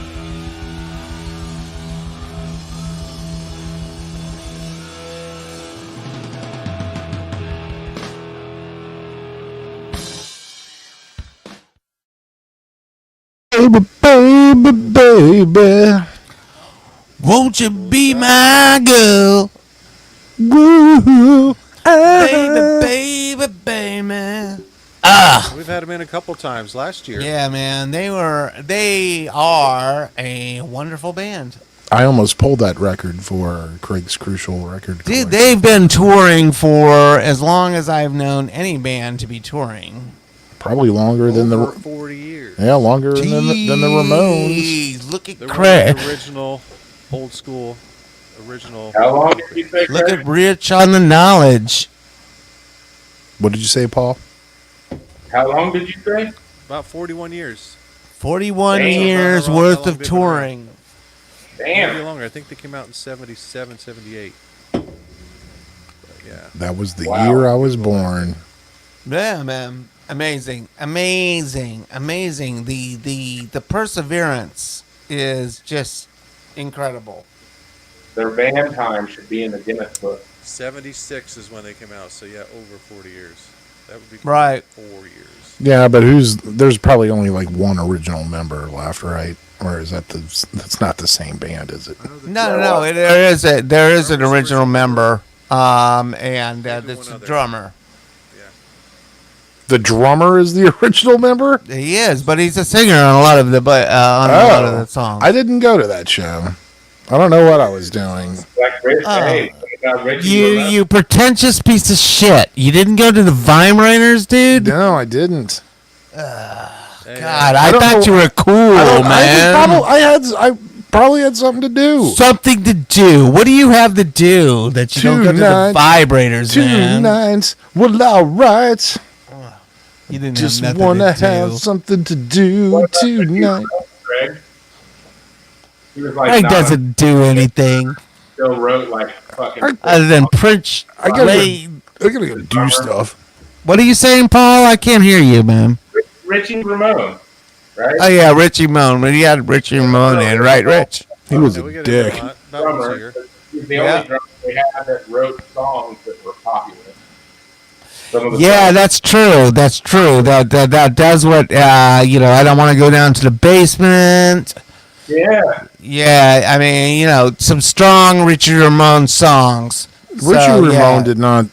[SPEAKER 3] Baby, baby, baby.
[SPEAKER 2] Won't you be my girl?
[SPEAKER 3] Woo.
[SPEAKER 2] Baby, baby.
[SPEAKER 1] We've had them in a couple times last year.
[SPEAKER 2] Yeah, man. They are a wonderful band.
[SPEAKER 3] I almost pulled that record for Craig's Crucial record.
[SPEAKER 2] Dude,
[SPEAKER 3] collection.
[SPEAKER 2] they've been touring for as long as I've known any band to be touring.
[SPEAKER 3] Probably longer than
[SPEAKER 1] Over
[SPEAKER 3] the
[SPEAKER 1] 40 years.
[SPEAKER 3] yeah, longer than the Ramones.
[SPEAKER 2] Jeez, look at
[SPEAKER 1] They're
[SPEAKER 2] Craig.
[SPEAKER 1] the original, old school, original.
[SPEAKER 6] How long did you say,
[SPEAKER 2] Look
[SPEAKER 6] Craig?
[SPEAKER 2] at Rich on the knowledge.
[SPEAKER 3] What did you say, Paul?
[SPEAKER 6] How long did you say?
[SPEAKER 1] About 41 years.
[SPEAKER 2] 41
[SPEAKER 6] Damn.
[SPEAKER 2] years
[SPEAKER 1] How
[SPEAKER 2] worth
[SPEAKER 1] long
[SPEAKER 2] of
[SPEAKER 1] they've been around.
[SPEAKER 2] touring.
[SPEAKER 1] Maybe
[SPEAKER 6] Damn.
[SPEAKER 1] longer. I think they came out in 77, 78. But yeah.
[SPEAKER 3] That was the
[SPEAKER 6] Wow.
[SPEAKER 3] year I was born.
[SPEAKER 2] Yeah, man. Amazing. The perseverance is just incredible.
[SPEAKER 6] Their band time should be in the Guinness Book.
[SPEAKER 1] 76 is when they came out. So yeah, over 40 years. That would be
[SPEAKER 2] Right.
[SPEAKER 1] 4 years.
[SPEAKER 3] Yeah, but there's probably only like one original member left, right? Or is that's not the same band, is it?
[SPEAKER 2] No. There is an original member, and it's a
[SPEAKER 1] other.
[SPEAKER 2] drummer.
[SPEAKER 3] The drummer is the original member?
[SPEAKER 2] He is, but he's a singer on a lot of the a lot of the songs.
[SPEAKER 3] I didn't go to that show. I don't know what I was doing.
[SPEAKER 6] Like Rich, hey, Richie
[SPEAKER 2] You pretentious piece of shit! You didn't go to the Weimaraner's, dude.
[SPEAKER 3] No, I didn't.
[SPEAKER 2] God, I
[SPEAKER 3] don't
[SPEAKER 2] thought
[SPEAKER 3] know-
[SPEAKER 2] you were cool, man.
[SPEAKER 3] I probably had something to do.
[SPEAKER 2] Something to do. What do you have to do that you don't go to the
[SPEAKER 3] Tonight-
[SPEAKER 2] vibrators, man?
[SPEAKER 3] 2 nights, well, all right.
[SPEAKER 2] You didn't
[SPEAKER 3] Just
[SPEAKER 2] have
[SPEAKER 3] want to
[SPEAKER 2] nothing to
[SPEAKER 3] have
[SPEAKER 2] do.
[SPEAKER 3] something to do tonight.
[SPEAKER 6] Craig. He was like,
[SPEAKER 2] Craig doesn't do anything
[SPEAKER 6] still wrote like fucking.
[SPEAKER 2] other than Prince.
[SPEAKER 3] I gotta go do stuff.
[SPEAKER 2] What are you saying, Paul? I can't hear you, man.
[SPEAKER 6] Richie Ramone, right?
[SPEAKER 2] Oh yeah, Richie Ramone. When you had Richie Ramone in, right, Rich?
[SPEAKER 3] He was
[SPEAKER 1] Yeah, we
[SPEAKER 3] a
[SPEAKER 1] got
[SPEAKER 3] dick.
[SPEAKER 1] Not
[SPEAKER 6] Drummer.
[SPEAKER 1] here.
[SPEAKER 6] He's the
[SPEAKER 2] Yeah.
[SPEAKER 6] only drummer we had that wrote songs that were popular. Some of the
[SPEAKER 2] Yeah,
[SPEAKER 6] songs-
[SPEAKER 2] that's true. That's true. That does what you know. I don't want to go down to the basement.
[SPEAKER 6] yeah.
[SPEAKER 2] Yeah, I mean, you know, some strong Richie Ramone songs.
[SPEAKER 3] Richie
[SPEAKER 2] So,
[SPEAKER 3] Ramone
[SPEAKER 2] yeah.
[SPEAKER 3] did not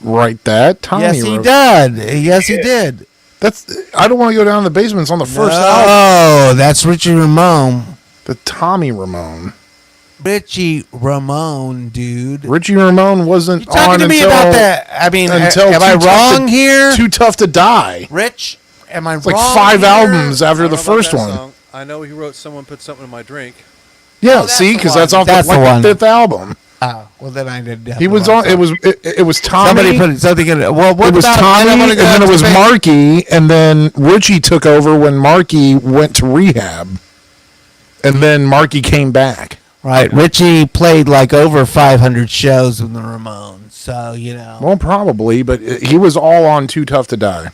[SPEAKER 3] write that. Tommy
[SPEAKER 2] Yes, he
[SPEAKER 3] wrote.
[SPEAKER 2] did. Yes, he did.
[SPEAKER 3] That's. I don't want to go down the basement. It's on the first album.
[SPEAKER 2] Oh, that's Richie Ramone.
[SPEAKER 3] The Tommy Ramone.
[SPEAKER 2] Richie Ramone, dude.
[SPEAKER 3] Richie Ramone wasn't
[SPEAKER 2] You talking
[SPEAKER 3] on
[SPEAKER 2] to me
[SPEAKER 3] until,
[SPEAKER 2] about that? I mean,
[SPEAKER 3] until
[SPEAKER 2] am I
[SPEAKER 3] Too Tough
[SPEAKER 2] wrong
[SPEAKER 3] to-
[SPEAKER 2] here?
[SPEAKER 3] Too Tough to Die.
[SPEAKER 2] Rich, am I
[SPEAKER 3] It's
[SPEAKER 2] wrong?
[SPEAKER 3] like 5
[SPEAKER 2] here?
[SPEAKER 3] albums
[SPEAKER 1] I
[SPEAKER 3] after
[SPEAKER 1] don't
[SPEAKER 3] the
[SPEAKER 1] know about
[SPEAKER 3] first
[SPEAKER 1] that
[SPEAKER 3] one.
[SPEAKER 1] song. I know he wrote "Someone Put Something in My Drink."
[SPEAKER 3] Yeah,
[SPEAKER 2] that's
[SPEAKER 3] see,
[SPEAKER 2] the
[SPEAKER 3] because
[SPEAKER 2] one.
[SPEAKER 3] that's off
[SPEAKER 2] That's
[SPEAKER 3] the,
[SPEAKER 2] the
[SPEAKER 3] like
[SPEAKER 2] one.
[SPEAKER 3] the 5th album.
[SPEAKER 2] Oh, well then I did.
[SPEAKER 3] He was on. It was Tommy.
[SPEAKER 2] Somebody put something in it. Well, what
[SPEAKER 3] It was
[SPEAKER 2] about,
[SPEAKER 3] Tommy,
[SPEAKER 2] I don't wanna
[SPEAKER 3] and
[SPEAKER 2] go
[SPEAKER 3] then
[SPEAKER 2] down
[SPEAKER 3] it was
[SPEAKER 2] to the-
[SPEAKER 3] Marky, and then Richie took over when Marky went to rehab, and then Marky came back.
[SPEAKER 2] Right, Richie played like over 500 shows with the Ramones, so you know.
[SPEAKER 3] Well, probably, but he was all on Too Tough to Die,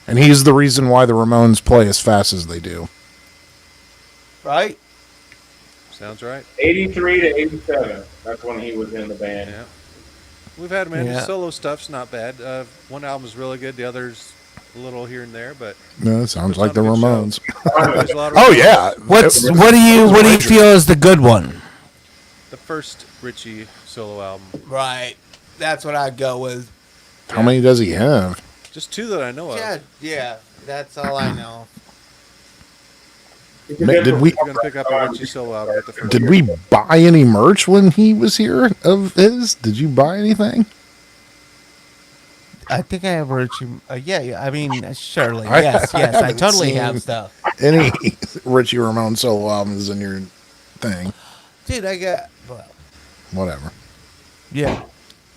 [SPEAKER 3] and he's the reason why the Ramones play as fast as they do.
[SPEAKER 2] Right?
[SPEAKER 1] Sounds right.
[SPEAKER 6] 83 to 87. That's when he was in the band.
[SPEAKER 1] Yeah. We've had him in.
[SPEAKER 2] Yeah.
[SPEAKER 1] His solo stuff's not bad. One album's really good. The other's a little here and there, but
[SPEAKER 3] No, it sounds
[SPEAKER 1] It's
[SPEAKER 3] like
[SPEAKER 1] not
[SPEAKER 3] the
[SPEAKER 1] a good show.
[SPEAKER 3] Ramones.
[SPEAKER 1] there's a lot of
[SPEAKER 3] Oh yeah,
[SPEAKER 2] What do you feel is the good one?
[SPEAKER 1] the first Richie solo album.
[SPEAKER 2] Right. That's what I'd go with.
[SPEAKER 3] How many does he have?
[SPEAKER 1] Just two that I know of.
[SPEAKER 2] Yeah, that's all I know.
[SPEAKER 3] Did we
[SPEAKER 1] We're gonna pick up a Richie solo album with the first.
[SPEAKER 3] did we buy any merch when he was here of his? Did you buy anything?
[SPEAKER 2] I think I have Richie. Yeah, I mean, surely.
[SPEAKER 3] I-
[SPEAKER 2] Yes,
[SPEAKER 3] I
[SPEAKER 2] yes. I
[SPEAKER 3] haven't
[SPEAKER 2] totally
[SPEAKER 3] seen-
[SPEAKER 2] have stuff.
[SPEAKER 3] Any Richie Ramone solo albums in your thing?
[SPEAKER 2] Dude, I got. Well,
[SPEAKER 3] Whatever.
[SPEAKER 2] yeah.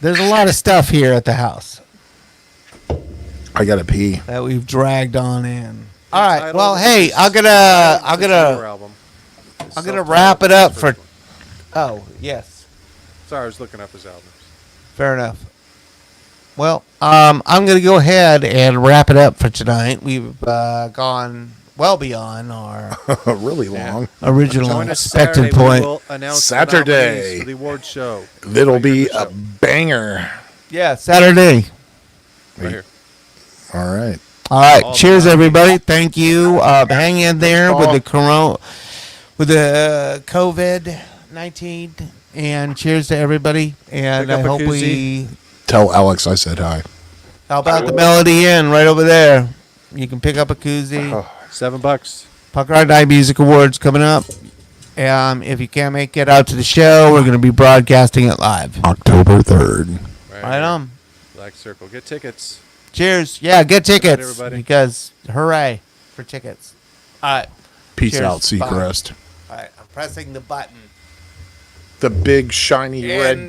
[SPEAKER 2] There's a lot of stuff here at the house
[SPEAKER 3] I gotta pee.
[SPEAKER 2] that we've dragged on in. All right.
[SPEAKER 1] Entitled
[SPEAKER 2] Well, hey,
[SPEAKER 1] is-
[SPEAKER 2] I'm gonna
[SPEAKER 1] album.
[SPEAKER 2] I'm gonna wrap it up for. Oh yes,
[SPEAKER 1] Sorry, I was looking up his albums.
[SPEAKER 2] fair enough. Well, I'm gonna go ahead and wrap it up for tonight. We've gone well beyond our
[SPEAKER 3] Really long.
[SPEAKER 2] original
[SPEAKER 1] Join us
[SPEAKER 2] expected
[SPEAKER 1] Saturday.
[SPEAKER 2] point.
[SPEAKER 1] We will announce
[SPEAKER 3] Saturday.
[SPEAKER 1] the nominees for the award show.
[SPEAKER 3] It'll be
[SPEAKER 1] Right here
[SPEAKER 3] a
[SPEAKER 1] on the show.
[SPEAKER 3] banger.
[SPEAKER 2] Yeah, Saturday.
[SPEAKER 1] Right here.
[SPEAKER 3] All right.
[SPEAKER 2] All right.
[SPEAKER 1] All
[SPEAKER 2] Cheers,
[SPEAKER 1] the-
[SPEAKER 2] everybody. Thank you. Hang in there with the COVID-19, and cheers to everybody. And
[SPEAKER 1] Pick up
[SPEAKER 2] I
[SPEAKER 1] a
[SPEAKER 2] hope we.
[SPEAKER 1] koozie.
[SPEAKER 3] Tell Alex I said hi.
[SPEAKER 2] How about the Melody Inn right over there? You can pick up a koozie.
[SPEAKER 1] $7.
[SPEAKER 2] Punk Rock Night Music Awards coming up. If you can't make it out to the show, we're going to be broadcasting it live.
[SPEAKER 3] October 3rd.
[SPEAKER 2] Right on.
[SPEAKER 1] Black Circle. Get tickets.
[SPEAKER 2] Cheers. Yeah, get tickets.
[SPEAKER 1] everybody.
[SPEAKER 2] Because hooray for tickets. All right.
[SPEAKER 3] Peace
[SPEAKER 2] Cheers.
[SPEAKER 3] out,
[SPEAKER 2] Bye.
[SPEAKER 3] Seacrest.
[SPEAKER 2] All right. I'm pressing the button.
[SPEAKER 3] The big shiny red
[SPEAKER 2] And